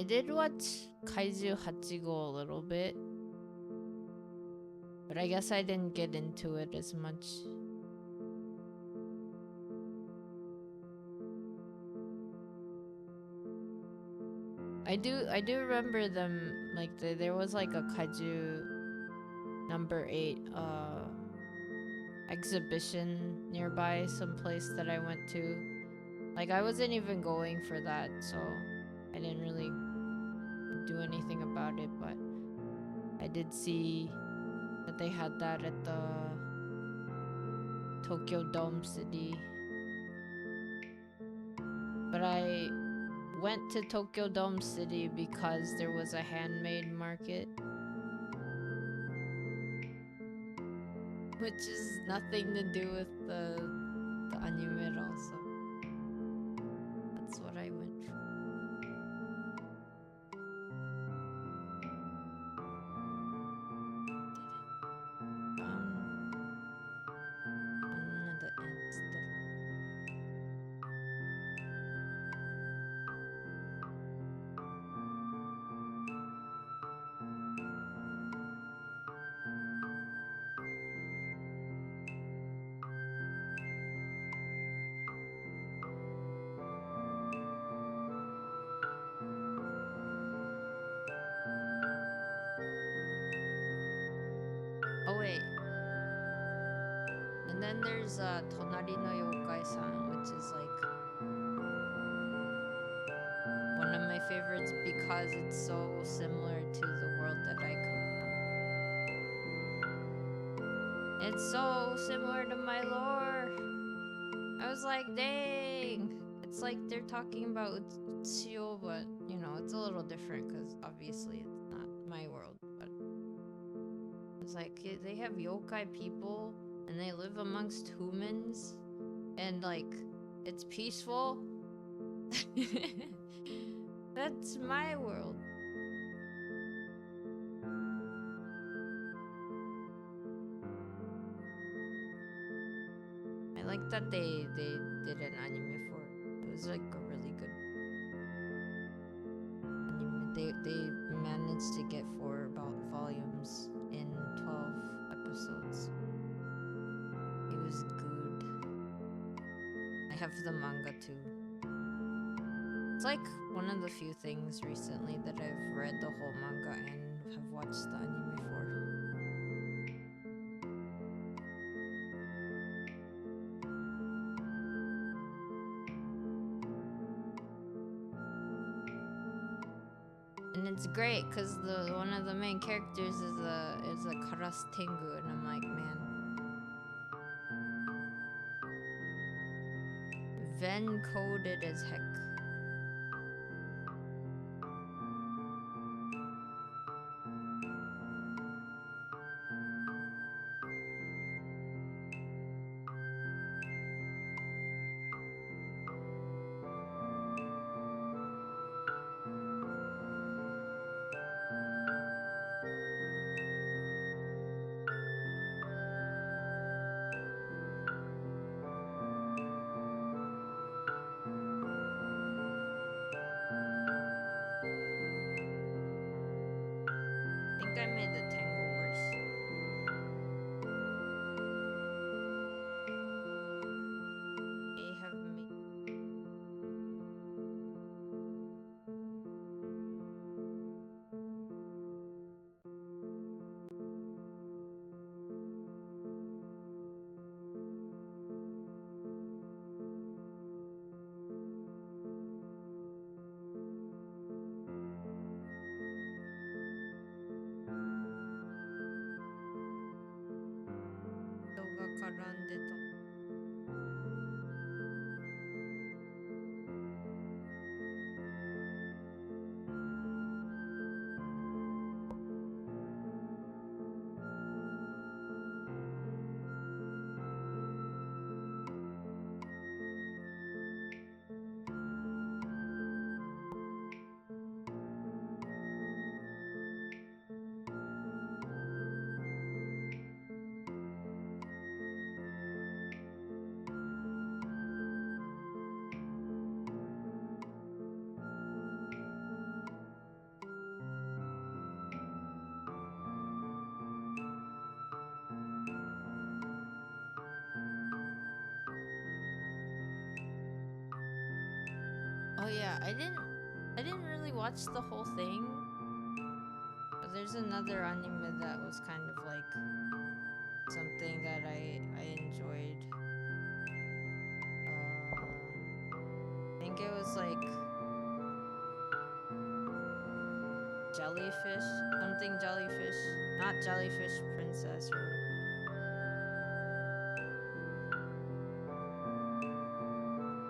I did watch Kaiju Hachigo a little bit, but I guess I didn't get into it as much. I do remember them, like there was like a Kaiju number 8 exhibition nearby someplace that I went to. Like I wasn't even going for that, so I didn't really do anything about it, but I did see that they had that at the Tokyo Dome City. But I went to Tokyo Dome City because there was a handmade market, which is nothing to do with the anime at all, so that's what I went for. One of the ants that Oh wait. And then there's Tonari no Yokai-san, which is like one of my favorites because it's so similar to the world that I come from. It's so similar to my lore. I was like, dang. It's like they're talking about Utsio, but you know, it's a little different because obviously it's not my world. But it's like they have yokai people and they live amongst humans and like it's peaceful. That's my world. I like that they did an anime for it. It was like a really good anime. They managed to get 4 volumes in 12 episodes. It was good. I have the manga too. It's like one of the few things recently that I've read the whole manga and have watched the anime for. And it's great because one of the main characters is a Karas Tengu, and I'm like, man, Ven coded as heck. I think I made the tangle worse. I have made. Oh yeah, I didn't really watch the whole thing. But there's another anime that was kind of like something that I enjoyed. I think it was like jellyfish, something jellyfish, not jellyfish princess or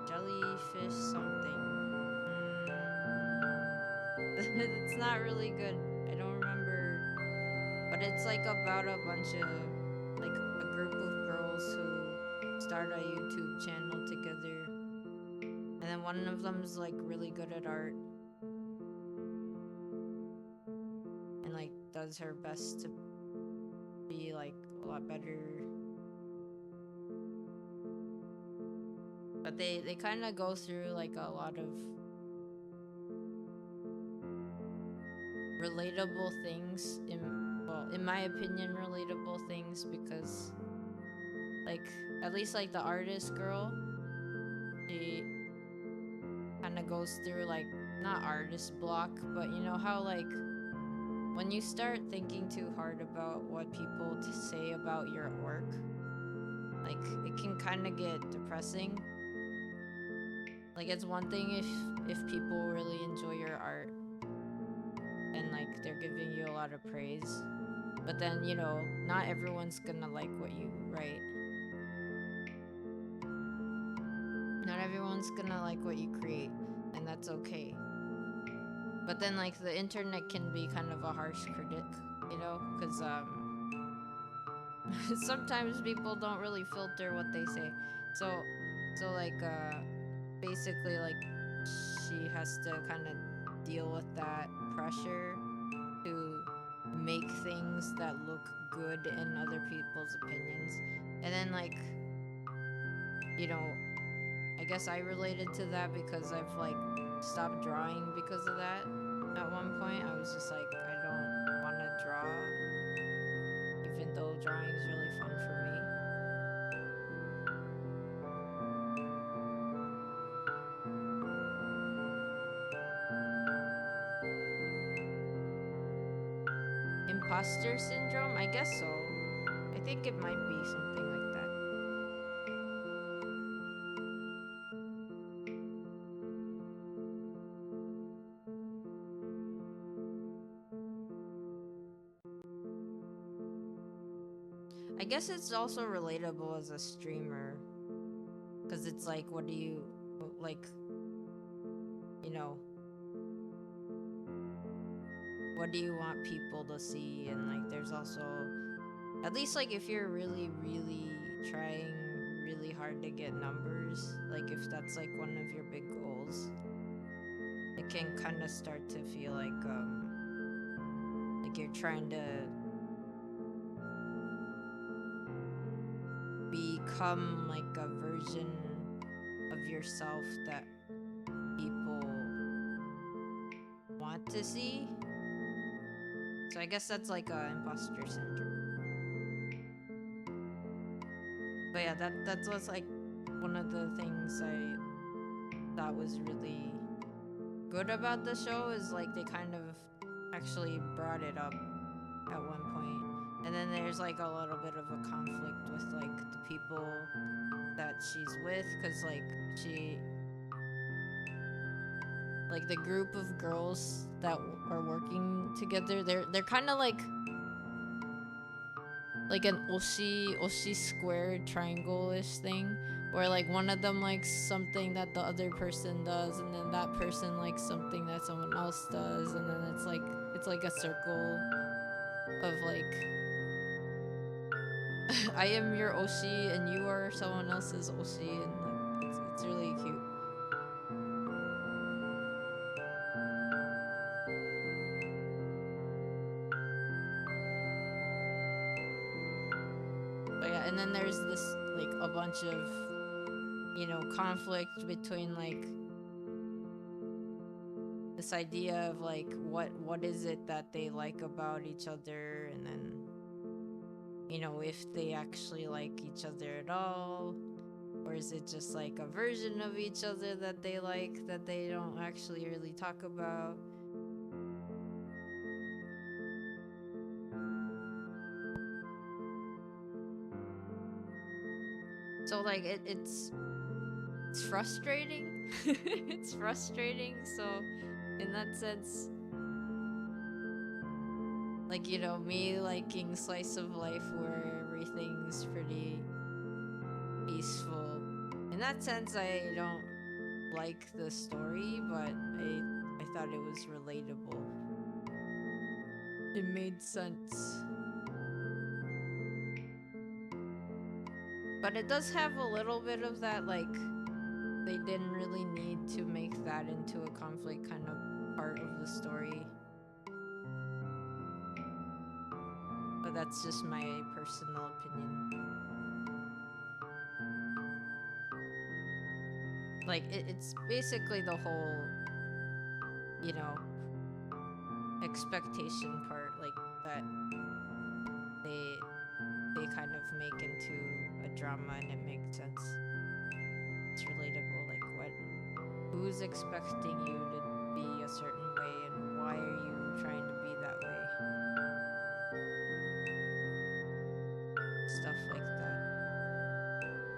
jellyfish something. It's not really good. I don't remember, but it's like about a bunch of like a group of girls who start a YouTube channel together, and then one of them's like really good at art and like does her best to be like a lot better. But they kind of go through like a lot of relatable things, in my opinion, relatable things, because like at least like the artist girl, she kind of goes through like not artist block, but you know how like when you start thinking too hard about what people say about your work, like it can kind of get depressing. Like it's one thing if people really enjoy your art and like they're giving you a lot of praise, but then you know not everyone's gonna like what you write. Not everyone's gonna like what you create, and that's okay. But then like the internet can be kind of a harsh critic, you know, because sometimes people don't really filter what they say. So like basically like she has to kind of deal with that pressure to make things that look good in other people's opinions. And then like, you know, I guess I related to that because I've like stopped drawing because of that. At one point I was just like, I don't want to draw, even though drawing is really fun for me. Imposter syndrome? I guess so. I think it might be something like that. I guess it's also relatable as a streamer, because it's like, what do you like, you know, what do you want people to see? And like there's also, at least like if you're really trying really hard to get numbers, like if that's like one of your big goals, it can kind of start to feel like you're trying to become like a version of yourself that people want to see. So I guess that's like a imposter syndrome. But yeah, that's what's like one of the things I thought was really good about the show, is like they kind of actually brought it up at one point. And then there's like a little bit of a conflict with like the people that she's with, because like she, like the group of girls that are working together, they're kind of like an oshi square triangle-ish thing, where like one of them likes something that the other person does, and then that person likes something that someone else does, and then it's like a circle of like I am your oshi and you are someone else's oshi, and like it's really cute. But yeah, and then there's this like a bunch of, you know, conflict between like this idea of like what is it that they like about each other, and then, you know, if they actually like each other at all, Or is it just like a version of each other that they like that they don't actually really talk about? So like it's frustrating. It's frustrating. So in that sense, like, you know, me liking slice of life where everything's pretty peaceful. In that sense, I don't like the story, but I thought it was relatable. It made sense. But it does have a little bit of that, like, they didn't really need to make that into a conflict kind of part of the story. But that's just my personal opinion. Like, it's basically the whole, you know, expectation part, like, that they kind of make into a drama, and it makes sense. It's relatable, like, who's expecting you to be a certain way, and why are you trying to be that way? Stuff like that.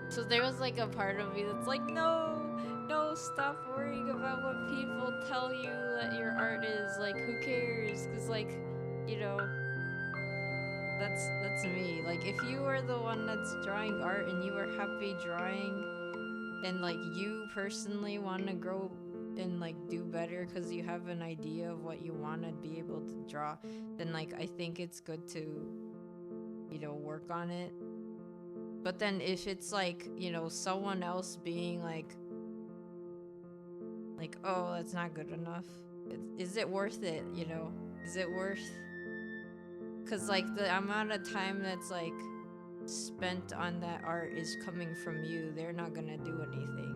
So there was like a part of me that's like, no, stop worrying about what people tell you that your art is. Like, who cares? Because, like, you know, that's me. Like, if you are the one that's drawing art and you are happy drawing, and like you personally want to grow and like do better because you have an idea of what you want to be able to draw, then like I think it's good to, you know, work on it. But then if it's like, you know, someone else being like, oh, that's not good enough, is it worth it? You know, is it worth? Because like the amount of time that's like spent on that art is coming from you. They're not gonna do anything.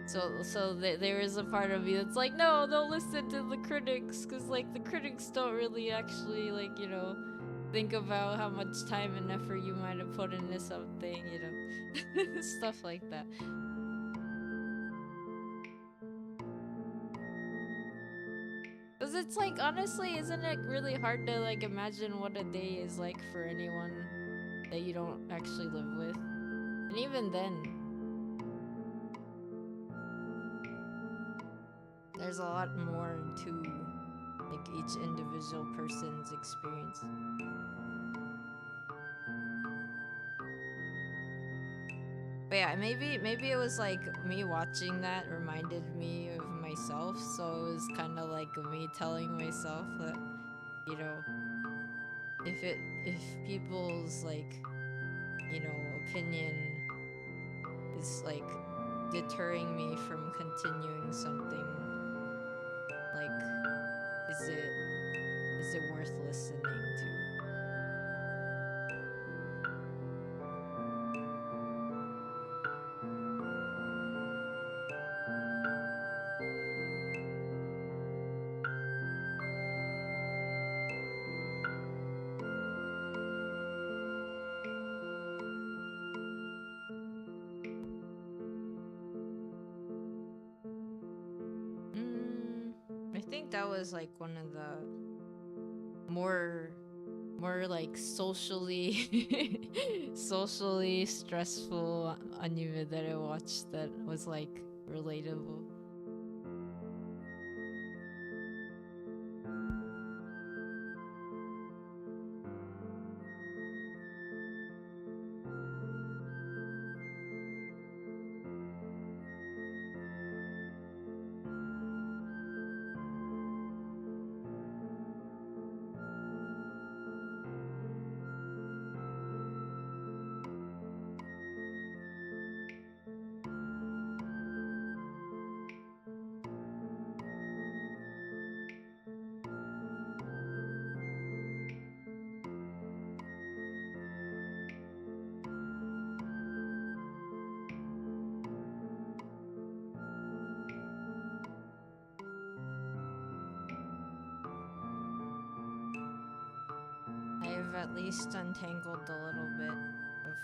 So there is a part of me that's like, no, don't listen to the critics, because like the critics don't really actually, like, you know, think about how much time and effort you might have put into something, you know. Stuff like that. Because it's like, honestly, isn't it really hard to like imagine what a day is like for anyone that you don't actually live with? And even then, there's a lot more to like each individual person's experience. But yeah, maybe it was like me watching that reminded me of myself, so it was kind of like me telling myself that, you know, if people's like, you know, opinion is like deterring me from continuing something, like, is it worth listening to? I think that was like one of the more like socially socially stressful anime that I watched that was like relatable. I've at least untangled a little bit.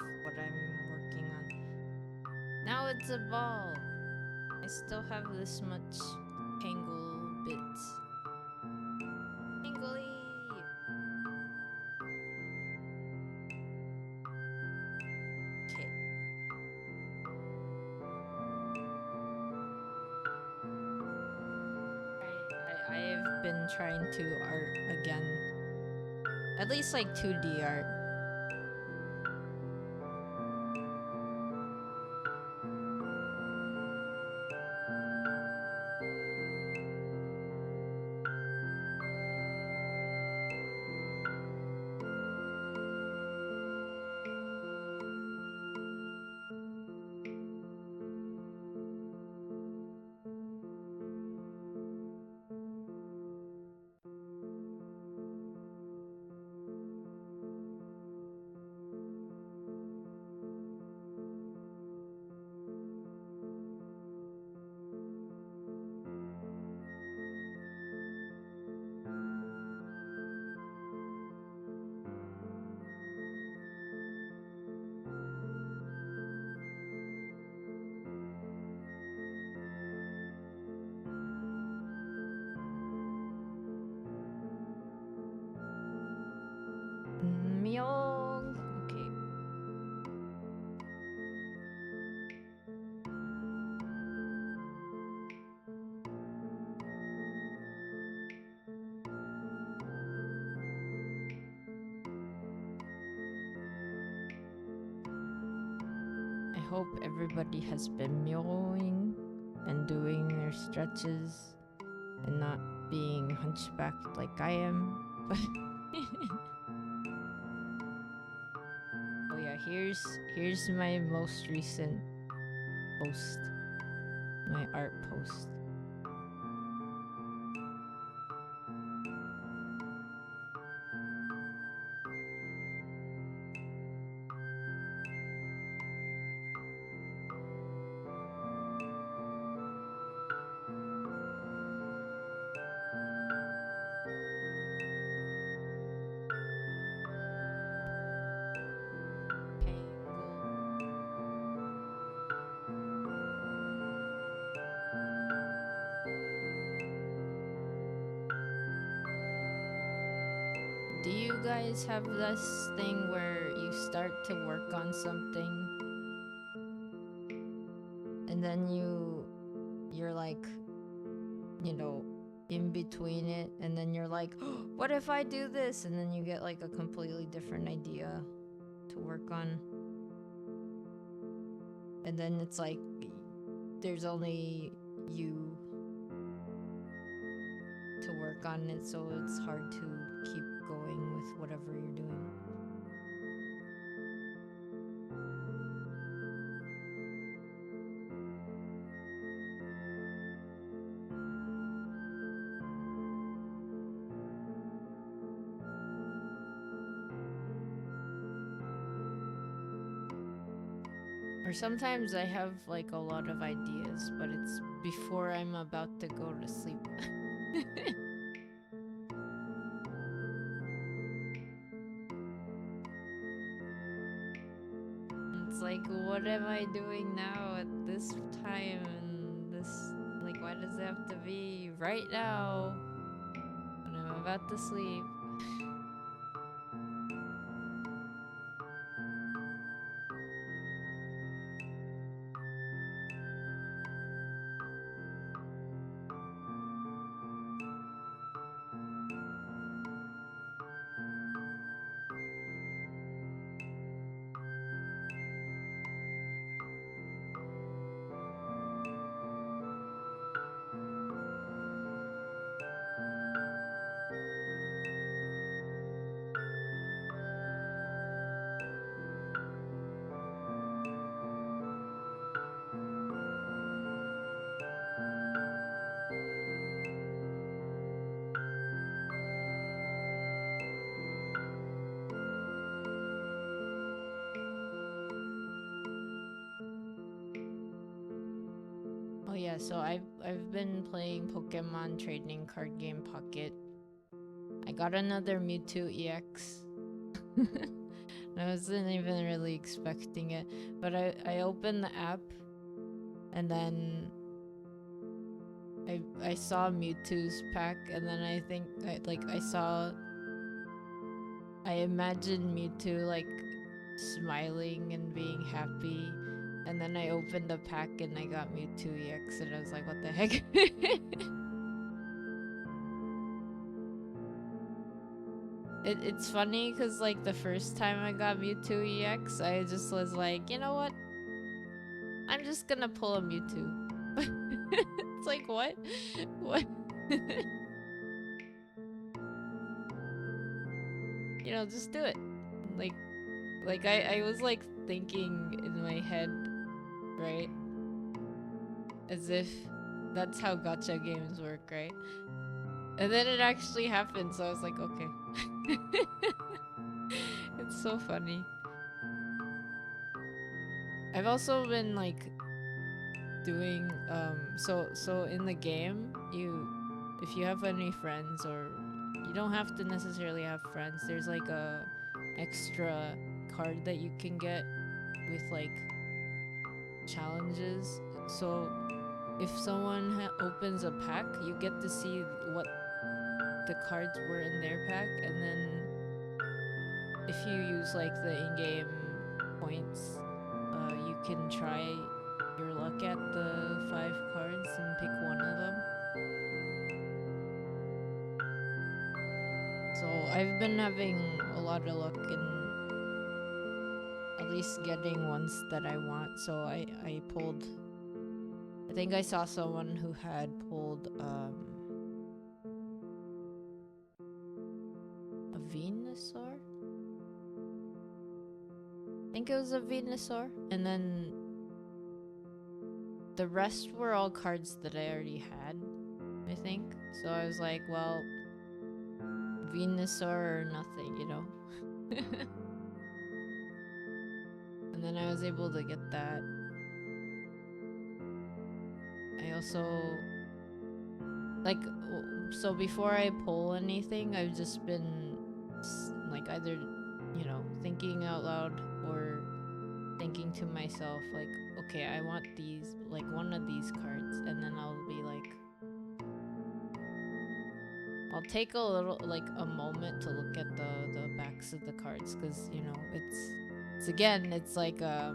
of what I'm working on. Now it's a ball. I still have this much tangle bits. Tangly! Okay. I have been trying to art again. At least like 2D art. Myong. Okay. I hope everybody has been mewing and doing their stretches and not being hunchbacked like I am. Oh yeah, here's my most recent post, my art post. Do you guys have this thing where you start to work on something and then you're like, you know, in between it, and then you're like, oh, what if I do this? And then you get like a completely different idea to work on. And then it's like there's only you to work on it, so it's hard to keep going with whatever you're doing. Or sometimes I have like a lot of ideas, but it's before I'm about to go to sleep. It's like, what am I doing now at this time and this, like, why does it have to be right now when I'm about to sleep? Oh yeah, so I've been playing Pokemon trading card game Pocket. I got another Mewtwo EX. I wasn't even really expecting it. But I opened the app, and then I saw Mewtwo's pack, and then I think I imagined Mewtwo like smiling and being happy, and then I opened the pack and I got Mewtwo EX, and I was like, what the heck? It's funny because like the first time I got Mewtwo EX, I just was like, you know what? I'm just gonna pull a Mewtwo. It's like, what? What? You know, just do it. Like I was like thinking in my head, right? As if that's how gacha games work, right? And then it actually happened, so I was like, okay. It's so funny. I've also been like doing so in the game, if you have any friends, or you don't have to necessarily have friends, there's like a extra card that you can get with like challenges. So if someone opens a pack, you get to see what the cards were in their pack, and then if you use like the in-game points, you can try your luck at the 5 cards and pick one of them. So I've been having a lot of luck in at least getting ones that I want. So I pulled, I think I saw someone who had pulled a Venusaur? I think it was a Venusaur. And then the rest were all cards that I already had, I think. So I was like, well, Venusaur or nothing, you know? And then I was able to get that. I also, like, so before I pull anything, I've just been like either, you know, thinking out loud or thinking to myself like, okay, I want these, like one of these cards, and then I'll be like, I'll take a little, like a moment to look at the backs of the cards, because you know it's again, it's like a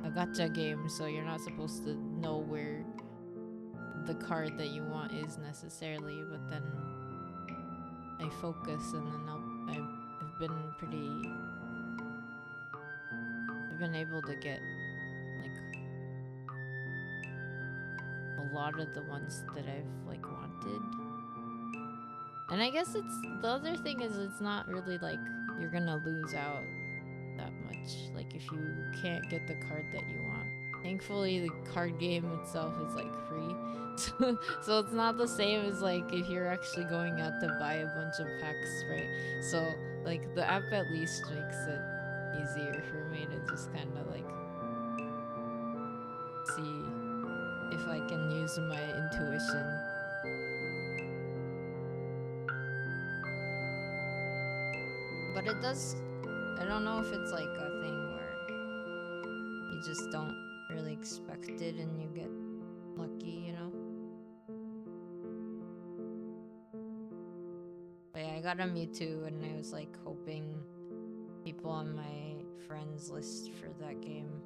gacha game, so you're not supposed to know where the card that you want is necessarily, but then I focus, and then I've been able to get like a lot of the ones that I've like wanted. And I guess it's, the other thing is, it's not really like you're gonna lose out that much, like if you can't get the card that you want. Thankfully the card game itself is like free, so it's not the same as like if you're actually going out to buy a bunch of packs, right? So like the app at least makes it easier for me to just kind of like see if I can use my intuition. But it does, I don't know if it's like a thing where you just don't really expect it and you get lucky, you know? But yeah, I got a Mewtwo, and I was like hoping people on my friends list for that game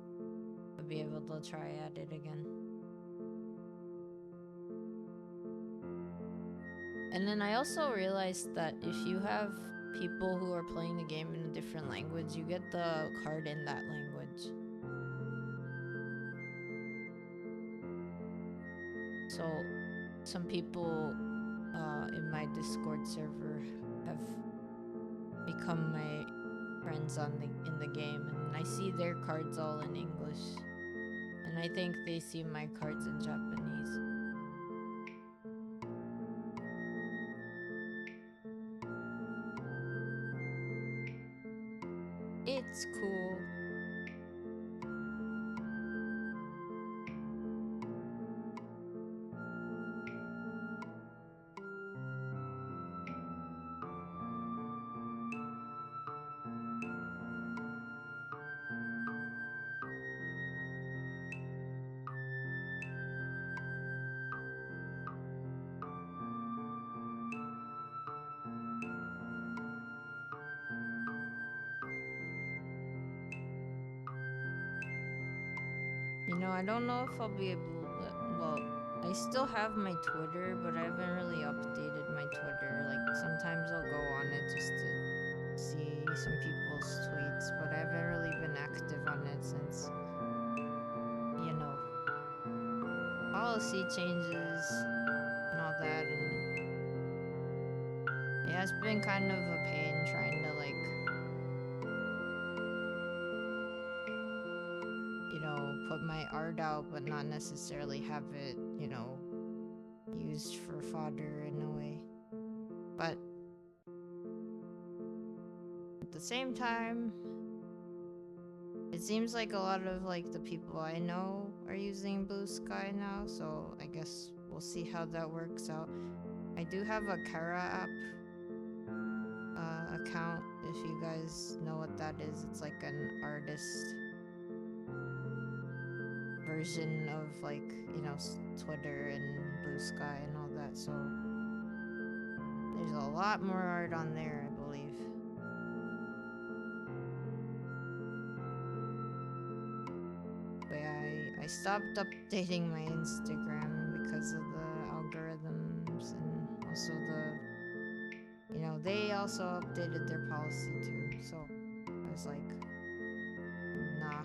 would be able to try at it again. And then I also realized that if you have people who are playing the game in a different language, you get the card in that language. So some people in my Discord server have become my friends in the game, and I see their cards all in English, and I think they see my cards in Japanese. It's cool. I don't know if I'll be able to, well, I still have my Twitter, but I haven't really updated my Twitter. Like, sometimes I'll go on it just to see some people's tweets, but I haven't really been active on it since, policy changes and all that, and it has been kind of a pain trying to, put my art out, but not necessarily have it, used for fodder in a way. But at the same time, it seems like a lot of the people I know are using Blue Sky now, so I guess we'll see how that works out. I do have a Kara app account, if you guys know what that is. It's like an artist version of Twitter and Blue Sky and all that, so there's a lot more art on there, I believe. But I stopped updating my Instagram because of the algorithms, and also they also updated their policy too, so I was like, nah.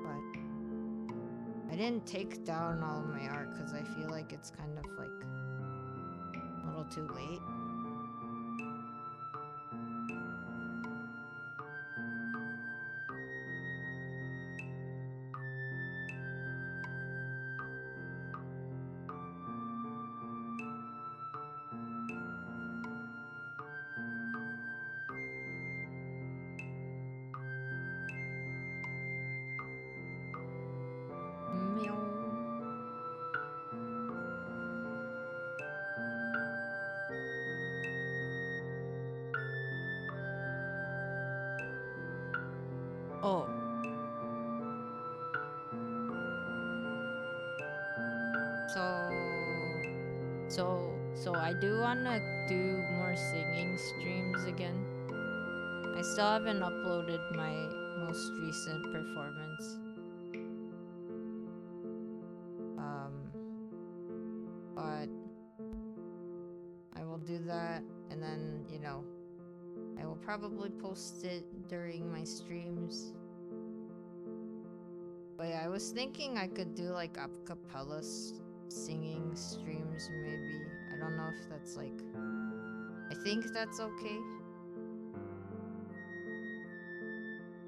But I didn't take down all of my art because I feel like it's kind of a little too late. Oh. So I do want to do more singing streams again. I still haven't uploaded my most recent performance. But I will do that, and then, I will probably post it during my streams. But yeah, I was thinking I could do a cappella singing streams, maybe. I don't know if that's I think that's okay.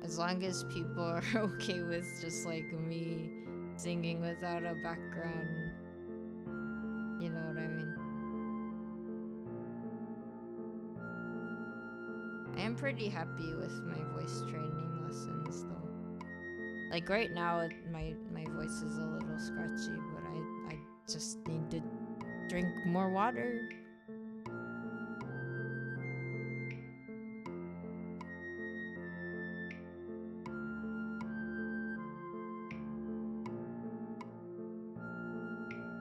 As long as people are okay with just me singing without a background. You know what I mean? I am pretty happy with my voice training lessons though. Right now my voice is a little scratchy, but I just need to drink more water.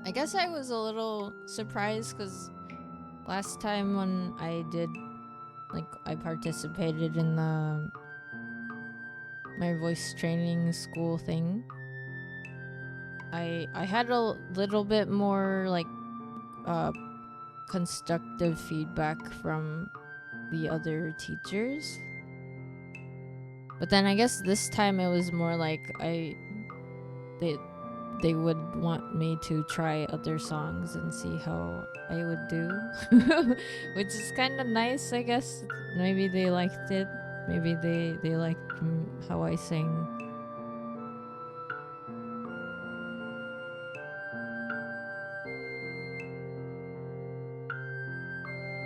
I guess I was a little surprised because last time when I did, I participated in my voice training school thing, I had a little bit more constructive feedback from the other teachers. But then I guess this time it was more they would want me to try other songs and see how I would do. Which is kind of nice, I guess. Maybe they liked it. Maybe they liked how I sing.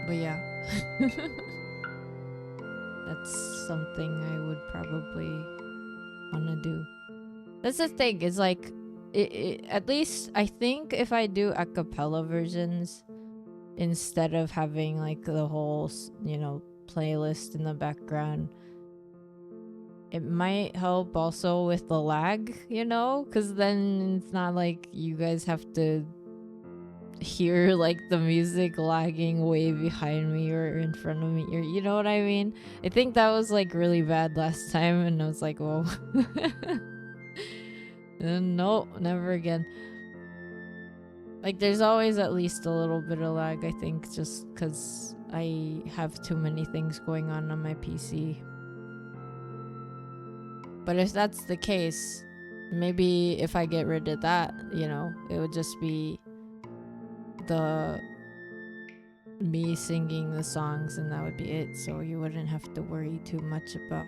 But yeah. That's something I would probably want to do. That's the thing, is at least I think if I do a cappella versions instead of having the whole playlist in the background, it might help also with the lag, because then it's not you guys have to hear like the music lagging way behind me or in front of me, or you know what I mean. I think that was like really bad last time, and I was like, whoa. No, never again. Like there's always at least a little bit of lag, I think, just because I have too many things going on my PC. But if that's the case, maybe if I get rid of that, you know, it would just be the me singing the songs, and that would be it. So you wouldn't have to worry too much about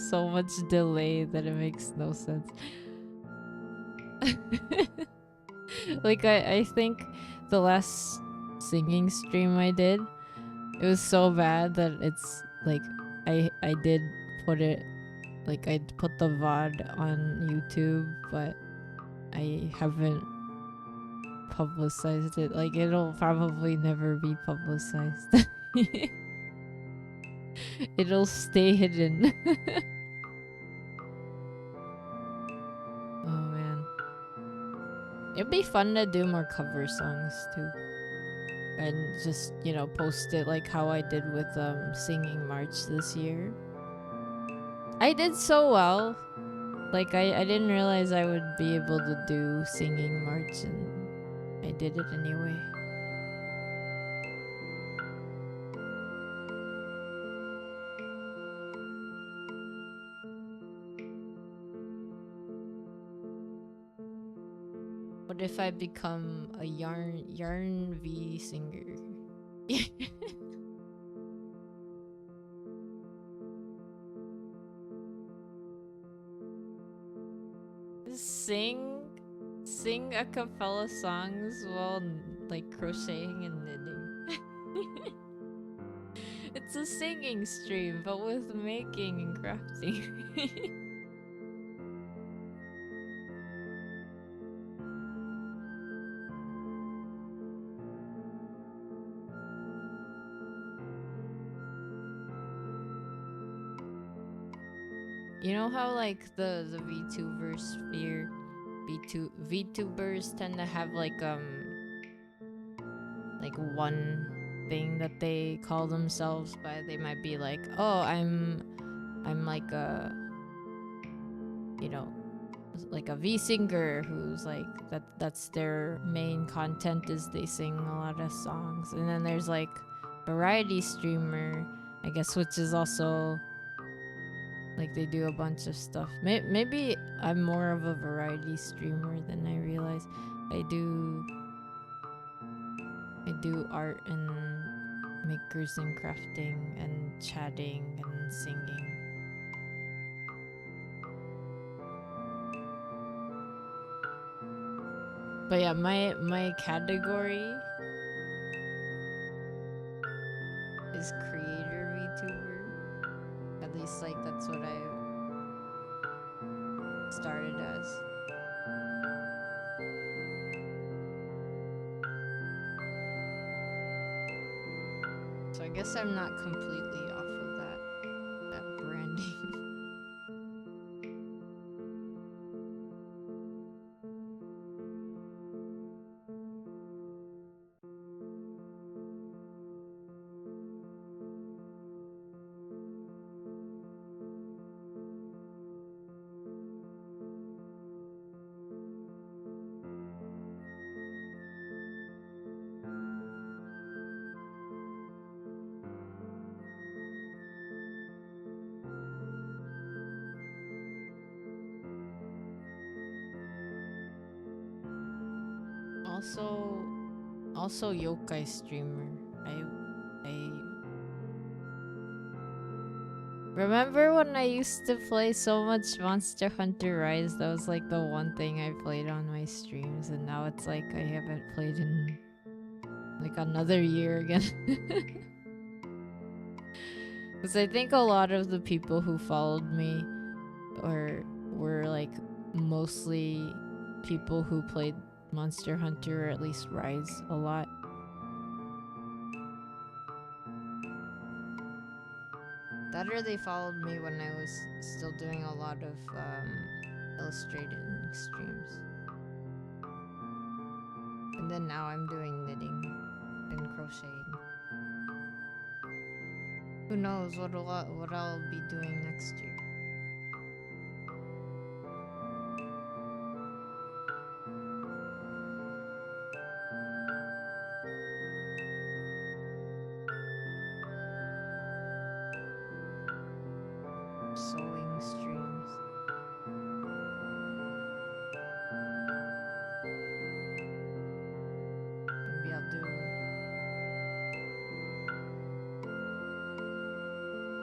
so much delay that it makes no sense. Like I think the last singing stream I did, it was so bad that it's like I did put it, like I put the VOD on YouTube, but I haven't publicized it. Like it'll probably never be publicized. It'll stay hidden. Oh man, it'd be fun to do more cover songs too, and just, you know, post it like how I did with singing March this year. I did so well. Like I didn't realize I would be able to do singing March, and I did it anyway. What if I become a yarn V singer? Sing a cappella songs while like crocheting and knitting. It's a singing stream, but with making and crafting. You know how like the VTubers sphere, VTubers tend to have like one thing that they call themselves by. They might be like, oh, I'm like a, you know, like a V singer who's like that's their main content, is they sing a lot of songs. And then there's like variety streamer, I guess, which is also like they do a bunch of stuff. Maybe I'm more of a variety streamer than I realize. I do art and makers and crafting and chatting and singing. But yeah, my category is creator VTuber. At least like that's what I started as. So I guess I'm not completely off of that branding. Also yokai streamer. I remember when I used to play so much Monster Hunter Rise. That was like the one thing I played on my streams, and now it's like I haven't played in like another year again. Because I think a lot of the people who followed me were like mostly people who played Monster Hunter, or at least Rise, a lot. That or they followed me when I was still doing a lot of illustrating streams. And then now I'm doing knitting and crocheting. Who knows what I'll be doing next year. Sewing streams. Maybe I'll do a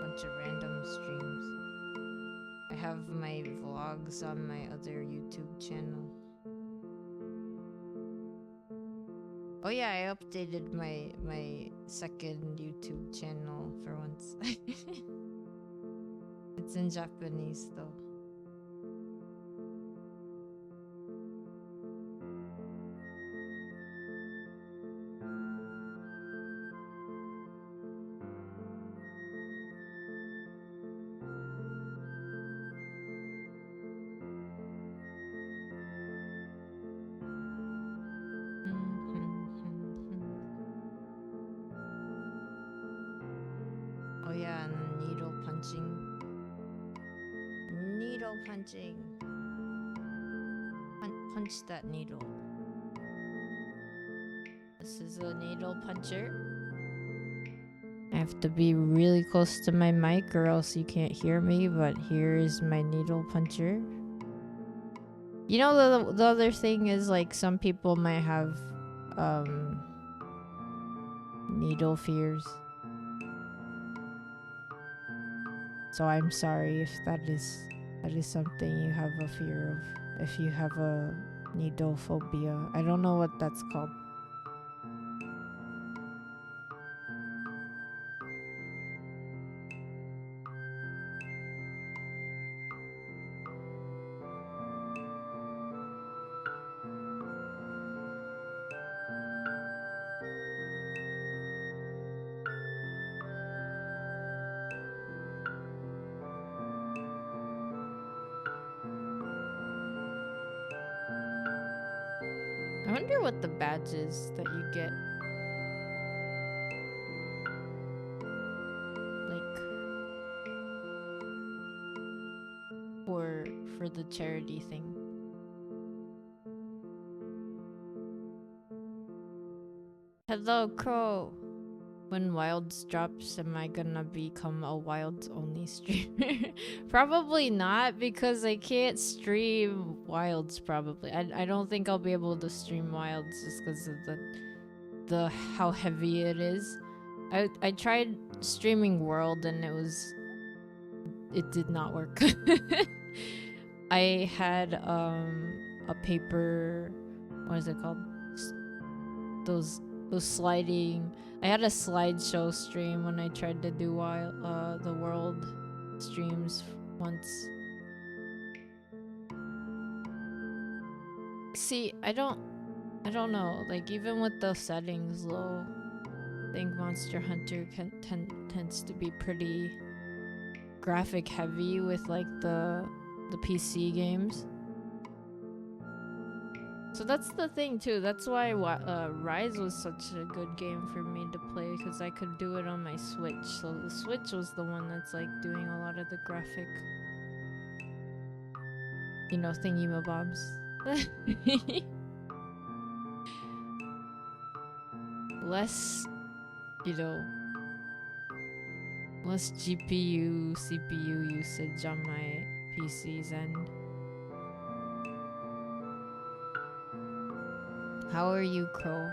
bunch of random streams. I have my vlogs on my other YouTube channel. Oh yeah, I updated my second YouTube channel for once. It's in Japanese though. Oh yeah, and needle punching. Needle punching. Punch that needle. This is a needle puncher. I have to be really close to my mic or else you can't hear me, but here is my needle puncher. You know, the other thing is, like, some people might have needle fears. So I'm sorry if that is something you have a fear of. If you have a needle phobia. I don't know what that's called. I wonder what the badge is that you get. Like, for the charity thing. Hello, Crow. When Wilds drops, am I gonna become a Wilds only streamer? Probably not, because I can't stream Wilds. Probably, I don't think I'll be able to stream Wilds just because of the how heavy it is. I tried streaming World and it did not work. I had a paper, what is it called? Those sliding. I had a slideshow stream when I tried to do the World streams once. See, I don't know. Like, even with the settings low, I think Monster Hunter tends to be pretty graphic heavy with like the PC games. So that's the thing too. That's why Rise was such a good game for me to play, because I could do it on my Switch. So the Switch was the one that's like doing a lot of the graphic, you know, thingy-mabobs. Less, you know, less GPU, CPU usage on my PC's end. How are you, Crow?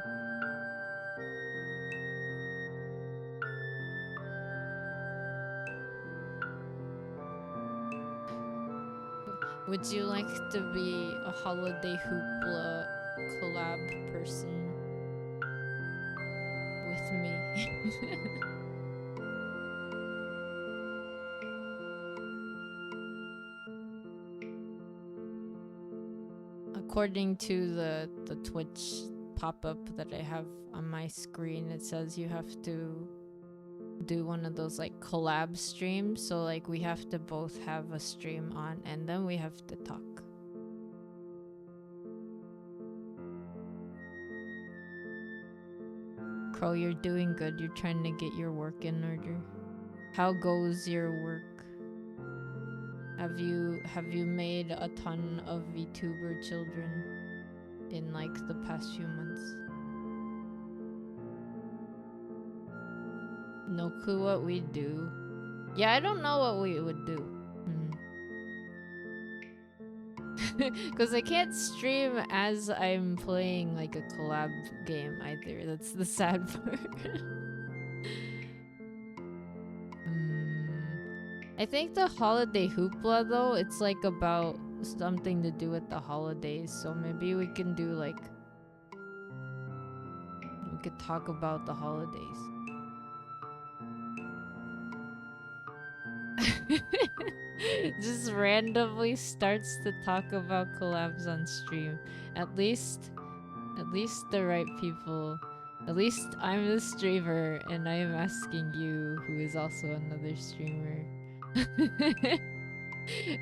Would you like to be a Holiday Hoopla collab person with me? According to the Twitch pop-up that I have on my screen, it says you have to do one of those like collab streams. So like we have to both have a stream on and then we have to talk. Crow, you're doing good. You're trying to get your work in order. How goes your work? Have you made a ton of VTuber children in like the past few months? No clue what we do. Yeah, I don't know what we would do. Because I can't stream as I'm playing like a collab game either. That's the sad part. I think the holiday hoopla though, it's like about something to do with the holidays. So maybe we can do like, we could talk about the holidays. Just randomly starts to talk about collabs on stream. At least the right people. At least I'm the streamer and I'm asking you, who is also another streamer.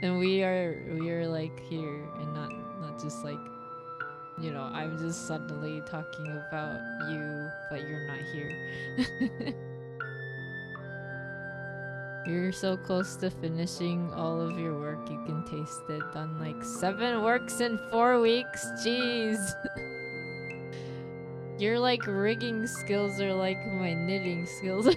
And we are like here and not just like, you know, I'm just suddenly talking about you, but you're not here. You're so close to finishing all of your work, you can taste it. Done like 7 works in 4 weeks. Jeez. Your like rigging skills are like my knitting skills.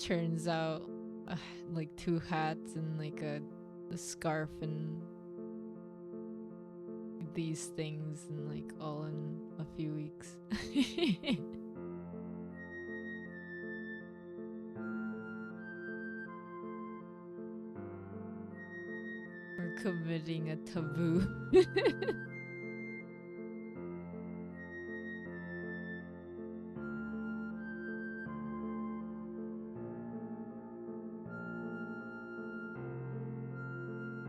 Turns out like 2 hats and like a scarf and these things and like all in a few weeks. We're committing a taboo.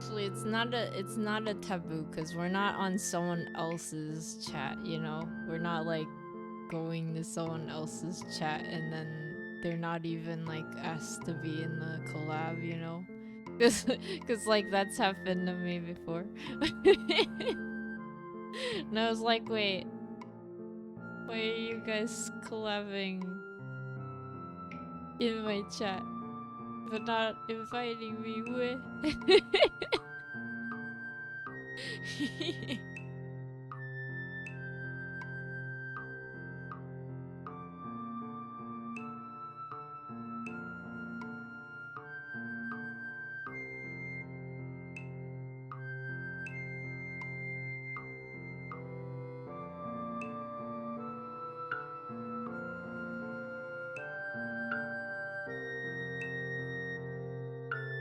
Actually, it's not a taboo because we're not on someone else's chat, you know? We're not like going to someone else's chat and then they're not even like asked to be in the collab, you know? Cause like that's happened to me before. And I was like, wait, why are you guys collabing in my chat but not inviting me?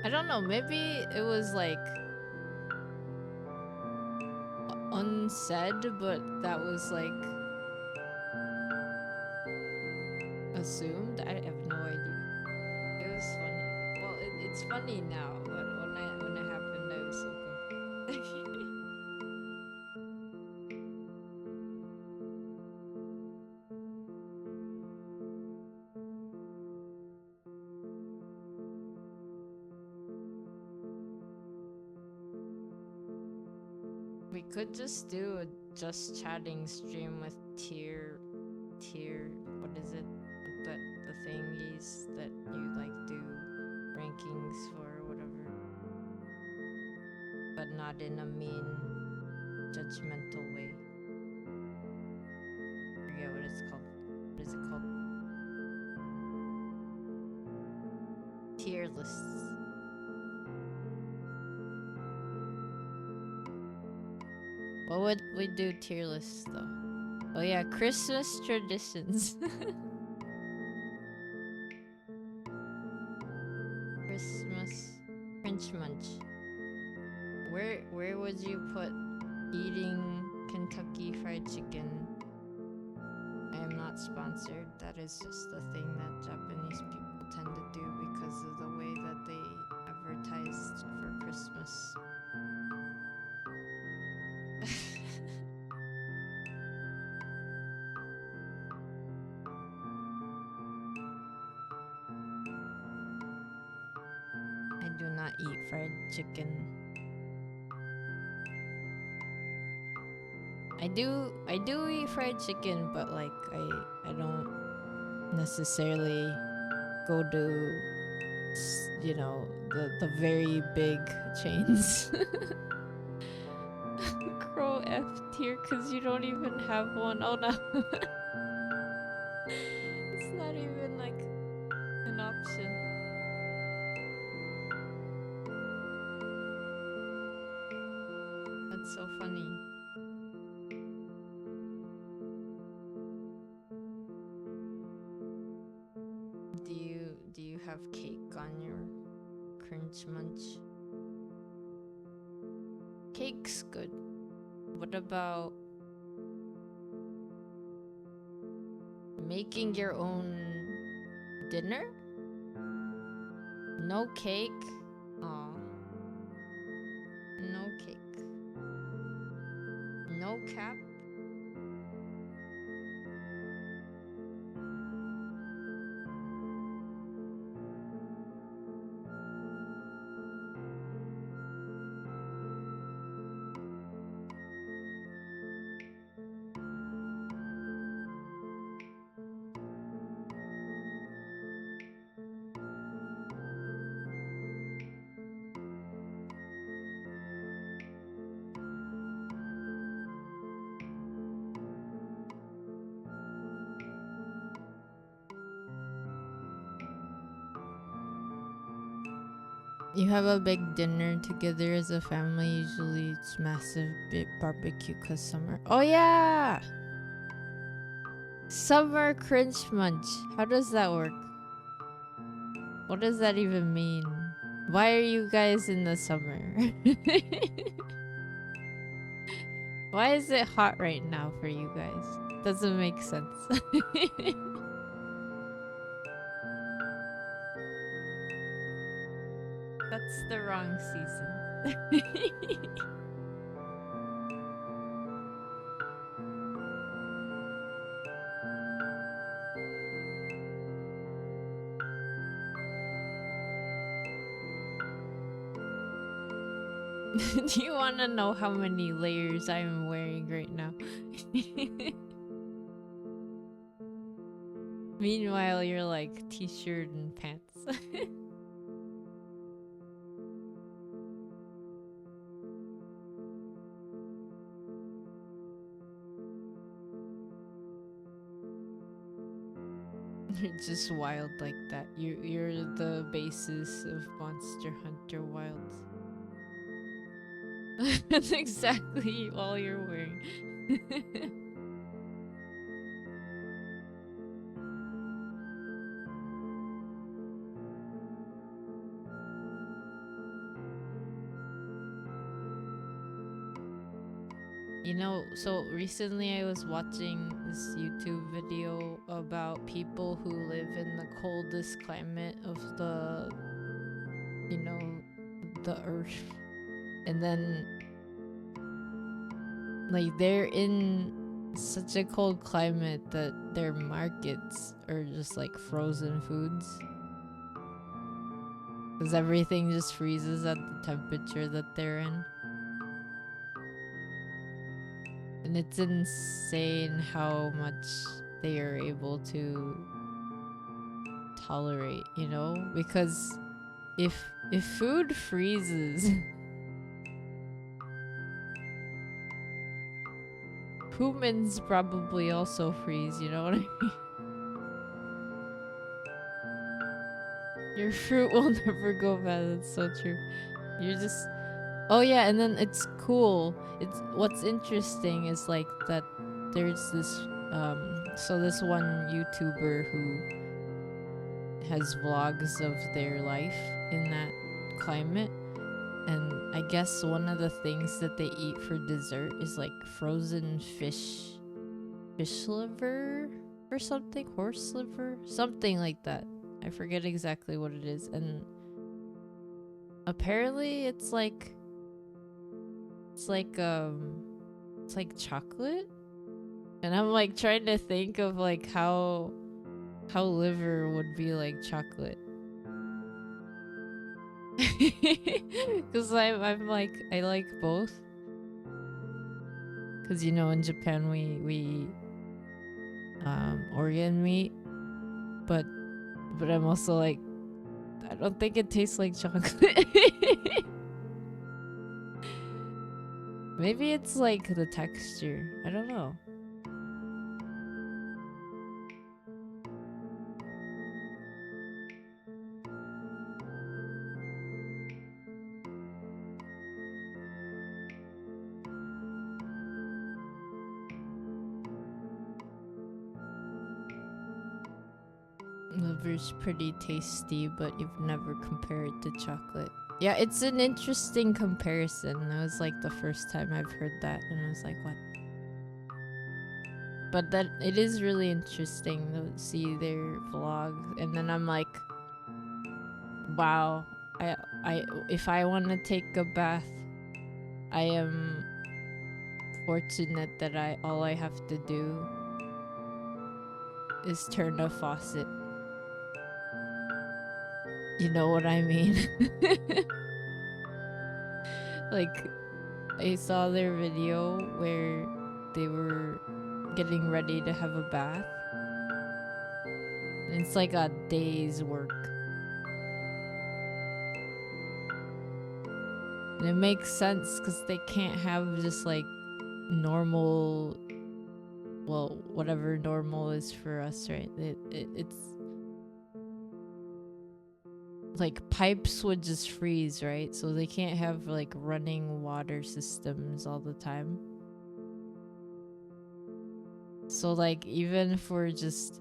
I don't know, maybe it was like unsaid, but that was like assumed. I have no idea. It was funny. Well, it's funny now, but when it happened, I was so confused. We could just do a just chatting stream with tier, what is it? The thingies that you like do rankings for or whatever. But not in a mean, judgmental way. I forget what it's called. What is it called? Tier lists. What would we do tier lists though? Oh yeah, Christmas traditions. Christmas French munch. Where would you put eating Kentucky Fried Chicken? I am not sponsored. That is just a thing that Japanese people tend to do because of the way that they advertised for Christmas. not eat fried chicken. I do eat fried chicken, but like I don't necessarily go to the very big chains. Crow F tier because you don't even have one. Oh no. It's not even like an option. That's so funny. Do you have cake on your crunch munch? Cake's good. What about making your own dinner? No cake? Aw. No cake. No cap? You have a big dinner together as a family. Usually it's massive big barbecue cause summer. Oh yeah! Summer crunch munch. How does that work? What does that even mean? Why are you guys in the summer? Why is it hot right now for you guys? Doesn't make sense. That's the wrong season. Do you want to know how many layers I'm wearing right now? Meanwhile, you're like t-shirt and pants. You're just wild like that. You're the basis of Monster Hunter Wilds. That's exactly all you're wearing. You know, so recently I was watching this YouTube video about people who live in the coldest climate of the earth. And then like they're in such a cold climate that their markets are just like frozen foods. Because everything just freezes at the temperature that they're in. And it's insane how much they are able to tolerate, because if food freezes, humans probably also freeze, you know what I mean? Your fruit will never go bad. That's so true. You're just... Oh yeah, and then it's cool. What's interesting is like that there's this so this one YouTuber who has vlogs of their life in that climate, and I guess one of the things that they eat for dessert is like frozen fish liver or something, horse liver, something like that. I forget exactly what it is, and apparently it's like chocolate, and I'm like trying to think of like how liver would be like chocolate. Because I'm like, I like both. Because you know, in Japan we organ meat, but I'm also like, I don't think it tastes like chocolate. Maybe it's like the texture. I don't know. Liver's pretty tasty, but you've never compared it to chocolate. Yeah, it's an interesting comparison. That was like the first time I've heard that, and I was like, what? But that it is really interesting to see their vlogs, and then I'm like, wow, I if I want to take a bath, I am fortunate that all I have to do is turn a faucet. You know what I mean? Like, I saw their video where they were getting ready to have a bath. And it's like a day's work. And it makes sense because they can't have just like normal, well, whatever normal is for us, right? It's like pipes would just freeze, right? So they can't have like running water systems all the time. So like even for just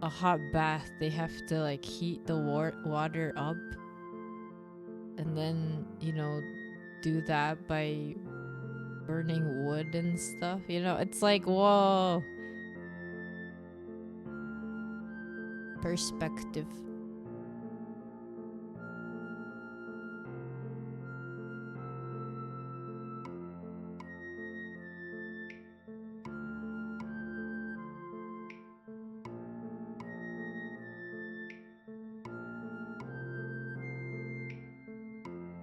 a hot bath, they have to like heat the water up and then, you know, do that by burning wood and stuff. You know, it's like, whoa. Perspective.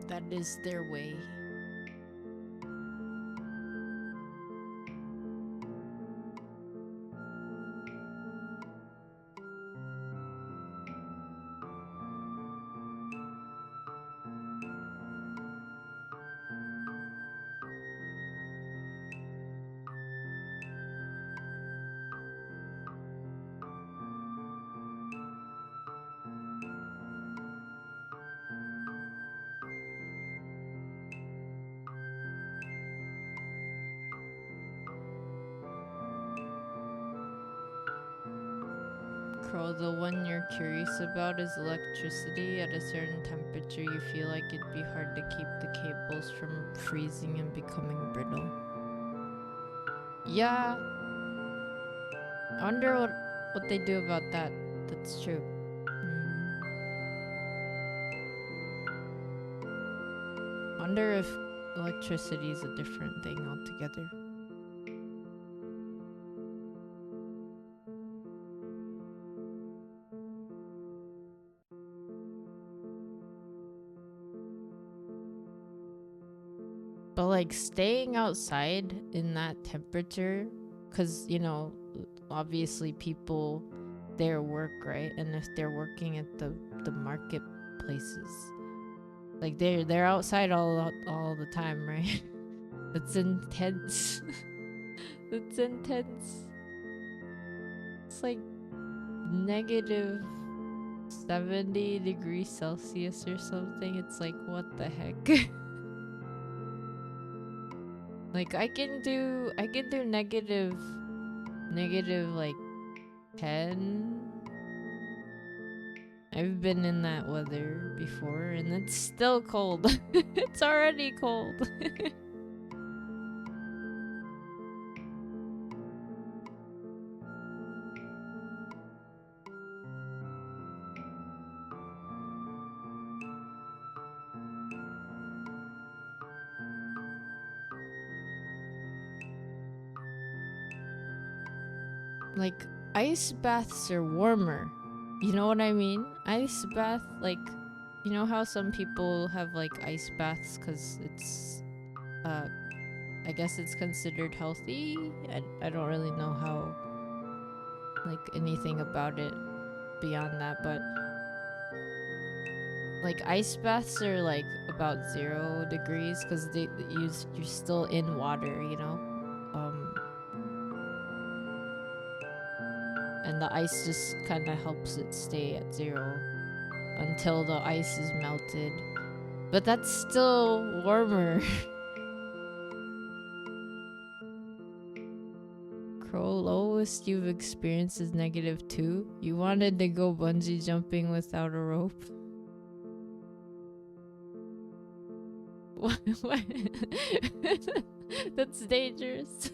That is their way. The one you're curious about is electricity. At a certain temperature, you feel like it'd be hard to keep the cables from freezing and becoming brittle. Yeah. I wonder what they do about that. That's true. Wonder if electricity is a different thing altogether. But like staying outside in that temperature, because you know, obviously people there work, right? And if they're working at the marketplaces, like they're outside all the time, right? That's intense. That's intense. It's like negative 70 degrees Celsius or something. It's like, what the heck? Like I can do negative like 10. I've been in that weather before and it's still cold. It's already cold. Like ice baths are warmer. You know what I mean? Ice bath, like you know how some people have like ice baths because it's I guess it's considered healthy. I don't really know how, like, anything about it beyond that, but like ice baths are like about 0 degrees because you're still in water, you know. And the ice just kind of helps it stay at 0 until the ice is melted, but that's still warmer. Lowest you've experienced is -2. You wanted to go bungee jumping without a rope. What? That's dangerous.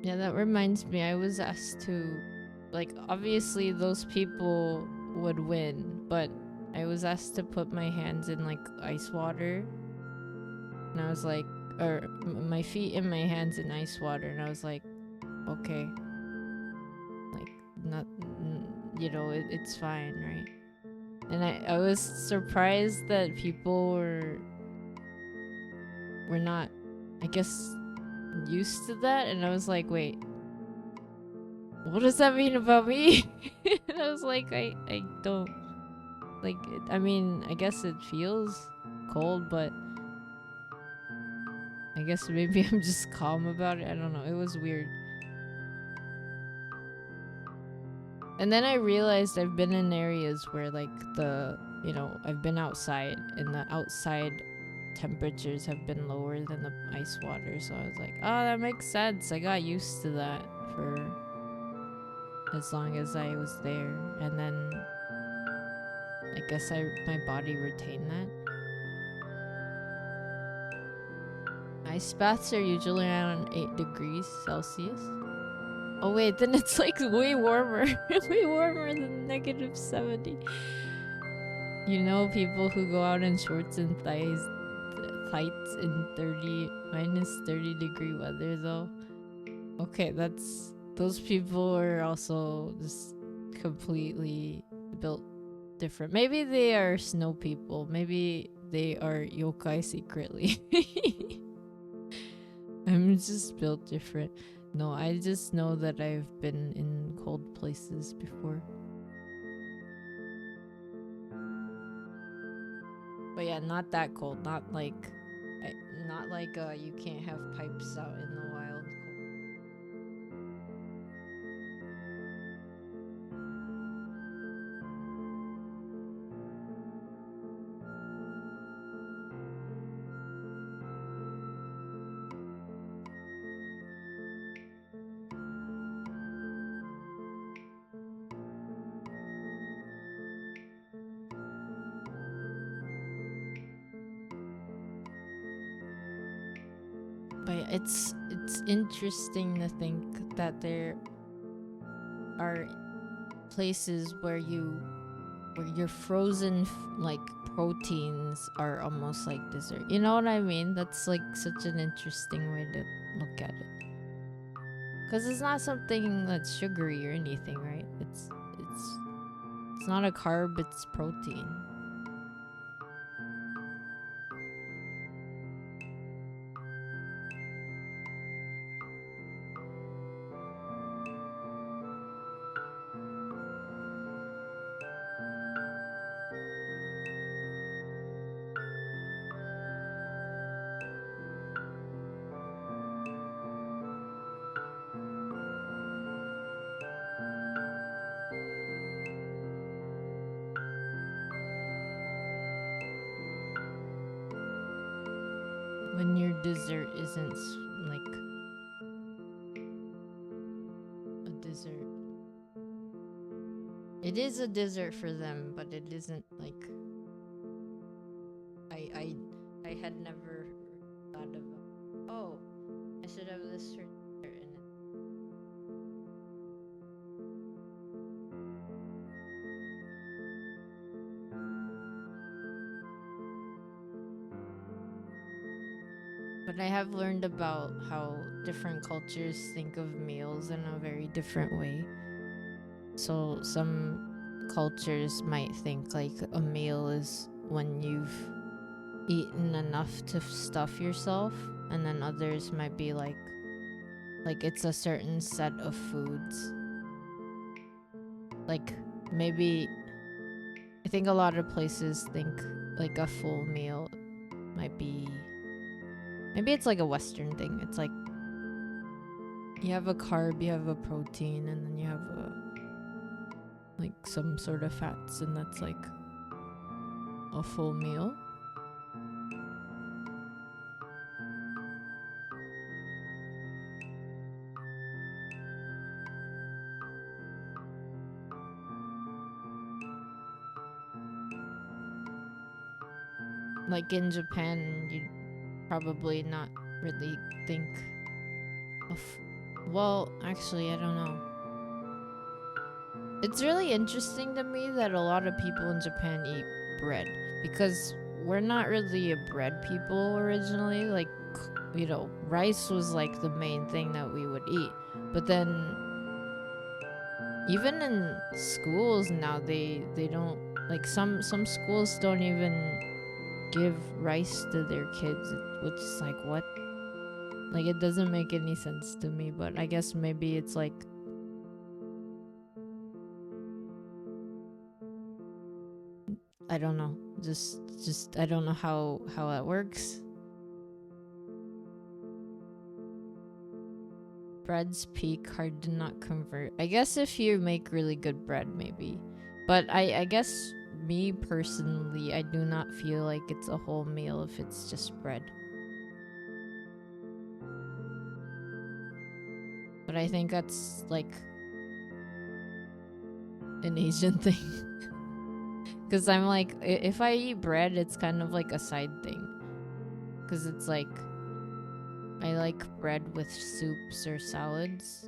Yeah, that reminds me, I was asked to, like, obviously those people would win, but I was asked to put my hands in like ice water, and I was like, or my feet and my hands in ice water, and I was like, okay, like, not, you know, it's fine, right? And I was surprised that people were not, I guess, used to that, and I was like, wait, what does that mean about me? And I was like, I don't like it. I mean, I guess it feels cold, but I guess maybe I'm just calm about it. I don't know, it was weird. And then I realized I've been in areas where, like, you know, I've been outside and the outside temperatures have been lower than the ice water, so I was like, oh, that makes sense. I got used to that for as long as I was there, and then I guess my body retained that. Ice baths are usually around 8 degrees Celsius. Oh wait, then it's like way warmer. Way warmer than -70. You know, people who go out in shorts and tights in -30 degree weather though. Okay, those people are also just completely built different. Maybe they are snow people. Maybe they are yokai secretly. I'm just built different. No, I just know that I've been in cold places before. But yeah, not that cold. Not like you can't have pipes out in the wild. But it's interesting to think that there are places where your frozen like proteins are almost like dessert. You know what I mean? That's like such an interesting way to look at it. Cause it's not something that's sugary or anything, right? It's not a carb, it's protein. When your dessert isn't like a dessert. It is a dessert for them, but it isn't like I had never thought of, oh, I should have this shirt there in it. But I have learned about how different cultures think of meals in a very different way. So some cultures might think like a meal is when you've eaten enough to stuff yourself, and then others might be like it's a certain set of foods. Like maybe I think a lot of places think like a full meal might be, maybe it's like a Western thing. It's like you have a carb, you have a protein, and then you have like some sort of fats, and that's like a full meal. Like in Japan, you'd probably not really think of. Well, actually, I don't know. It's really interesting to me that a lot of people in Japan eat bread, because we're not really a bread people originally. Like, you know, rice was like the main thing that we would eat. But then even in schools now, they don't, like, some schools don't even give rice to their kids, which is like, what? Like, it doesn't make any sense to me. But I guess maybe it's like, I don't know, just I don't know how that works. Bread's peak, hard to not convert. I guess if you make really good bread, maybe. But I guess me personally, I do not feel like it's a whole meal if it's just bread. But I think that's like an Asian thing. Because I'm like, if I eat bread, it's kind of like a side thing. Because it's like, I like bread with soups or salads,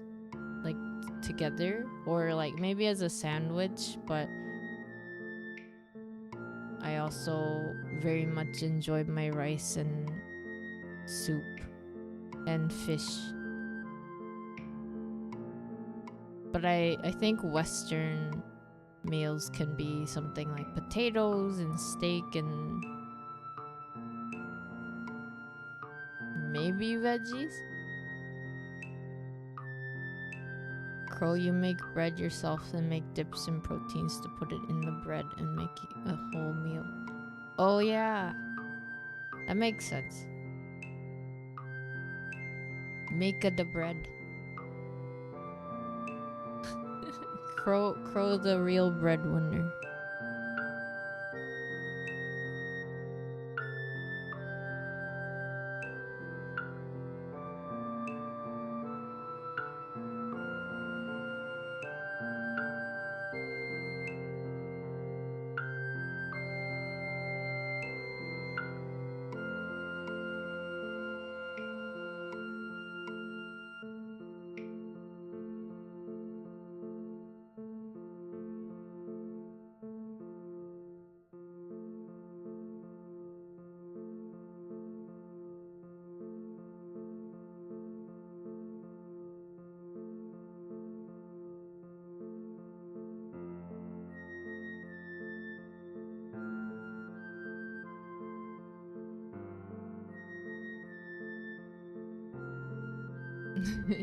like together, or like maybe as a sandwich. But I also very much enjoy my rice and soup and fish. But I think Western meals can be something like potatoes and steak and maybe veggies. Crow, you make bread yourself and make dips and proteins to put it in the bread and make a whole meal. Oh yeah, that makes sense. Make the bread. Crow the real breadwinner.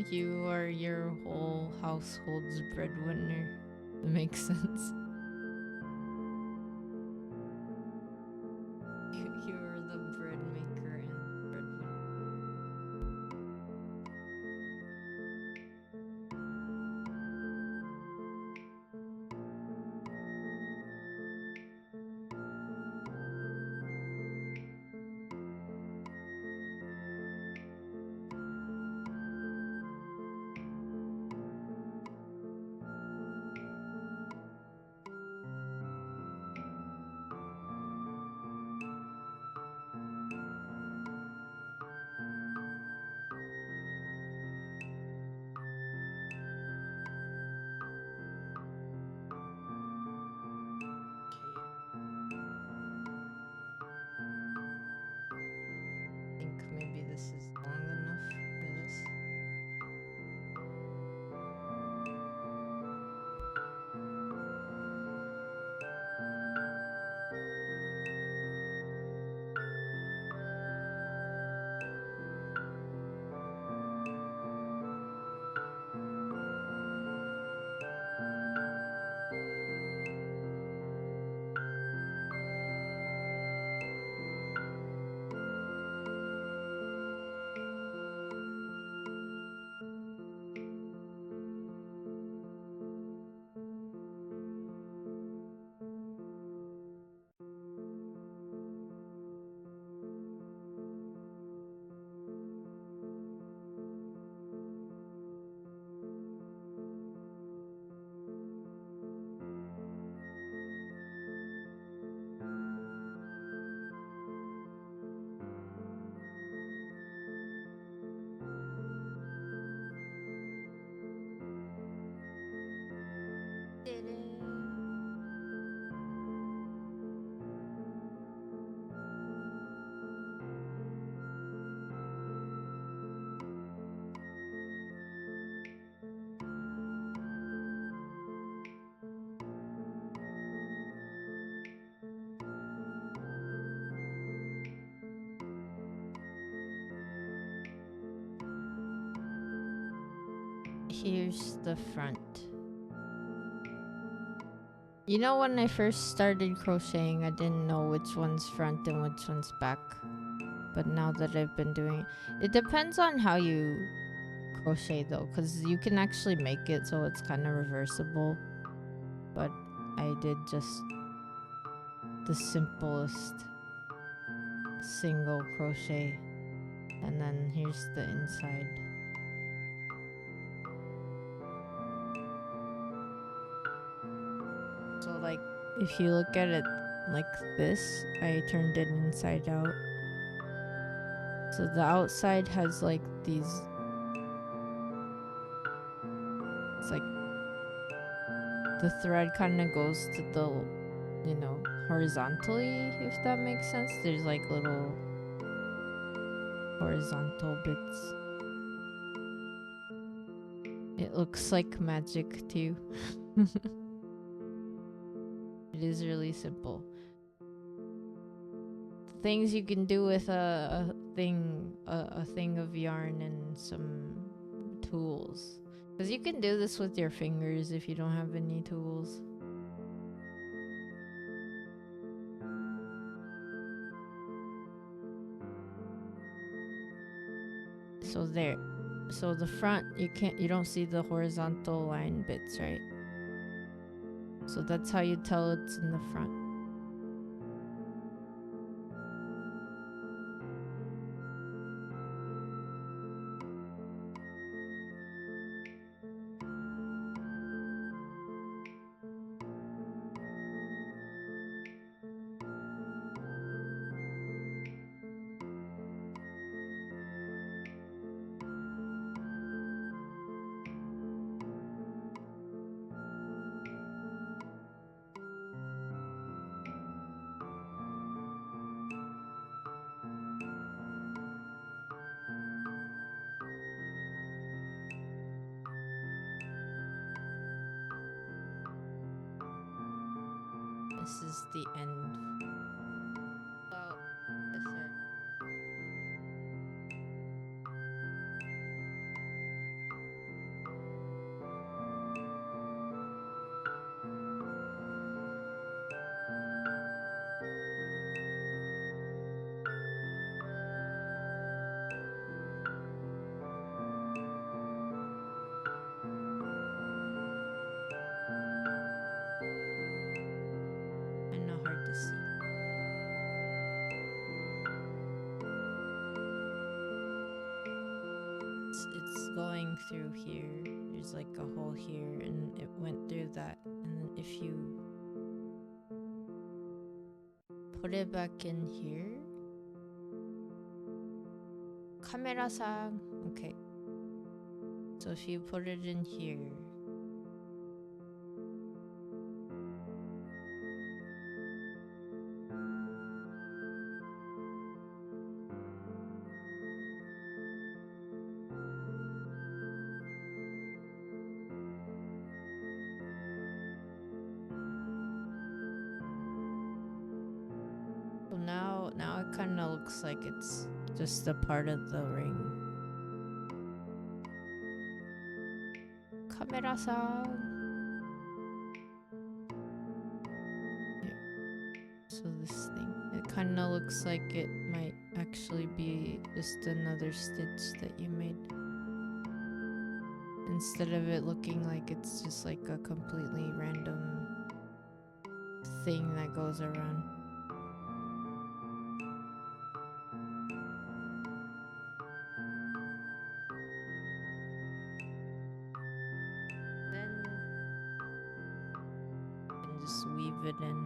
You are your whole household's breadwinner. That makes sense. You are the bread maker and breadwinner. this is long enough for this. Did it. Here's the front. You know, when I first started crocheting, I didn't know which one's front and which one's back. But now that I've been doing it, it depends on how you crochet though, because you can actually make it so it's kind of reversible. But I did just the simplest single crochet. And then here's the inside. So like, if you look at it like this, I turned it inside out. So the outside has like these, it's like the thread kind of goes to the, you know, horizontally, if that makes sense. There's like little horizontal bits. It looks like magic too. It is really simple. Things you can do with a thing of yarn and some tools, because you can do this with your fingers if you don't have any tools. So there. So the front, you don't see the horizontal line bits, right? So that's how you tell it's in the front. This is the end. Well, this end. I know, hard to see. It's going through here. There's like a hole here, and it went through that. And then if you put it back in here, camera-san. Okay. So if you put it in here, now it kind of looks like it's just a part of the ring. Camera-san. So this thing, it kind of looks like it might actually be just another stitch that you made, instead of it looking like it's just like a completely random thing that goes around. Then you can just weave it in.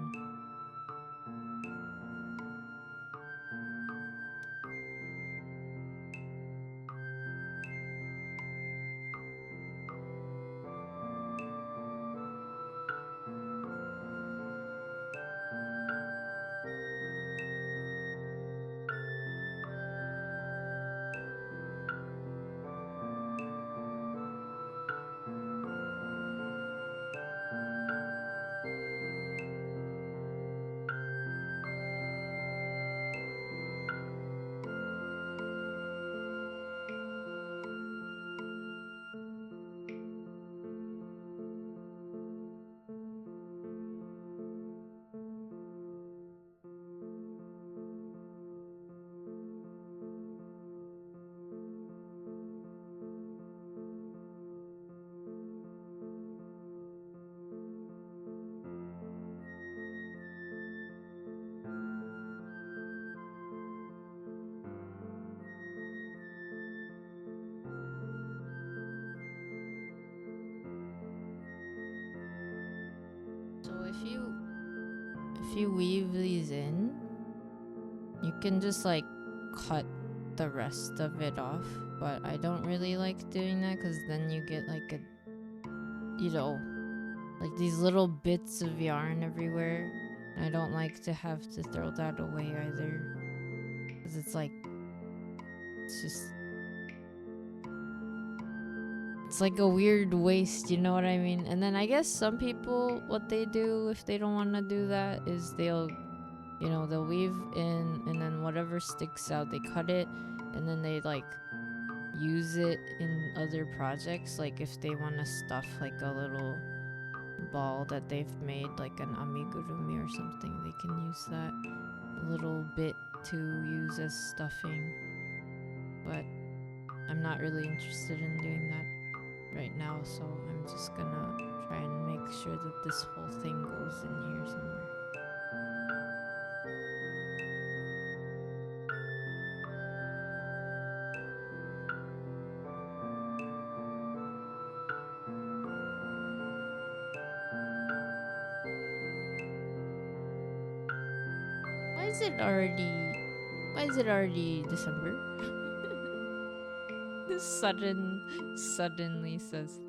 So if you weave these in, you can just like cut the rest of it off, but I don't really like doing that because then you get like a, you know, like these little bits of yarn everywhere. And I don't like to have to throw that away either, because it's like, it's like a weird waste, you know what I mean? And then I guess some people, what they do if they don't want to do that is they'll weave in, and then whatever sticks out, they cut it, and then they like use it in other projects. Like if they want to stuff like a little ball that they've made, like an amigurumi or something, they can use that little bit to use as stuffing. But I'm not really interested in doing that right now, so I'm just gonna try and make sure that this whole thing goes in here somewhere. Why is it already December? Suddenly says.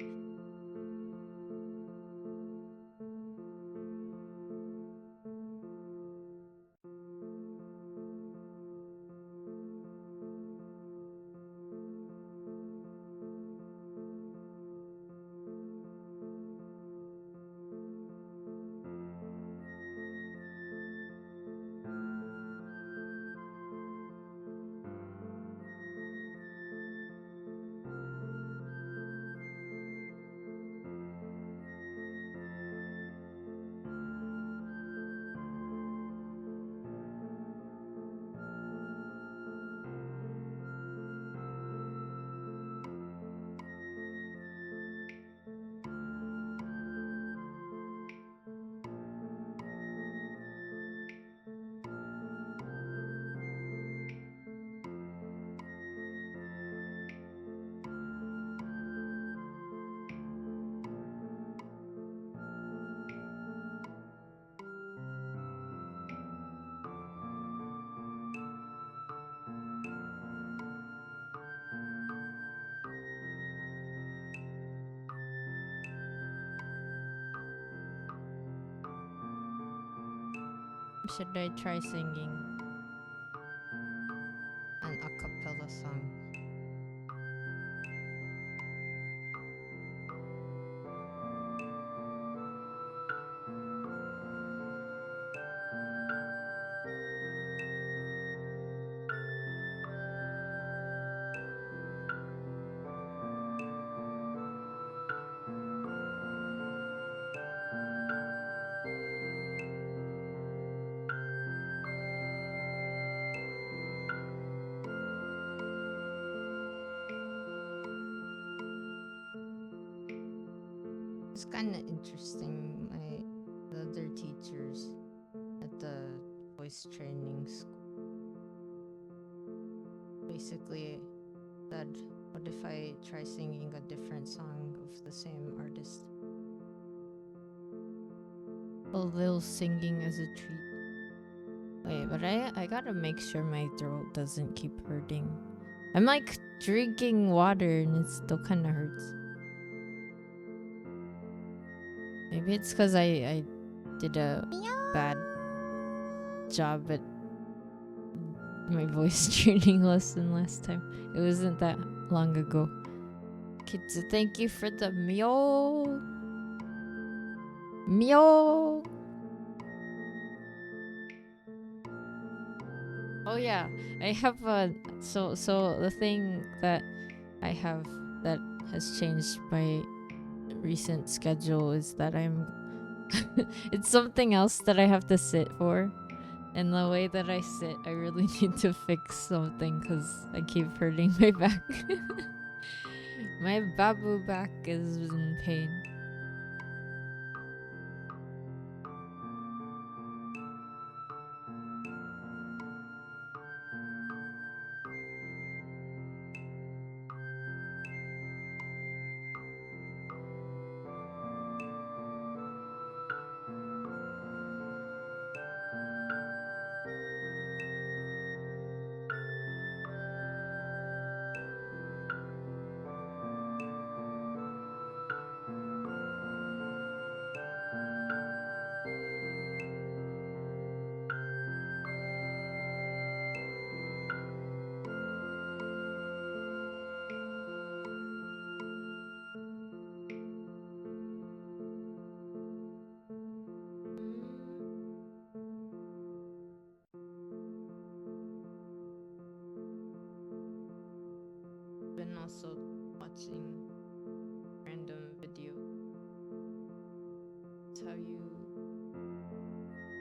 Should I try singing an a cappella song? It's kind of interesting. The other teachers at the voice training school basically said, what if I try singing a different song of the same artist? A little singing as a treat. Wait, but I gotta make sure my throat doesn't keep hurting. I'm like drinking water and it still kind of hurts. Maybe it's because I did a bad job at my voice training lesson last time. It wasn't that long ago. Kids, thank you for the meow. Meow. Oh yeah, I have so the thing that I have that has changed my recent schedule is that I'm it's something else that I have to sit for. And the way that I sit, I really need to fix something because I keep hurting my back. My babu back is in pain. Been also watching random video. It's how you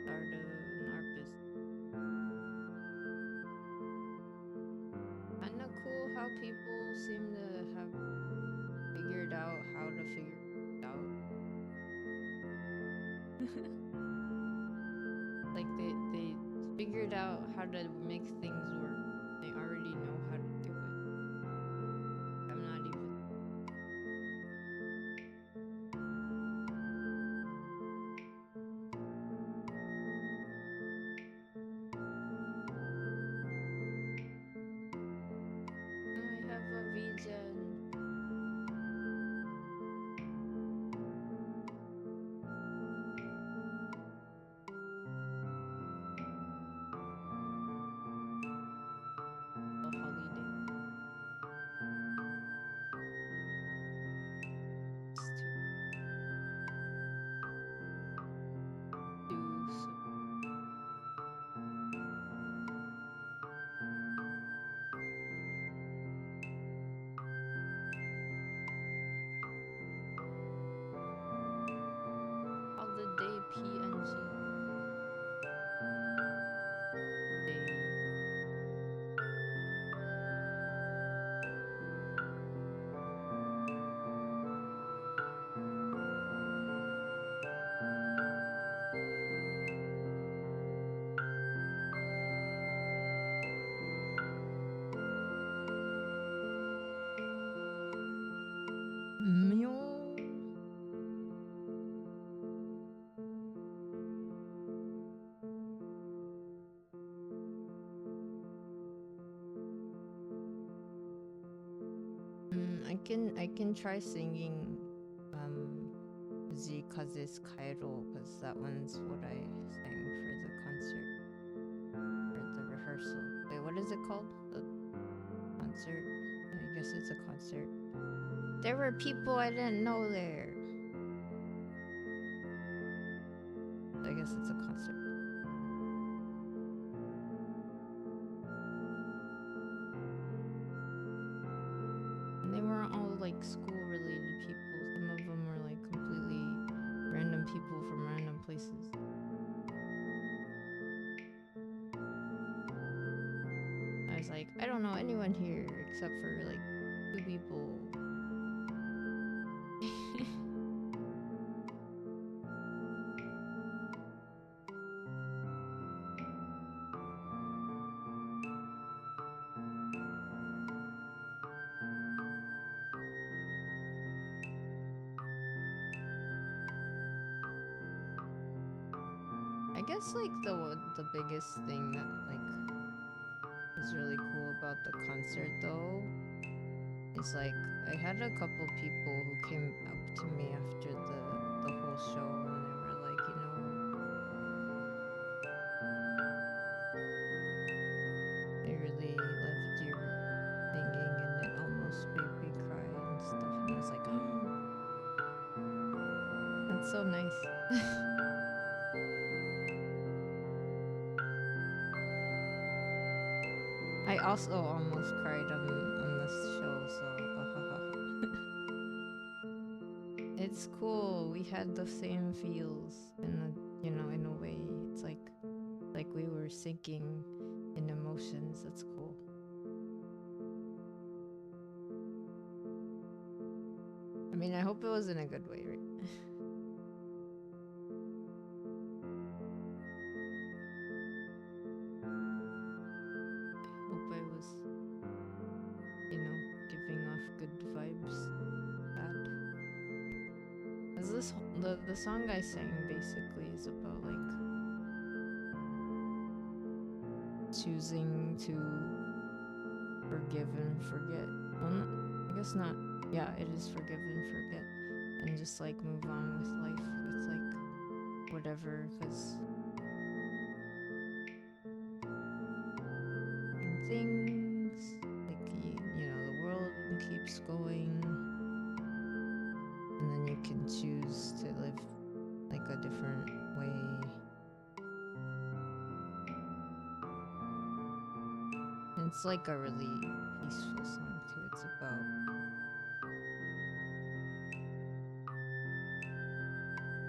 start an art business. Kinda cool how people seem to have figured out how to figure it out. Like they figured out how to make things work. They already know how to do it. I'm not even. I have a vision. A holiday. Just to do so. Holiday PNG. Day. Meow. I can try singing Zikaze's Kairo because that one's what I sang for the concert or the rehearsal. Wait, what is it called? The concert? I guess it's a concert. There were people I didn't know there. I guess it's a concert. And they weren't all like school related people. Some of them were like completely random people from random places. I was like, I don't know anyone here except for like 2 people. guess like the biggest thing that like was really cool about the concert though is like I had a couple people who came up to me after the whole show and they were like, you know, I really loved your singing and it almost made me cry and stuff. And I was like, oh, that's so nice. I also almost cried on this show, so it's cool. We had the same feels in in a way. It's like we were sinking in emotions. That's cool. I mean, I hope it was in a good way, right? Hope I was, giving off good vibes. Is this the song I sang basically is about like choosing to forgive and forget. Well, I guess not. Yeah, it is forgive and forget, and just like move on with life with like whatever, because things like the world keeps going. And then you can choose to live like a different way. And it's like a really peaceful song too. It's about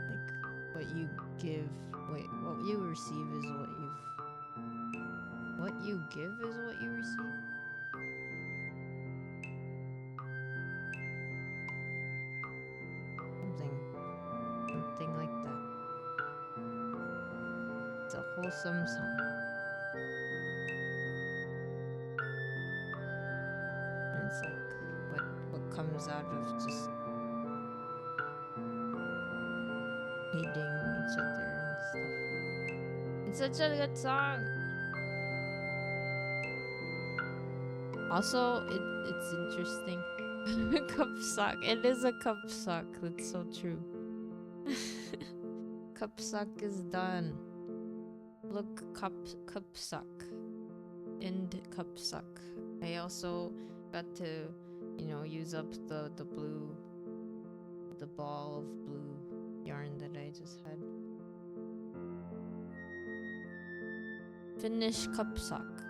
like what you give, what you receive is what you give is what you receive. Something like that. It's a wholesome song. And it's like what comes out of just hating each other and stuff. It's such a good song. Also, it's interesting. Cup sock. It is a cup sock. That's so true. Cup sock is done. Look, cup sock. End cup sock. I also got to, use up the blue, the ball of blue yarn that I just had. Finish cup sock.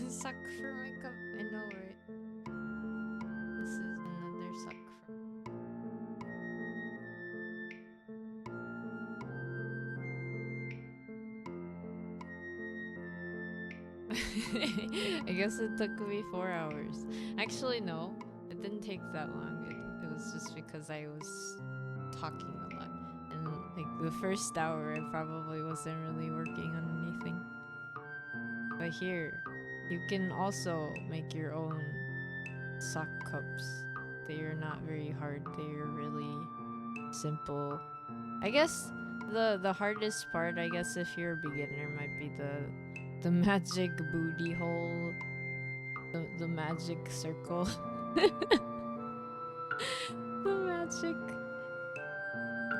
Suck for my cup. I know, right? This is another suck for. I guess it took me 4 hours. Actually, no, it didn't take that long. It was just because I was talking a lot, and like the first hour, I probably wasn't really working on anything. But here, you can also make your own sock cups. They are not very hard. They are really simple. I guess the hardest part, I guess, if you're a beginner, might be the magic booty hole, the magic circle, the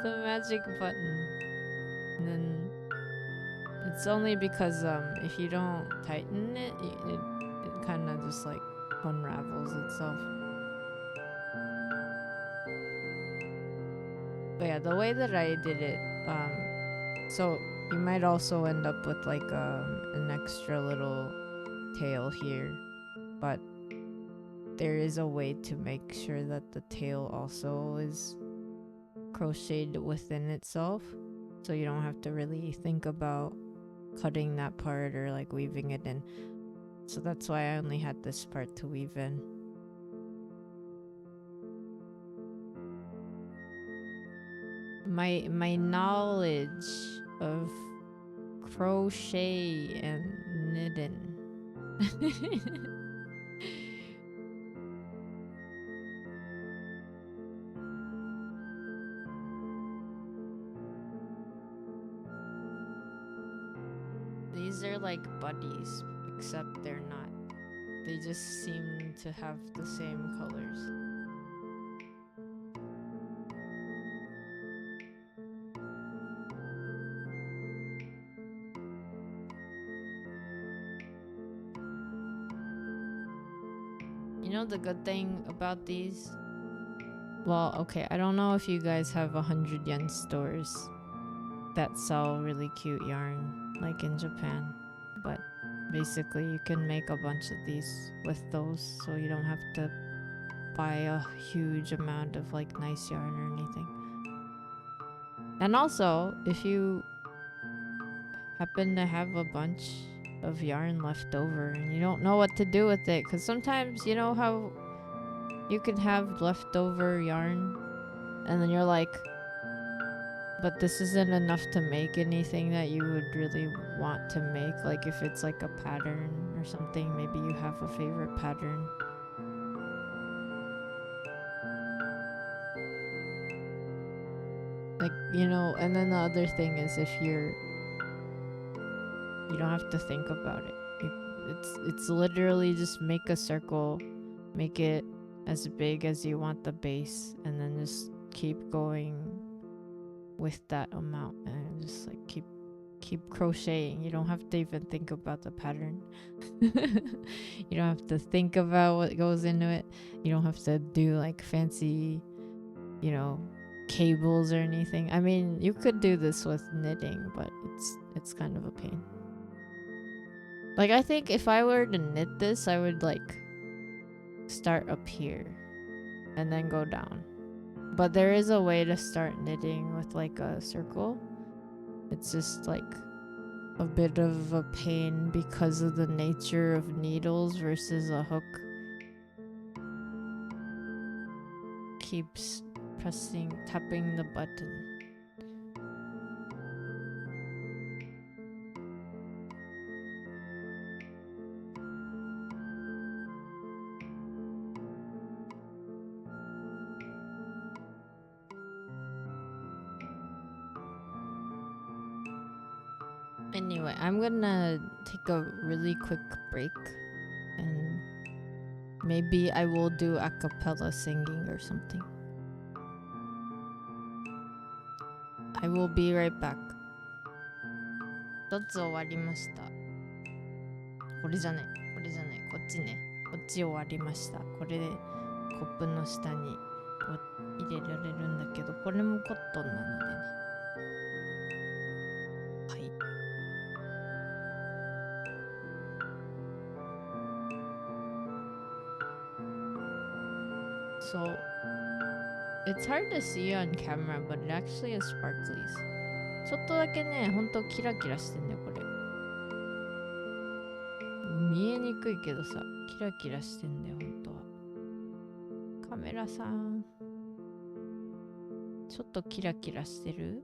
magic button, and then it's only because if you don't tighten it, it kind of just like unravels itself. But yeah, the way that I did it, so you might also end up with like an extra little tail here, but there is a way to make sure that the tail also is crocheted within itself, so you don't have to really think about cutting that part or like weaving it in. So that's why I only had this part to weave in. my knowledge of crochet and knitting. These are like buddies, except they're not. They just seem to have the same colors. You know the good thing about these? Well, okay, I don't know if you guys have 100 yen stores that sell really cute yarn, like in Japan, but basically you can make a bunch of these with those, so you don't have to buy a huge amount of like nice yarn or anything. And also, if you happen to have a bunch of yarn left over and you don't know what to do with it, because sometimes you know how you can have leftover yarn and then you're like, but this isn't enough to make anything that you would really want to make. Like if it's like a pattern or something, maybe you have a favorite pattern. Like, you know, and then the other thing is if you don't have to think about it. It's literally just make a circle, make it as big as you want the base, and then just keep going with that amount, and just like keep crocheting. You don't have to even think about the pattern. You don't have to think about what goes into it. You don't have to do like fancy, you know, cables or anything. I mean, you could do this with knitting, but it's kind of a pain. Like, I think if I were to knit this, I would like start up here and then go down. But there is a way to start knitting with like a circle. It's just like a bit of a pain because of the nature of needles versus a hook. Keeps tapping the button. Anyway, I'm gonna take a really quick break and maybe I will do a cappella singing or something. I will be right back. 一つ終わりました。これじゃない、こっちね。こっち終わりました。これでコップの下に入れられるんだけど、これもコットンなのでね。はい。So, it's hard to see on camera, but it actually is sparklies. ちょっとだけね、ほんとキラキラしてんね、これ。見えにくいけどさ、キラキラしてんだよ、ほんとは。カメラさん。ちょっとキラキラしてる？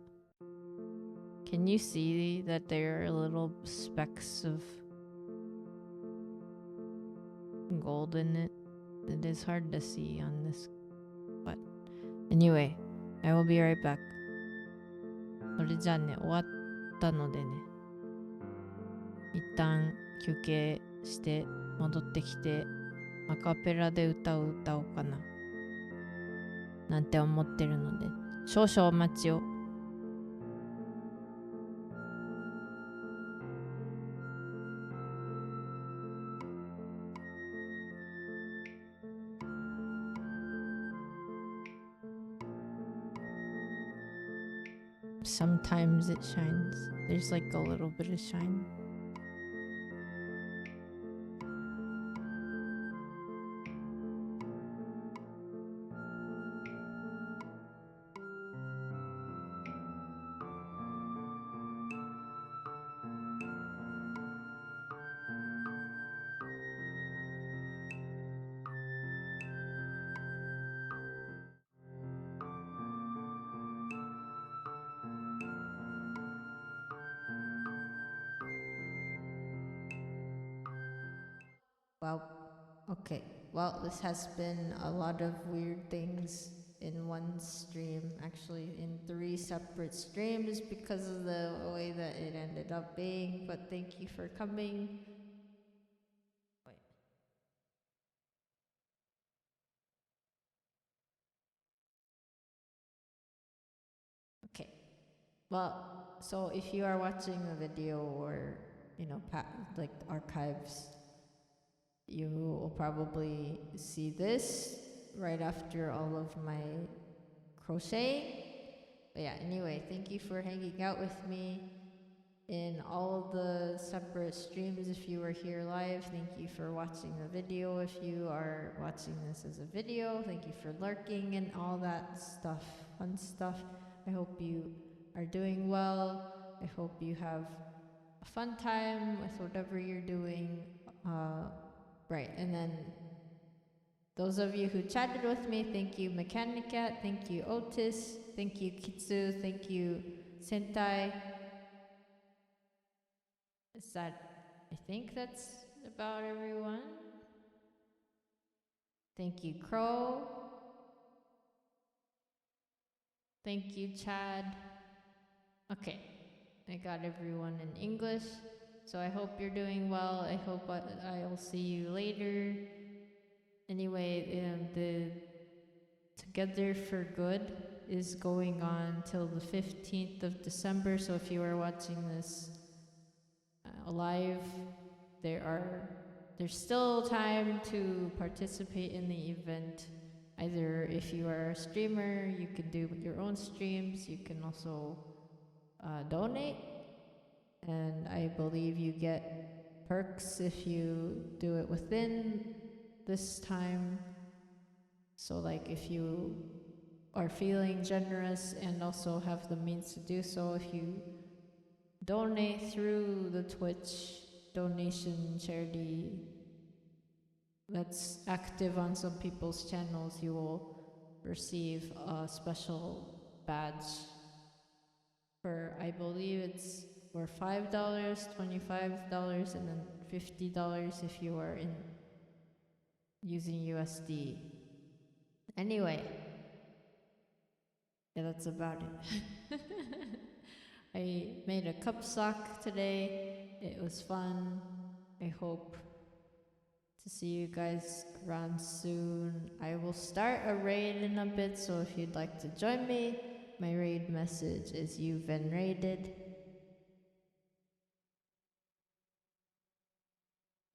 Can you see that there are little specks of gold in it? It is hard to see on this. But anyway, I will be right back. それじゃあね、終わったのでね。一旦休憩して戻ってきてアカペラで歌おうかななんて思ってるので少々お待ちを。Sometimes it shines. There's like a little bit of shine. Well, okay. Well, this has been a lot of weird things in one stream, actually in 3 separate streams because of the way that it ended up being, but thank you for coming. Wait. Okay. Well, so if you are watching the video or, like archives, you will probably see this right after all of my crochet. But yeah, anyway, thank you for hanging out with me in all the separate streams. If you were here live, thank you for watching the video. If you are watching this as a video, thank you for lurking and all that stuff, fun stuff. I hope you are doing well. I hope you have a fun time with whatever you're doing. Right, and then those of you who chatted with me, thank you Mechanicat, thank you Otis, thank you Kitsu, thank you Sentai. I think that's about everyone. Thank you Crow. Thank you Chad. Okay, I got everyone in English. So I hope you're doing well. I hope I'll see you later. Anyway, the Together for Good is going on till the 15th of December. So if you are watching this live, there's still time to participate in the event. Either if you are a streamer, you can do your own streams. You can also donate. And I believe you get perks if you do it within this time. So like if you are feeling generous and also have the means to do so, if you donate through the Twitch donation charity that's active on some people's channels, you will receive a special badge for, I believe it's for $5, $25, and then $50 if you are using USD. Anyway, yeah, that's about it. I made a cup sock today. It was fun. I hope to see you guys around soon. I will start a raid in a bit, so if you'd like to join me, my raid message is "You've been raided."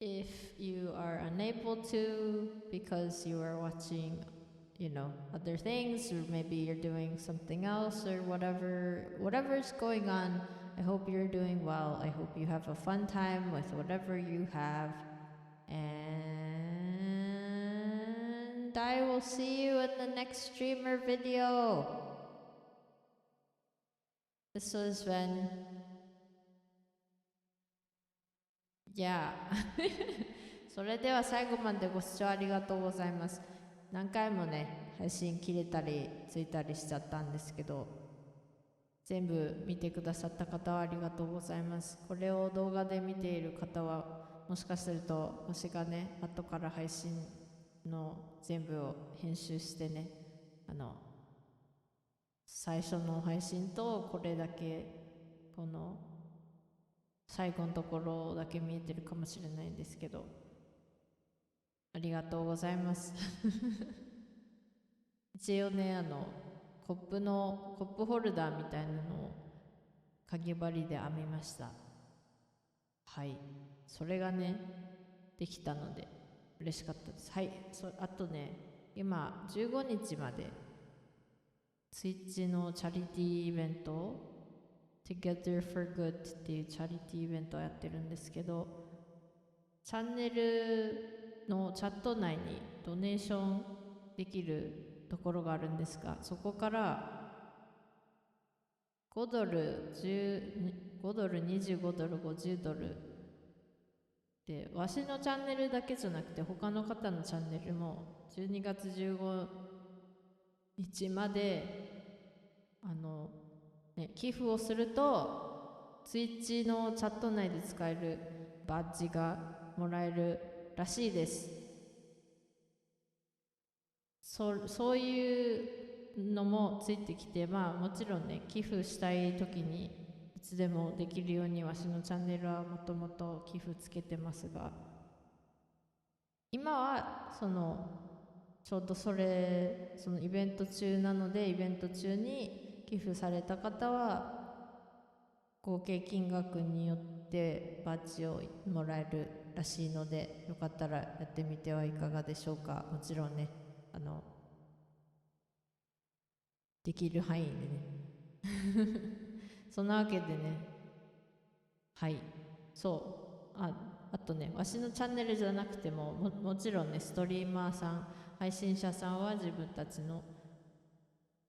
If you are unable to because you are watching, other things, or maybe you're doing something else or whatever's going on, I hope you're doing well. I hope you have a fun time with whatever you have. And I will see you in the next streamer video. This was Ven. Yeah. それでは最後までご視聴ありがとうございます。何回もね、配信切れたりついたりしちゃったんですけど、全部見てくださった方はありがとうございます。これを動画で見ている方は、もしかすると私がね、後から配信の全部を編集してね、最初の配信とこれだけ、この最後のところだけ見えてるかもしれないんですけど、ありがとうございます。一応ね、コップホルダーみたいなのをかぎ針で編みました。はい、それがねできたので嬉しかったです。はい、あとね、今15日までツイッチのチャリティーイベント Together for Good っていうチャリティーイベントをやってるんですけど、チャンネルのチャット内にドネーションできるところがあるんですが、そこから5ドル、5ドル、25ドル、50ドルで、わしのチャンネルだけじゃなくて他の方のチャンネルも12月15日まで寄付をするとツイッチのチャット内で使えるバッジがもらえるらしいです。そういうのもついてきて、まあもちろんね、寄付したい時にいつでもできるようにわしのチャンネルはもともと寄付つけてますが、今はちょうどそのイベント中なので、イベント中に寄付された方は合計金額によってバッジをもらえるらしいので、よかったらやってみてはいかがでしょうか。もちろんね、できる範囲でねそんなわけでね、はい、そうあとね、わしのチャンネルじゃなくても、もちろんね、ストリーマーさん、配信者さんは自分たちの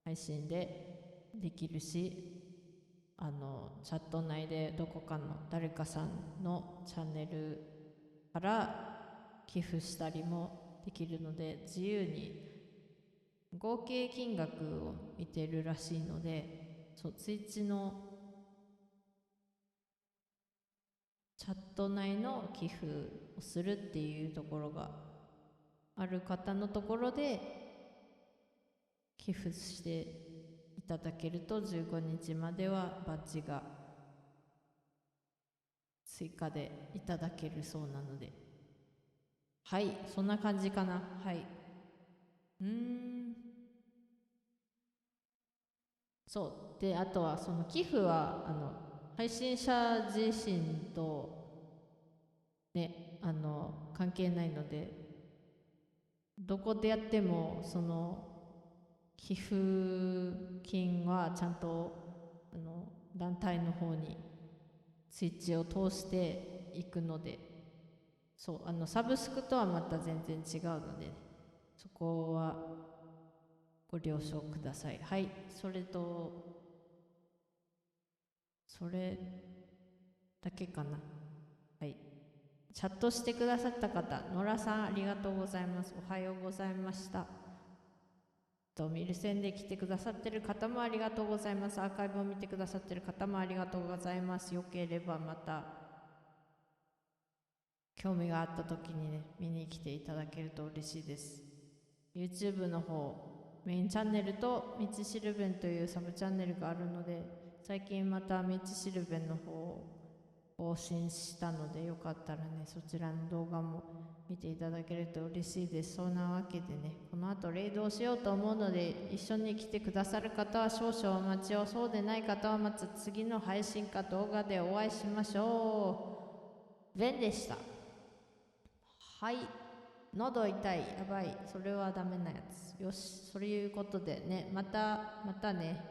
配信でできるし、チャット内でどこかの誰かさんのチャンネルから寄付したりもできるので、自由に合計金額を見てるらしいので、ツイッチのチャット内の寄付をするっていうところがある方のところで寄付していただけると、15日まではバッジが追加でいただけるそうなので、はい、そんな感じかな。はい。そうで、あとはその寄付は配信者自身とね、関係ないので、どこでやってもその寄付金はちゃんと団体の方にスイッチを通していくので、サブスクとはまた全然違うので、そこはご了承ください。はい、それだけかな。はい。チャットしてくださった方、野良さんありがとうございます。おはようございました。ミルセンで来てくださってる方もありがとうございます。アーカイブを見てくださってる方もありがとうございます。よければまた興味があった時にね、見に来ていただけると嬉しいです。 YouTube の方、メインチャンネルと道しるべんというサブチャンネルがあるので、最近また道しるべんの方を更新したので、よかったらね、そちらの動画も見ていただけると嬉しいです。そんなわけでね、この後レイドをしようと思うので、一緒に来てくださる方は少々お待ちを、そうでない方はまた次の配信か動画でお会いしましょう。ベンでした。はい、喉痛い、やばい、それはダメなやつ。よし、そういうことでね、またね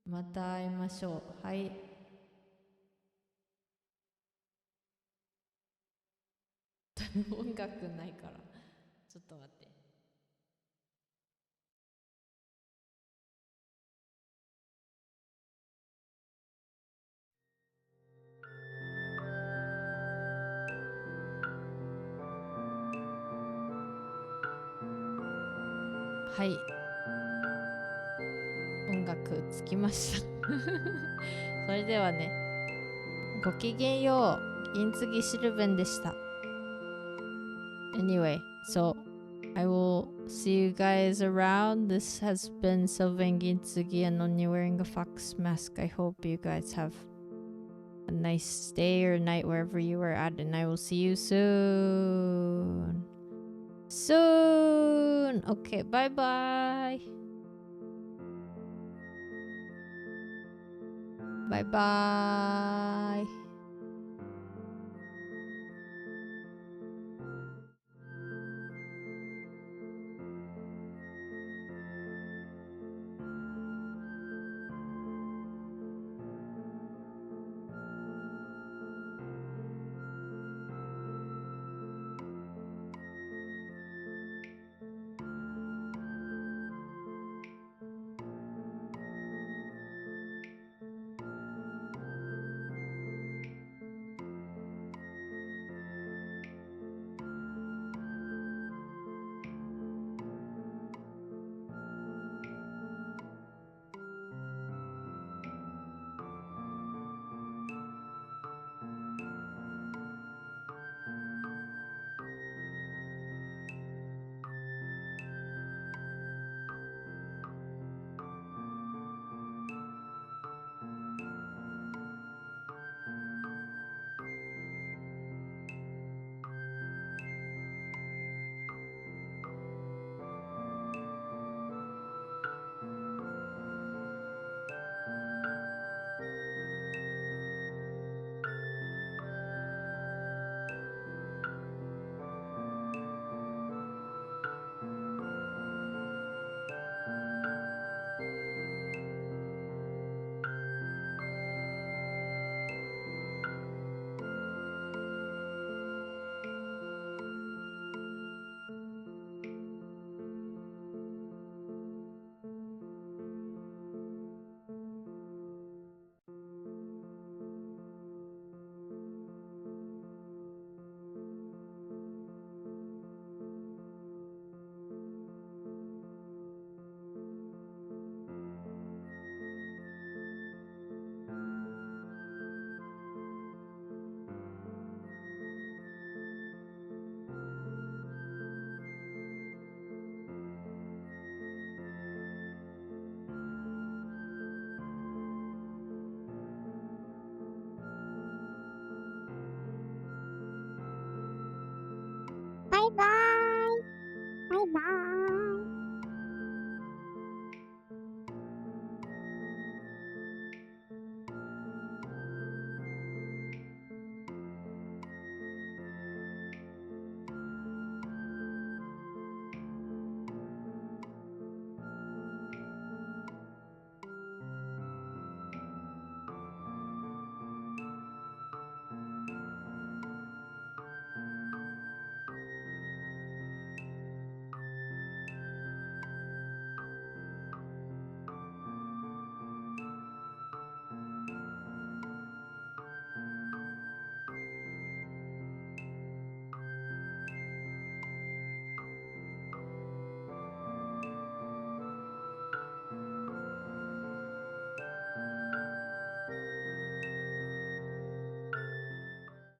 また会いましょう。はい、音楽ないからちょっと待って。はい、音楽つきましたそれではね、ごきげんよう。銀継ぎシルベンでした。Anyway, so I will see you guys around. This has been Sylvain Gintsugi and only wearing a fox mask. I hope you guys have a nice day or night wherever you are at, and I will see you soon. Okay, bye bye. Bye bye.